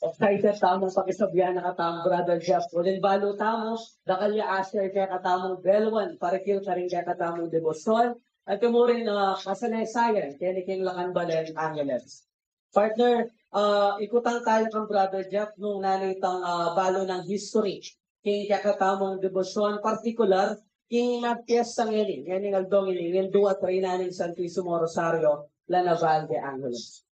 Excited tamong pakisabihan na katamong Brother Jeff. Uling balo tamo, dakalya asher kaya katamong Belwan, parikil ka rin kaya katamong Debosyon, at kumurin na kasalaysayan, Kenny King Lacanbalen Angeles. Partner, ikutang tayo kang Brother Jeff nung nanitang balo ng history. Kaya katamong Debosyon, particular, king nagpiesta ngayon, ngayon aldong yung Indua Trina ng Santissimo Rosario, La Naval de Angeles.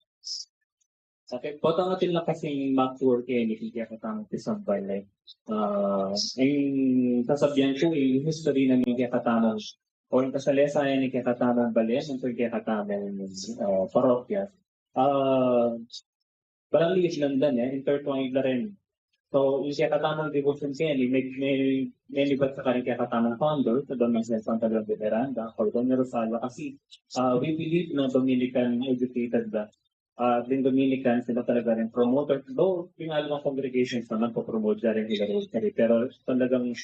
Okay, po natin lang kasi mag-tour kayo ni Kaya Katamong Tisang Balay. Ang sasabihan ko yung history ng Kaya Katamong o yung kasalesayan ni Kaya Katamong Balay ng Kaya Katamong parokya. Barang liit lang din, intertwined na rin. So, yung Kaya Katamong devotion kayo, may libat sa karing Kaya Katamong founder, sa Don Manuel Santa Cruz de Miranda, or Don Rosario, kasi we believe na Dominican educated ba. Din Dominican, sila talaga rin promoter. Though, yung alam ng congregations naman po promote na rin nila Rosary. Pero talagang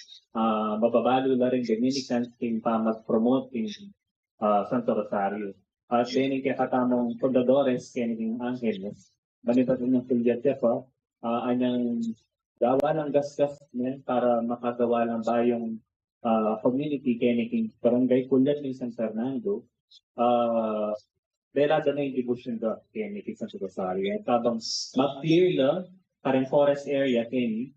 mababalo na rin Dominicans yung mag-promote yung Santo Rosario. At then, yung kakatamong fundadores, Kenny Angeles, manito din yung Filya po, anyang gawa ng gasgas niya para makagawa ng bayong community, Kenny King, Barangay Kulyat ng San Fernando, Bela na yung devotion doon, Kenny, Santo Rosario. At habang mag-clear lang, parang forest area, Kenny,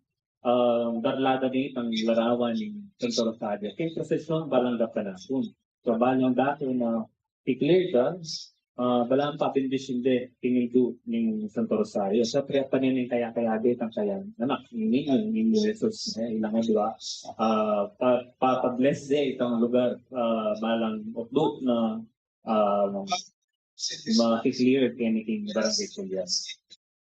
darlada din ang larawan ng Santo Rosario. Kaya prosesyon, balang da panahon. So, balang dati na i-clear doon, balang papindisinde tingildu ning Santo Rosario. Sa panin kaya ang kaya anak ni Jesus ilangan di ba? Pa-bless day itong lugar balang upload na ma-clear anything barangay Julian.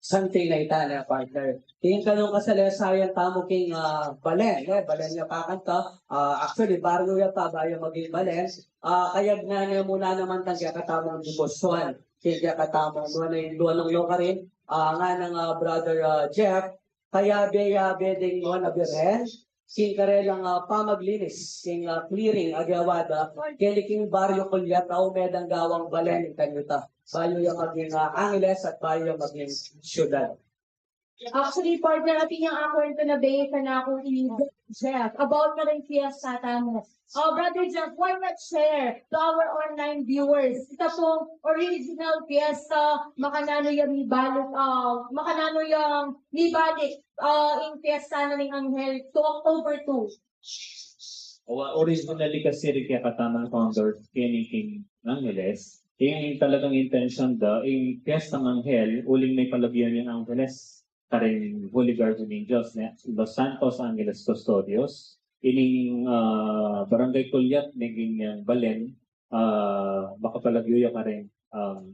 Something like that, partner. Tingin ka nung kasalasayan tamo king balen, balen niya pakanta. Actually, barrio ya pa bayo maging balen. Kaya na muna naman tang katamang dibosyon. Kaya katamang doon ng loka rin. Nga ng brother Jeff. Kaya bedeng mo na biren. King karelang pamaglinis, king clearing agawada. Kaya king barrio kulya tao medang gawang balen ng kanyuta. Bayo yung maging Angeles at bayo yung maging syudad. Actually, partner, ating yung ako ito na base na ako ni Jeff about na rin fiesta tamo. Brother Jeff, why not share to our online viewers? Ito pong original fiesta, makanano yung nibalik, makanano yung nibalik in fiesta na ng Anghel to October 2. Originally kasi rin kaya katamang founder King Angeles. Yung talagang intention yung Fiesta ng Anghel, uling may palagyan yung Angeles, karing Holy Guardian Angels, Los Santos Angeles Custodios, ining Barangay Kulyat, naging Balen, makapalagyo yung karing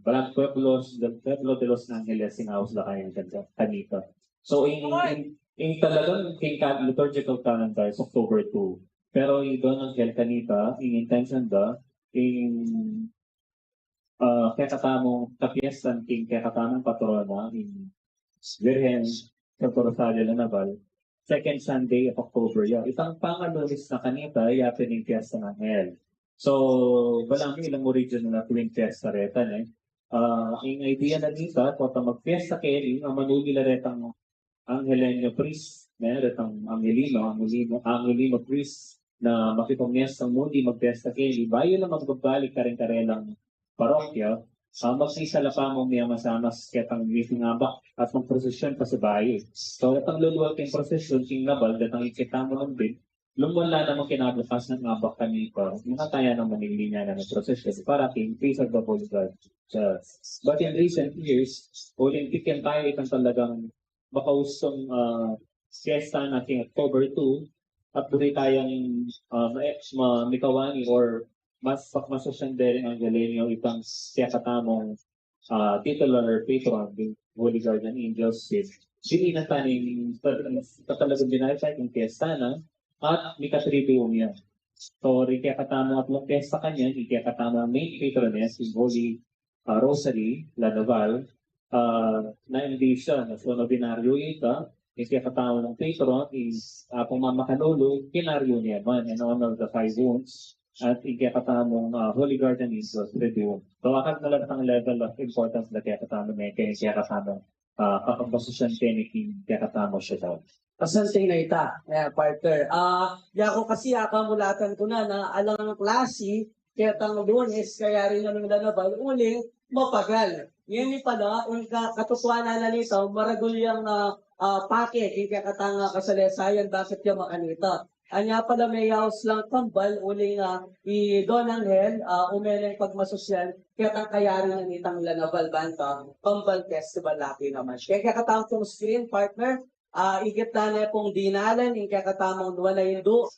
Barangay Pueblo de Los Angeles, sinaos na kayong kanita. So, yung talagang King liturgical calendar is October 2. Pero yung doon Anghel kanita, yung intention yung kaya katamong kapiestan king kaya katamong patrona in Virgen Santo Rosario la Naval, second Sunday of October. Itang pangalunis na kanita, yapin yung fiesta ng Anghel. So, balang ilang original na tuwing fiesta retan yung idea na dito, kung mag-fiesta kayo, ang manunila retang Angelenyo priest, retang Angelino priest, na makipag-fiesta mundi mag-fiesta kayo, bayo na magbabalik ka rin karelang parokya, magsisala pa mo may masamas ketang meeting abak at magprosesyon pa sa bahay. So, itang luluwag yung prosesyon, king nabal, datang ikita mo ng bin, lumwala naman kinabukas ng abak kanito, makataya ng manilinya na ng prosesyon para king face of the Holy God. But in recent years, Olympic yan tayo itang talagang makausong fiesta na king October 2 at buri tayong mikawani or mas pakmasosyan din ang galing yung ibang siya katamong titular patron ng Holy Guardian Angels sinina taning talagang binayasay yung fiesta na at may katribium yan. So, kaya katamong at mong fiesta kanya, kaya katamong main patroness yung Holy Rosary, La Naval, na hindi siya, so nabinaryo ito, kaya katamong ng patron is pumamakanolo, kinaryo niya man in honor of the 5 wounds. At ikakatamong Holy Guardian Angels review. So, akad na lang ang level of importance na kaya katamong may kaya katamong kapagpasosyan keniking kaya katamong siya daw. Something na ita, partner. Yako kasi akamulatan ko na alang ang klase, kaya tanong doon is kaya rin na nung lanabal, uling mapagal. Yan pala, yung katotohanan na nito, maragul yung packet, yung kaya katanga kasalesayan, bakit yung makanita. Anya pala may house lang kambal, uling i-Don Anghel, umeneng pagmasosyal, kaya tang kayari ng itang lanabal banta, kambal festival laki naman. Kaya katamang pong screen partner, igit na pong dinalan, kaya katamang wala hindu,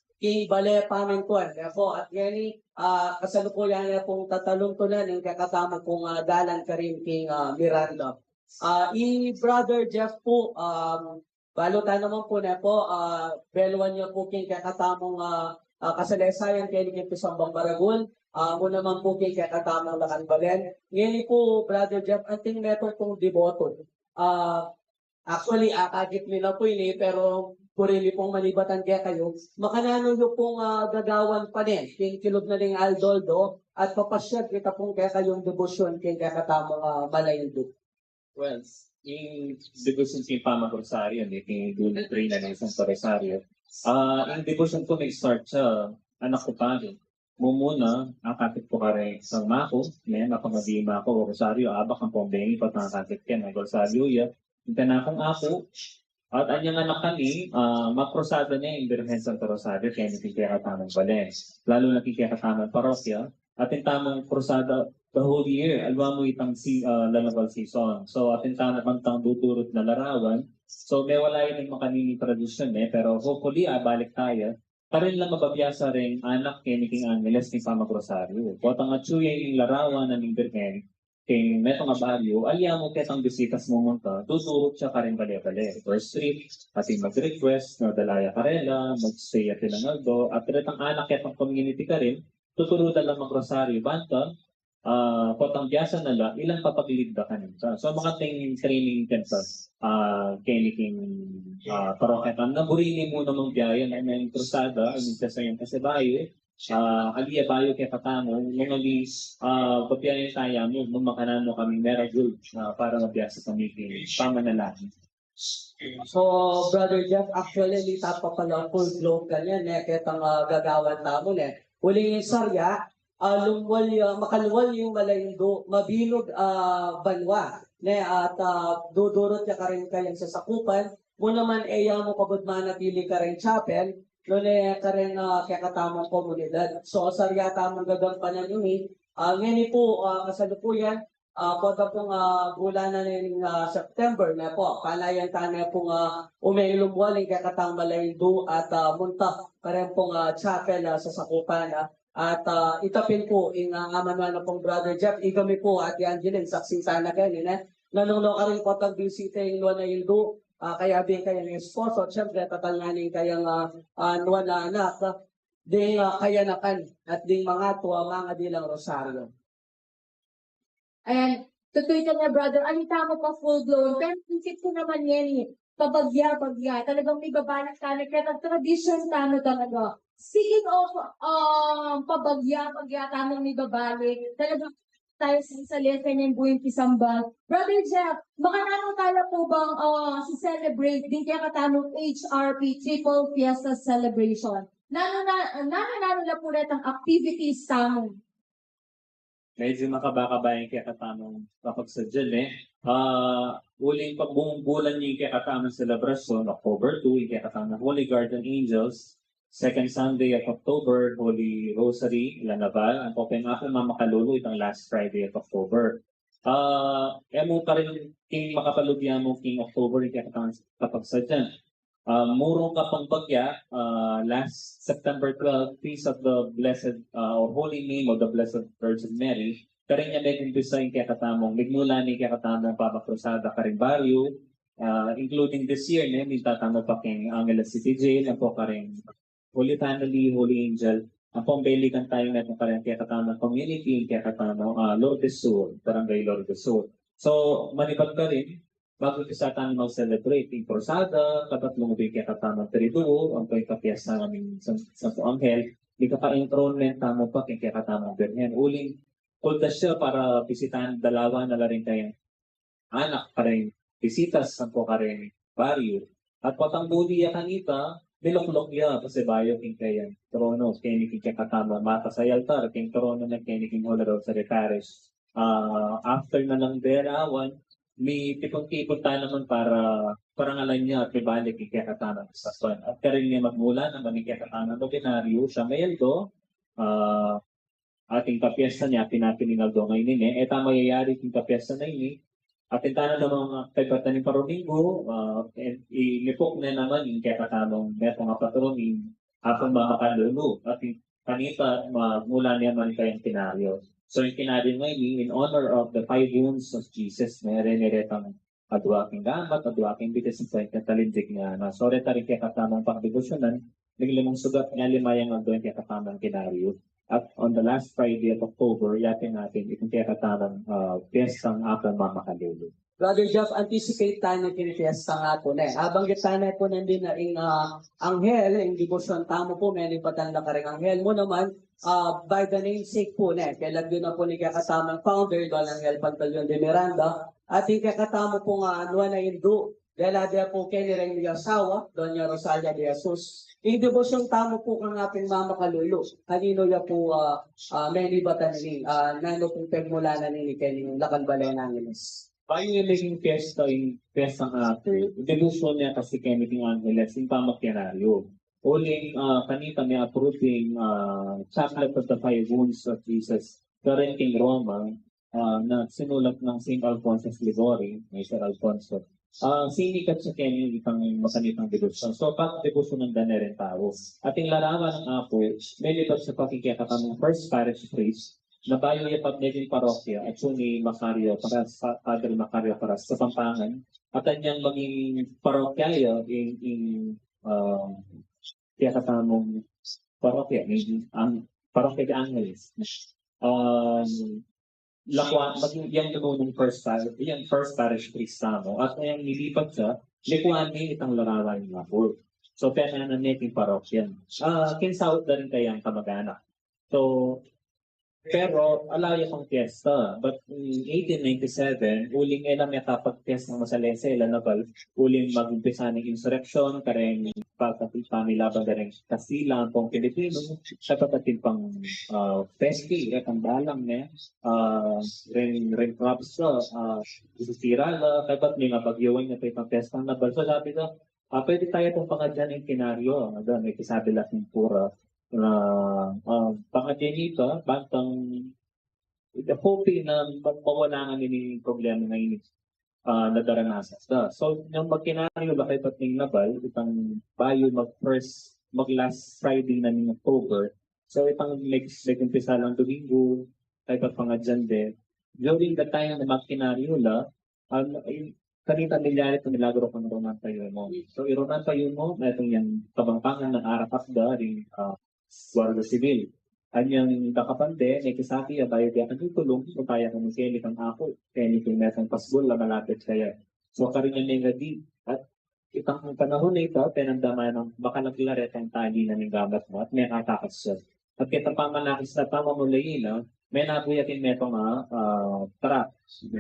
bale pamengkuan. At yan kasalukuyan na pong tatalong tunan, kaya katamang pong dalan ka rin king Miranda. Brother Jeff po, balutan naman po na po, belwan niyo po king kakatamong kasalesayan kaya king Pisambang Baragul, muna naman po king kakatamong Lakanbalen. Ngayon po, Brother Jeff, anting meto pong deboto. Actually, akagit nila po ini, pero purili pong malibatan kaya kayo. Makanano nyo pong gagawan pa din, king kilog na ning Aldoldo, at papasyag kita pong kaya kayong debosyon king kakatamong Malayndo. Well, yung devotion king Pama Rosario, yung dulo train na ng Santo Rosario. Yung devotion ko nag-start sa anak ko pa rin. Mumuna, akakit po ka rin sa mako, napamadima ko, Rosario, abak ang pambengi, pat nakakit ka na, Rosario, yung tanakong ako, at anyang anak kami, makrosada niya yung Birhen Santo Rosario, kaya nakikikatamang Balen. Lalo nakikikatamang parokya, at yung tamang krosada, the whole year. Alwa mo itang lalabal season. So, atintana pantang duturot na larawan. So, may wala yun yung makanini tradisyon pero hopefully, balik tayo. Karin lang mababiyasa rin anak kay King Angeles ni Pamag Rosario. Potang atsuya yung larawan na ning Birhen, kay Metong Abaryo, alya mo ketang bisitas mo monta, tuturot siya karin bale-bale. First street, ating mag-request na dalaya karela, mag-stay at Ilangaldo, at retang anak ketang community ka rin, tuturutan lang mag-Rosario banta, potang biyasa nala, ilang papaglibda ka nito. So mga training kenta, keniking paroketan, naburini mo namang biyaya na may krusada, minta sa iyong kasabayo, aliya bayo kay katamo, mga li, papiyan yung taya mo, makanan mo kami mera good para mabiyasa kami pamanalangin. So, Brother Jeff, actually, lita pa pala full globe ganyan, ketang gagawan tamon Huling yung sarya, makaluwal yung malayndo, mabilog banwa, at dudurot ka rin kayang sasakupan, mo naman mo kabud manatili ka rin chapel, Lone ka rin kaya katamang komunidad. So, sarya tamang gagampanan yun ngayon po, kasalukuyan, pagka pong bulan na ng September na po, palayan tayo pong umailumwaling kaya katang malayndo at munta ka rin pong chapel sa sakupan. At itapin po, amanuan na pong Brother Jeff, igami po at Angeline, saksing sana kayo, nanungno ka rin po tag-visita yung luwan na ildo, kaya din kayo ng esposo, at syempre tatanganin kayang luwan na anak, ding kayanakan at ding mga tuwa, mga dilang rosaryo. Ayan, tutoy ka na brother, alita mo pa full blown, pero isip ko naman yan pabagya, talagang may babalak tayo, kaya tradition tano talaga. Speaking of pabagya, tamang may babalik, talagang tayo sa lesson ng buwing pisambal. Brother Jeff, makananong po bang celebrate din kaya katamong HRP Triple Fiesta Celebration? Nano na po rin ang activities tamong? Medyo makabakabayan kaya katamang kapagsadyan Uling pagbumbulan niyo kaya katamang celebration, October 2, yung kaya katamang Holy Garden Angels, Second Sunday of October, Holy Rosary, Lanaval. Ang Open Apple Mamakalulu, itong last Friday of October. Mo pa rin king makapalugyan mo king October, kaya kapag sadyan. Murong kapang bagya, last September 12, Feast of the Blessed, or Holy Name of the Blessed Virgin Mary. Karin niya may kumpisa yung kaya katamong, nagmula ni kaya katamong Pamakrosada Karimbaryo, including this year, may tatamo pa king Angeles City Jail, ang po karing Holy Family, Holy Angel, ang pambelikan tayo na itong karang kaya katamang community, kaya katamang Lord de Sur, Barangay Lord de Sur. So, manipag ka rin, bago isa tayo mag-celebrate yung Cruzada, katatlong ubig kaya katamang Triduo, ang pagkapiyasa namin sa Anghel, di ka pa-enthronement tamo pa kaya katamang Birhen. Uling, kultas siya para bisitahan dalawa na rin kayang anak pa rin, bisitas sa po ka rin baryo. At patang budi ya kanita, niloklok ya kasi bayo king kayang trono, kaya ni king katama, mata sa altar, king trono na kaya ni king Honorable sa Parish. After na lang derawan, may tipong-tipon tayo naman para parangalan niya at may balik king kaya katama sa Swan. At karin niya magmula naman ni kaya katama no binaryo, siya mayaldo, ating kapiesta niya, pinapininaldo ngayon eta mayayari king kapiesta na ini, at intana ng mga kaibatan ni Paroningo, inipok na naman yung kaya katamang metong patronin hapon makakalulu. At kanita, mula niya man kayang kinaryo. So yung kinaryo ngayon, in honor of the 5 wounds of Jesus, meron niretang adwaking gamat, adwaking bitis ng point na talindig nga na. So reta rin kaya katamang pangdegosyonan, naglimang sugat nga limayang ang doon kaya katamang kinaryo. At on the last Friday of October, yatin natin itong kaya katamang piyestang apang mamakalulu. Brother Jeff, anticipate tayo ng kinifiesta nga po Abanggit tayo po nandun na yung anghel, yung devotion tamo po, may nipatan na ka rin anghel mo naman, by the namesake po kailan yun na po ni kakatamang founder, Don Angel Pantaleon de Miranda, at yung kakatamo po nga anuan na Hindu, dahil po kay rin yung asawa, Doña Rosalia de Jesus. Yung devotion tamo po kang ating mama kalulu, kanino ya po may nibatan ni, nano pong pagmula na ni Kenny, Lacanbalay ng Angeles. Bayo yung naging piyesta nga po, devotion niya kasi kaya ni Angeles, yung pamakyanaryo. Uling kanita may approving Chaplet of the 5 Wounds of Jesus karen King Roma, na sinulat ng St. Alphonsus Ligori, may Sir Alfonso. Sinikat sa Kenya itang masanitang debosyon. So, pag-debosyon ng dana rin tao. Ating larawan ng apo, may lipat sa pakikiyakatan ng first parish priest, na bayo yung pag-naging parokya at ni Macario para sa Padre Macario para sa Pampangan. At anyang maging parokya in kiyakatamong parokya, ang parokya de Angeles. Lakuan, maging yung nunong first parish priest mo. At yung nilipat siya, likuan niya itang larawan ng Lapur. So, pena na neting parokyan. Kinsaut na rin kayang kamag-anak. So, pero, alaya kong piyesta. But in 1897, uling elang nakapag-piyesta ng masalese, ilan na bal, uling mag-umpisa ng insurrection, kareng pagkapamilaban na rin Kastila, pong Pilipino, sa patatin pang festi, ang dalang niya, rin props na, isisira na, kapat may mabagyawin na pang piyesta na bal. So, sabi na, pwede tayo itong pangadyan ng kinaryo, may kisabi laking pura, pangadyan ito, bantang hoping na mawala nga nila yung problema ngayon na daranasas. So, yung magkinaryo bakit pating nabal, itang bayo mag-last Friday na ng October. So, itang nag-umpisa lang Domingo, kahit pat pangadyan din. During the time na magkinaryo la, kanita milyari ito nilagro ko ng Roman tayo mo. So, ironan tayo mo, na itong yung kabangpangan ng Arapakda, rin Guardia Civil. Anyang kakapande, may kisaki, bayo di akan tutulong, so kaya kung kaya kang ako, kaya ni kung mesang pasbol, malapit kaya. So, karin yung nga di, at itang panahon na ito, penandama ng baka naglaret ang tali na ng gabat mo, at may katakas siya. At kita pamanakis na tama mo layina, may nabuyatin may itong traps,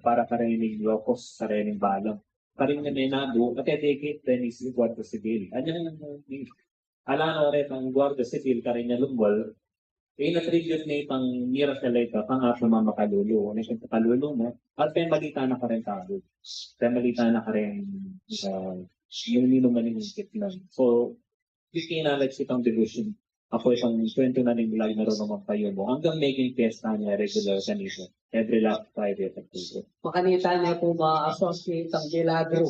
para karining locos, karining balang. Karin nga may nabu, at edikit, then is Guardia Civil. Anyang alano rin ang Guardia Civil karinya lumbol, na-tribute na itang miracle ito, pang-aso mamakalulu. Ano siya pakalulu mo? At malita na ka rin tao. Malita na ka rin yung ninumaningkit lang. So, ikinalage itong devotion. Ako isang 20 na ning live na rin naman tayo mo. Hanggang making fiesta niya regular kanito. Every last Friday at Tuesday. Makanita niya po ma-associate ang Gilagro,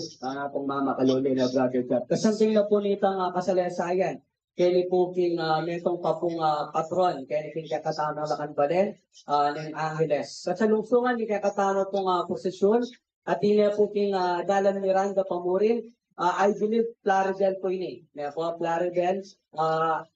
pong mamakaluli na brother Jeff. Kasanting na po nitang kasalasayan. Kaya po king netong pa pong patron, kaya king kakatama ng Lacanbalen, ng Angeles. Sa salungsungan, ni kakatama pong posisyon, at niya po king Dalan Miranda Pamurin, I believe Plaridel po ini. Kaya po Plaridel,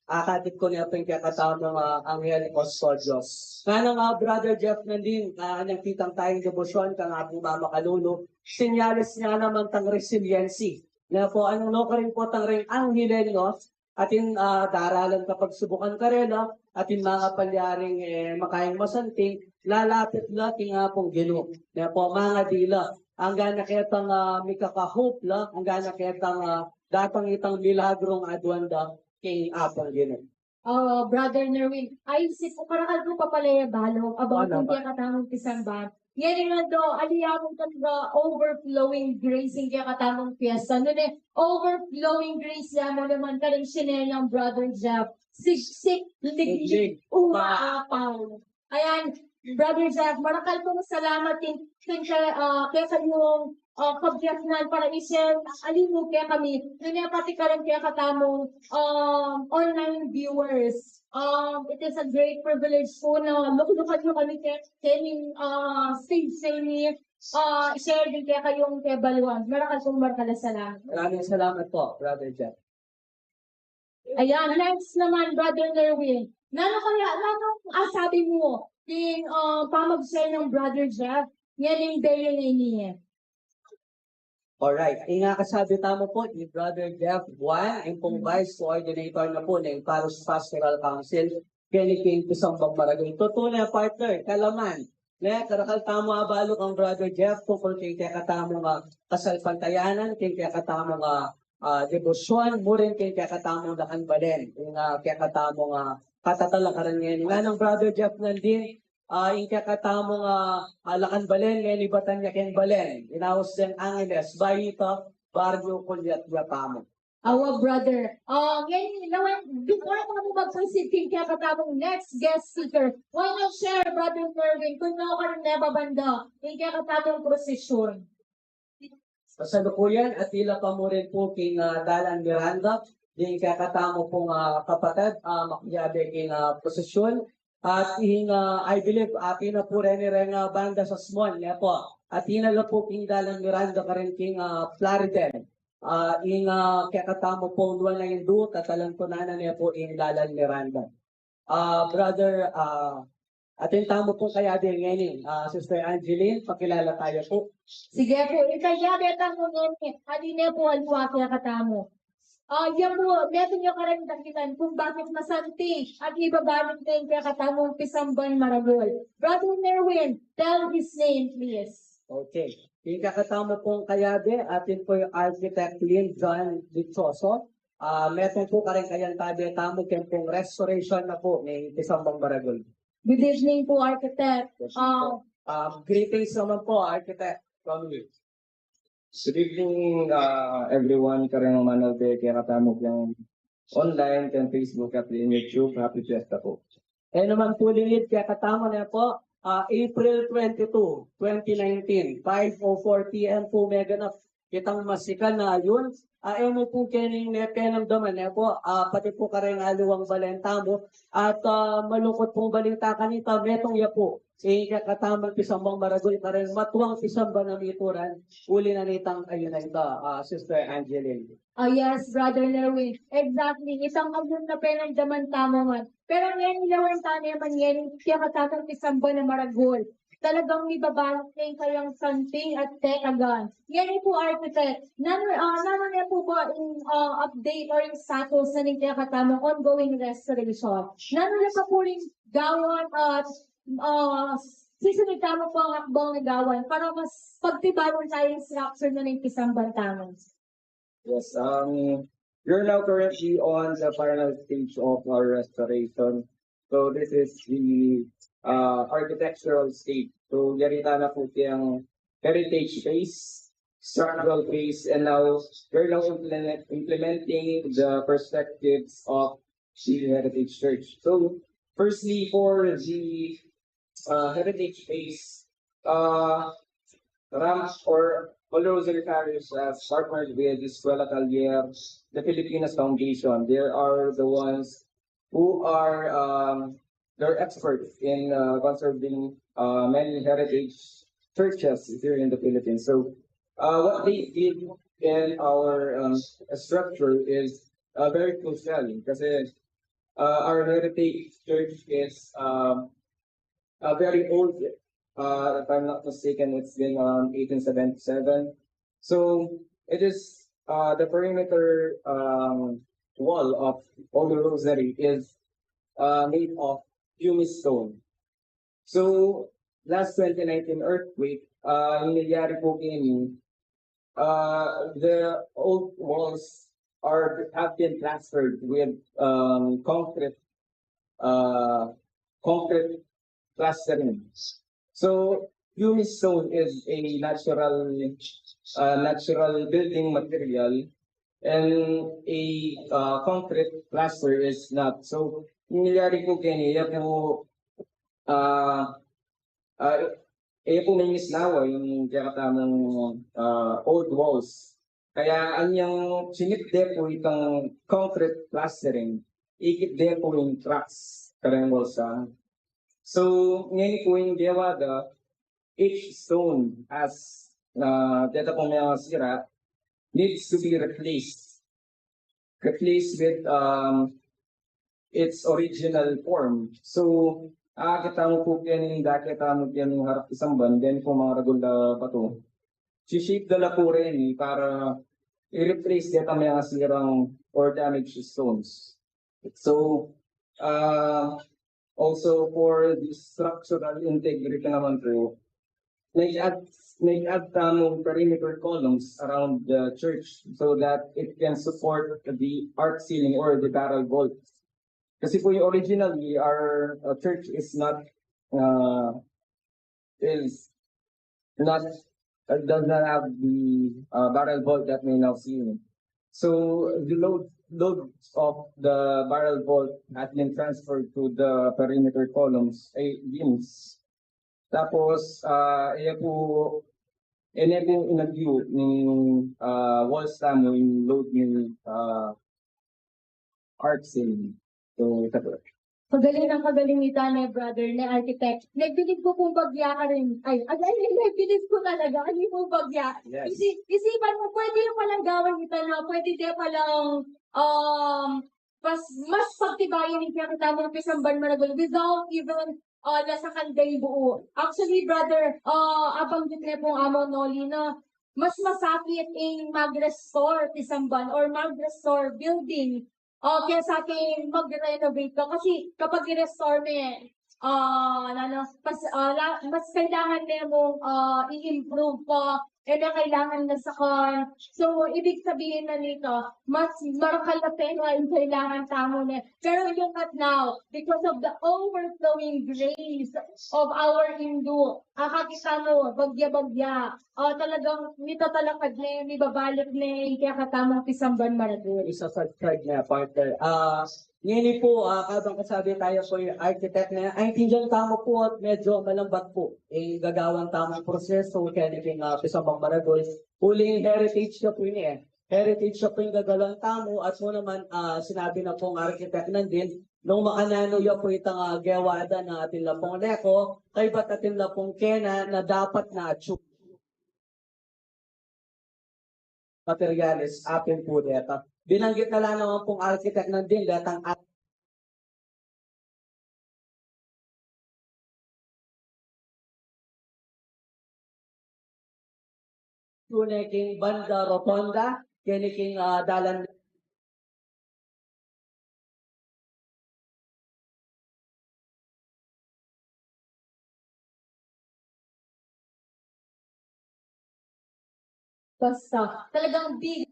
akatip ko niya po yung kakatama ng Angel Custodios. Kaya nga brother Jeff nandin, kanyang kitang tayong debosyon, ka nga po mamakalulu, sinyalis niya naman tang resiliency. Kaya po, anong no ka rin po tang ring Angelenos, atin daralan kapag subukan ka rin, atin mga palyaring makayang masanting, lalapit natin nga pong gino. Kaya po, mga dila, ang gana kitang may kaka-hope la, ang gana kitang datang itang milagrong adwanda kay apang gino. Brother Nerwin, ay si po karakal ko papalaya balo about kung kaya katamang pisang ba. Yan nga do, aliyamong talaga overflowing grace yung kaya katamang piyesta. Nun overflowing grace yan mo naman ka rin sinay ng brother Jeff. Siksik, liglig, umaapaw. Ayan, brother Jeff, marakal po salamat din kaya kanyong kabiyaknan para isyan, alin kaya kami, nun pati ka rin kaya katamong online viewers. It is a great privilege po na lukudukan nyo kami kaning stage sa inyo. Share din kaya kayong kaya baluan. Marakal pong markala salamat. Maraming salamat po, brother Jeff. Ayan, next naman, brother Nerwin. Nano sabi mo, yung pamag-share ng brother Jeff, yan yung day niya. Alright, nga kasabi tamo po ni Brother Jeff Juan, yung pong Vice Coordinator na po ng Paros Pastoral Council, kaya isang Maragay. Totoo na partner, Kalaman. Karakal tamo abalo kang Brother Jeff, kung kaya katamo nga kasalpantayanan, kaya katamo nga debosyon, murin kaya katamo nga Lacanbalen, kaya katamo nga katatalakaran ngayon. Nga ng Brother Jeff nandin, yung kakatamo nga Lacanbalen, ngayon ibatan niya keng Balen. Inawas din Angeles, Bayita, Barrio, Kulyat, Yatamo. Our brother. Ngayon, before ako mag-proceed kaya katamong next guest speaker, why not share, Brother Merwin, kung ano ka rin nababanda, kaya katamong prosesyon. Kasalukuyan at tila pa mo rin po king Dalan Miranda, din kakatamo pong kapatid, makiyabe king prosesyon. At I believe, na po rin banda sa small, niya po. At hinala po king Dalan Miranda ka rin king Floriden. Kakatamo po duwan na yung do, tatalan ko na niya po ing Dalan Miranda. Brother, atin tamo po kaya din ngayon, Sister Angeline, pakilala tayo po. Sige po, ikayabe tanong ngayon, halina po alwa kaya katamo. Yan po, neto nyo karing dakilan kung bakit masanti at ibabalik na yung kaya katamong Pisamban Maragol. Brother Merwin, tell his name please. Okay. Yung kakatamo pong kayabe, atin po yung architect Lynn John Dichoso. Meron po ka rin kayang tamo kaya pong restoration na po ng Pisambang Baragol. Good evening po, architect. Greetings naman po, architect. Good evening, everyone. Karang manood kaya katamo yung online, kan Facebook at YouTube. Happy Fiesta po. Eh naman po din kaya katamo na po, April 22, 2019, 5:04 p.m. po meganap kitang masikan na yun. Mo po kining nepenamdaman po, pati po kareng aluwang balenta mo at malungkot pong balita kanita, metong ya po. Kakatamang Pisambang Maragol kareng matuwang Pisamba na mituran, uli na nitang ayun na ito, Sister Angeline. Yes, Brother Nerwin. Exactly. Isang agyon na penamdaman tamo man. Pero ngayon ilawan tayo naman ngayon, kaya katatang Pisamba na Maragol. Talagang ibabalak na yung kayang something at tekagan. Yan po, architect. Naman po ba yung update or yung status na kaya katamang ongoing restoration? Naman na po rin gawan at sisunod tamo po ang akbang na gawan para mas pagtibaron tayo yung structure na ng Pisamban tamang. Yes, we're now currently on the final stage of our restoration. So this is the architectural stage. So yarita na po yung heritage phase, structural phase, and now we're now implementing the perspectives of the heritage church. So firstly, for the heritage phase, Rams or Holy Rosary Parish has partnered with Escuela Calvier, the Filipinas Foundation. They are the ones who are they're experts in conserving many heritage churches here in the Philippines. So what they did in our structure is very fulfilling because our heritage church is very old. If I'm not mistaken, it's been around 1877. So it is the perimeter wall of Holy Rosary is made of pumice stone. So last 2019 earthquake, nangyayari po ngayon, the old walls have been plastered with concrete plastering. So pumice stone is a natural building material, and a concrete plaster is not. So nangyayari po ganyan, po may mislawa yung katamang old walls. Kaya anyang sinipde po itong concrete plastering, ikipde po yung cracks karang walls. So ngayon po yung gewada, each stone as dito po may sira needs to be replaced with its original form. So, kita mo po yan yung harap Pisamban, then po mga ragol na bato. Si-shape dala po rin para i-replace dito mga sirang or damaged stones. So, also for the structural integrity naman po, nag-add tamong perimeter columns around the church so that it can support the arch ceiling or the barrel vault. Kasi po yung originally, our church does not have the barrel vault that we now see. So the load of the barrel vault has been transferred to the perimeter columns, ay beams. Tapos, iya po, po inagyo ng wall slam mo yung load ng arc ceiling. So, ito po. Kagaling ni Tane, brother, ni architect. Nagbilib ko kung bagya ka rin. Nagbilib ko talaga. Hindi mo bagya. Yes. Isipan mo, pwede yung palang gawin kita na, pwede din palang, mas pagtibayin yung pinakita mo ng pisamban managol without even nasa kanday buo. Actually, brother, abang din pong amo Noli na mas masakit yung mag-restore pisamban or mag-restore building kaya sa akin mag-renovate ka. Kasi kapag i-restore mo yan, mas kailangan na mong i-improve pa and na kailangan na sa So, ibig sabihin na nito, mas marakal na pera yung kailangan tamo na. Pero yung at now, because of the overflowing grace of our Hindu, kakakita mo, bagya-bagya, talagang nitatalakad na yun, ibabalik na yun, kaya katamang pisamban maradol. Isa-subscribe na, partner. Ngayon po, kabang kasabi tayo po yung architect na ay tindihan tamo po at medyo malambat po. Gagawang tamang proseso, kaya naging pisambang maragol. Uling heritage na po yun Heritage na po yung gagawang tamo at mo naman sinabi na po ng architect nandin, nung makanano ya po itang gewada na atin lapong leko, kay ba't atin lapong kena na dapat na achieve materialis atin po deta. Binanggit na lang naman pong architect nandin, datang King Banda Rotonda, King Dalan Basta, talagang big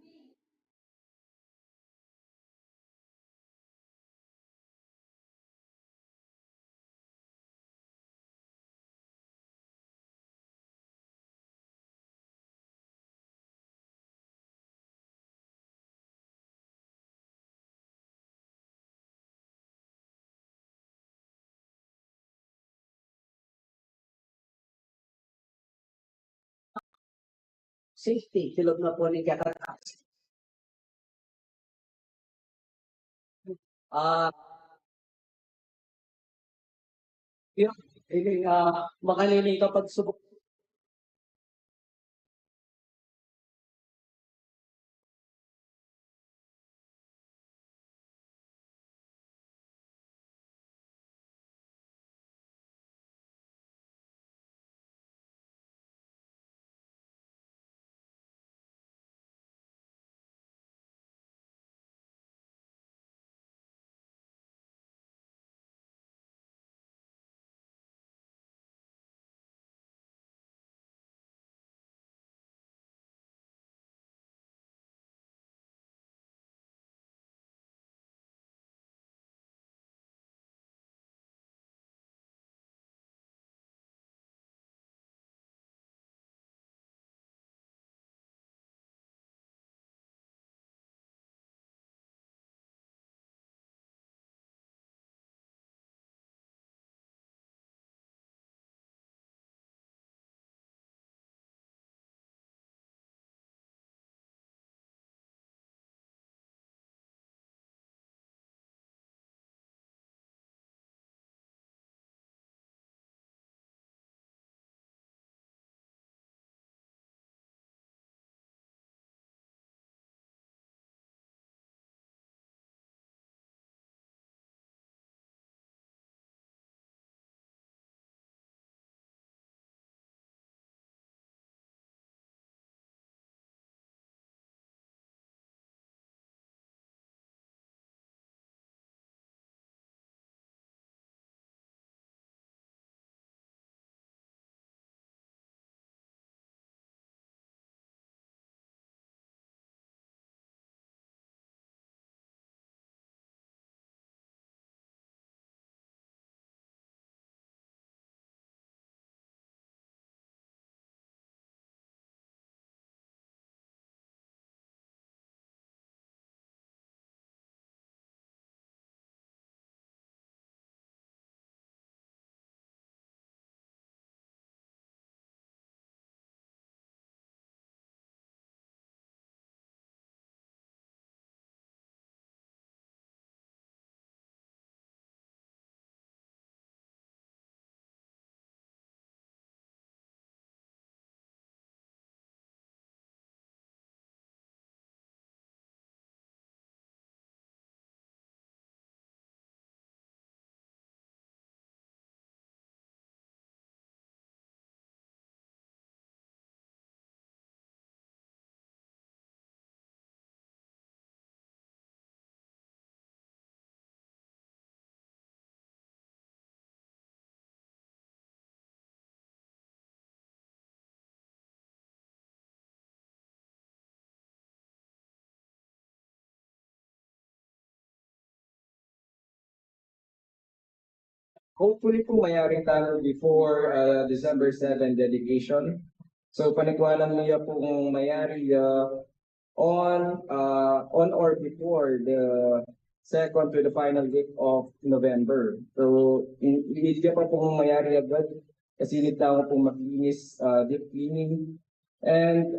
safety, silog na po ni Kakatax. Yun, makalili kapag subok hopefully po mayari tayo before December 7 dedication. So panigwanan niya po kung mayari on or before the second to the final week of November. So hindi pa po mayari agad kasi hindi tayo po maglinis, deep cleaning. And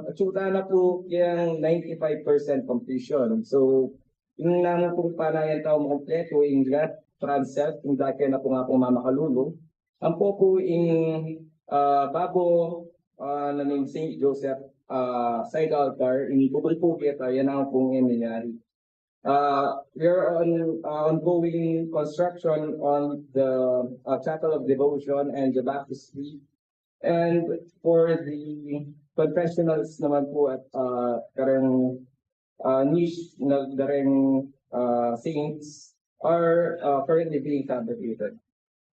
atsuta na po yung 95% completion. So yung naman po panayan tao mo kompleto yung lahat transept, yung dati na po nga po mamakalulong. Ang po yung babo na ng St. Joseph side altar, inibubol po kita, yan ang pong nangyari. We are on ongoing construction on the Chapel of Devotion and the Baptistry. And for the confessionals naman po at karang niche na dareng saints are currently being fabricated.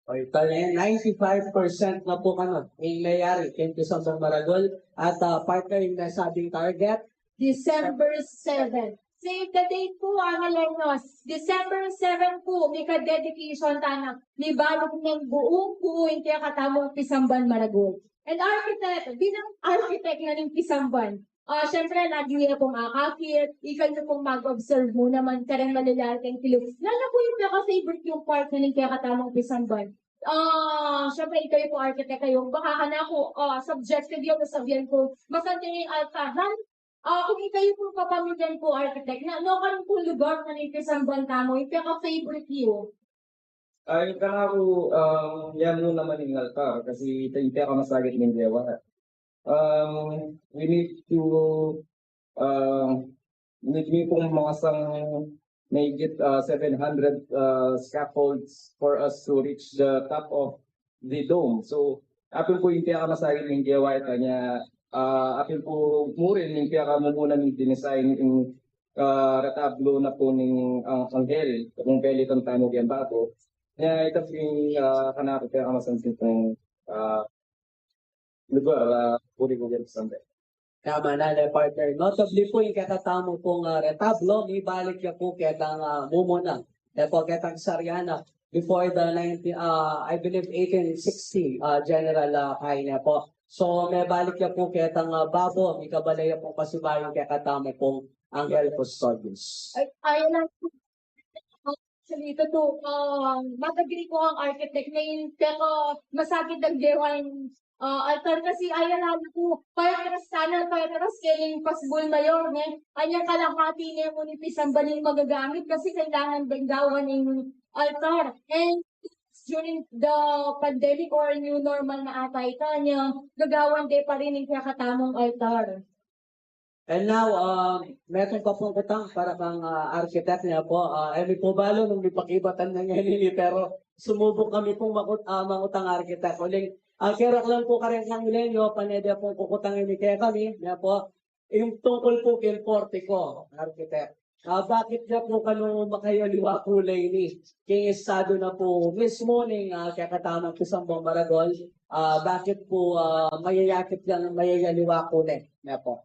Okay, kaya 95% na po yung mayari. Thank you sa Maragol. At partner yung nasabing target. December 7. Save the date po, Angelenos. December 7 po, may ka-dedication tanang libalog ng buong yung kaya katamong Pisamban Maragol. And architect, bilang architect na ng Pisamban, syempre, lagi nyo na pong akakit, ikaw nyo pong mag-observe mo naman, karang malalaking kilog. Lalo po yung pinaka-favorite yung part na ng kaya katamong Pisamban. Syempre, ikaw yung po architect kayo, baka ka na ako, subjective yung nasabihan ko, masante yung altahan. Kung ikaw yung po kapamilyan po architect, na ano ka rin po lugar na ng Pisamban tamo, yung pinaka-favorite yun? Ay, kanaro, yan mo naman yung altar kasi ito ka masagit ng dewa. We need pong mga may get 700 scaffolds for us to reach the top of the dome. So, apil po yung ka masagit ng dewa ito niya, apil po murin yung ka muna ng dinesign yung retablo na po ng anghel, kung pwede itong tanong yan bago. Yeah, ito yung kanako kaya kamasansin itong lugar, puri ko dyan sa Sunday. Tama na, partner. Notably po yung katatamo pong retablo, may balik niya po kitang mumuna. Ito kitang Sariana before the I believe 1860 general kain po. So may balik niya po kitang babo, may kabalaya po pasibayong kakatamo pong Angel Custodius. Ayun lang po. Actually, ito to, mag-agree ko ang architect na yun, pero masakit ang dewan altar kasi ayan lang po, para sana, para scaling possible na yun, Anyang kalahati niya mo ni Pisamban yung magagamit kasi kailangan benggawan yung altar. And during the pandemic or new normal na ata ito, niya gagawan din pa rin yung kakatamong altar. And now, meron pa pong kutang para kang architect niya po. Emi po balo nung ipakibatan na ngayon pero sumubok kami pong mangutang architect. Uling, kerak lang po kareng ng milenyo, panedya pong kukutangin ni kaya kami, niya po, yung tungkol po kay Portico, architect. Bakit niya po kano makayaliwa kulay ni? Kaya estado na po mismo ng kakatamang Pisamban Maragol, bakit po mayayakit lang mayayaliwa kulay niya po?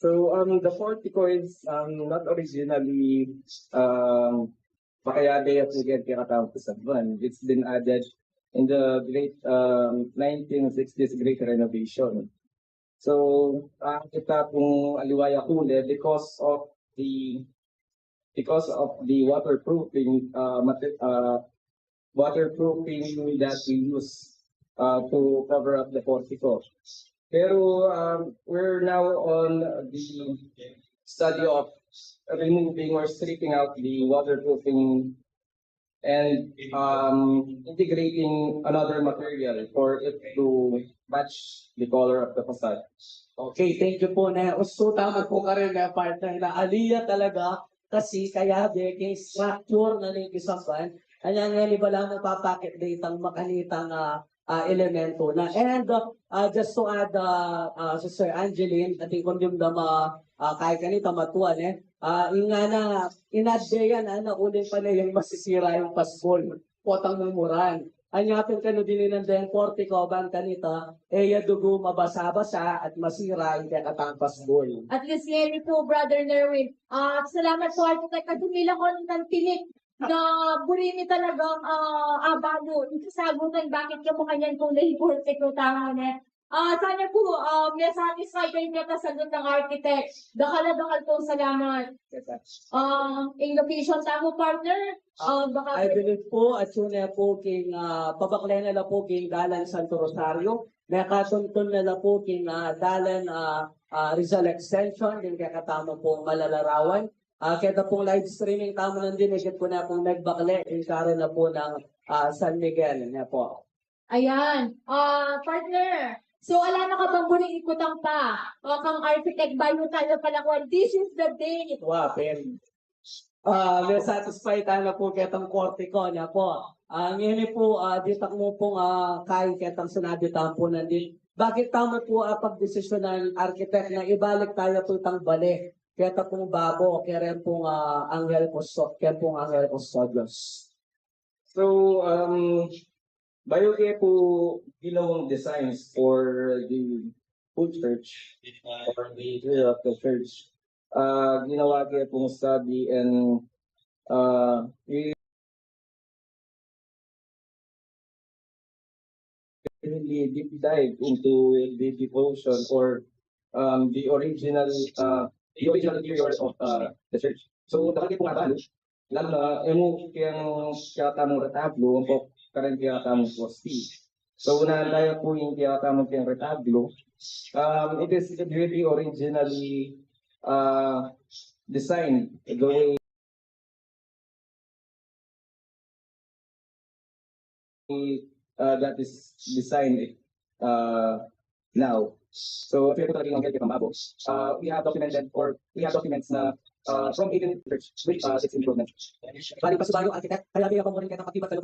So the portico is not originally Pakayade at Miguel Kiratang Pisamban. It's been added in the great 1960s Great Renovation. So kita pong aliwaya kule because of the waterproofing that we use to cover up the portico. Pero we're now on the study of removing or stripping out the waterproofing and integrating another material for it to match the color of the facade. Okay, thank you po na. So tama po ka rin na partner na aliya talaga kasi kaya kay structure na ng Pisamban, ayan nga ba lang napapakit ditang makanitang elemento na. And just to add, Sister Angeline, ating kung yung kaya kanita matuan yung nga na, inadya yan, na ulit pa na yung masisira yung paspol, potang memoran. Anyapin ka no din ng den portico ban kanita, dugo mabasa-basa at masira yung kakatang paspol. At least yan po, Brother Nerwin. Salamat po, architect, at dumila ko ng tinik na burimi talagang abano. Sagutan bakit ka mo kanyan kung labor sekretary na. Sana po, may satisfy kayo ka sagot ng architect. Dakal po salamat. In location, tamo partner. I believe po, at yun na po king pabaklen na po king Dalan Santo Rosario. Nakatuntun na po king Dalan Rizal Extension, din kakatama po Malalarawan. Kaya pong live streaming tamo nandun, ikit po na pong nagbakle, yung karoon na po ng San Miguel. Na po. Ayan. Partner. So, ala na ka bang muling ikutang pa? Kang architect, bayo tayo pala ko. This is the day. Wapin. May satisfy tayo na po ketang korte ko na po. Ngayon po, dito mo pong kain ketang sinabi tayo po nandun. Bakit tama po pagdesisyon ng architect na ibalik tayo po itang balik? Keta pong babo, kaya rin pong Angel Custodios. So, bayo kaya po ginawang designs for the food church or the interior of the church. Ginawa kaya pong study and really deep dive into the devotion or the original interior of the church. So, dapat po nga lalo na kaya tamong retablo, ang po karang kaya tamong posti. So, unahan tayo po yung kaya tamong kaya retablo. It is really originally designed the way that is designed now. So, if you're talking about we have documents na from 18 church which is improvement. Bali pa sa bago architect, kaya kaya ko mo rin ketang katibat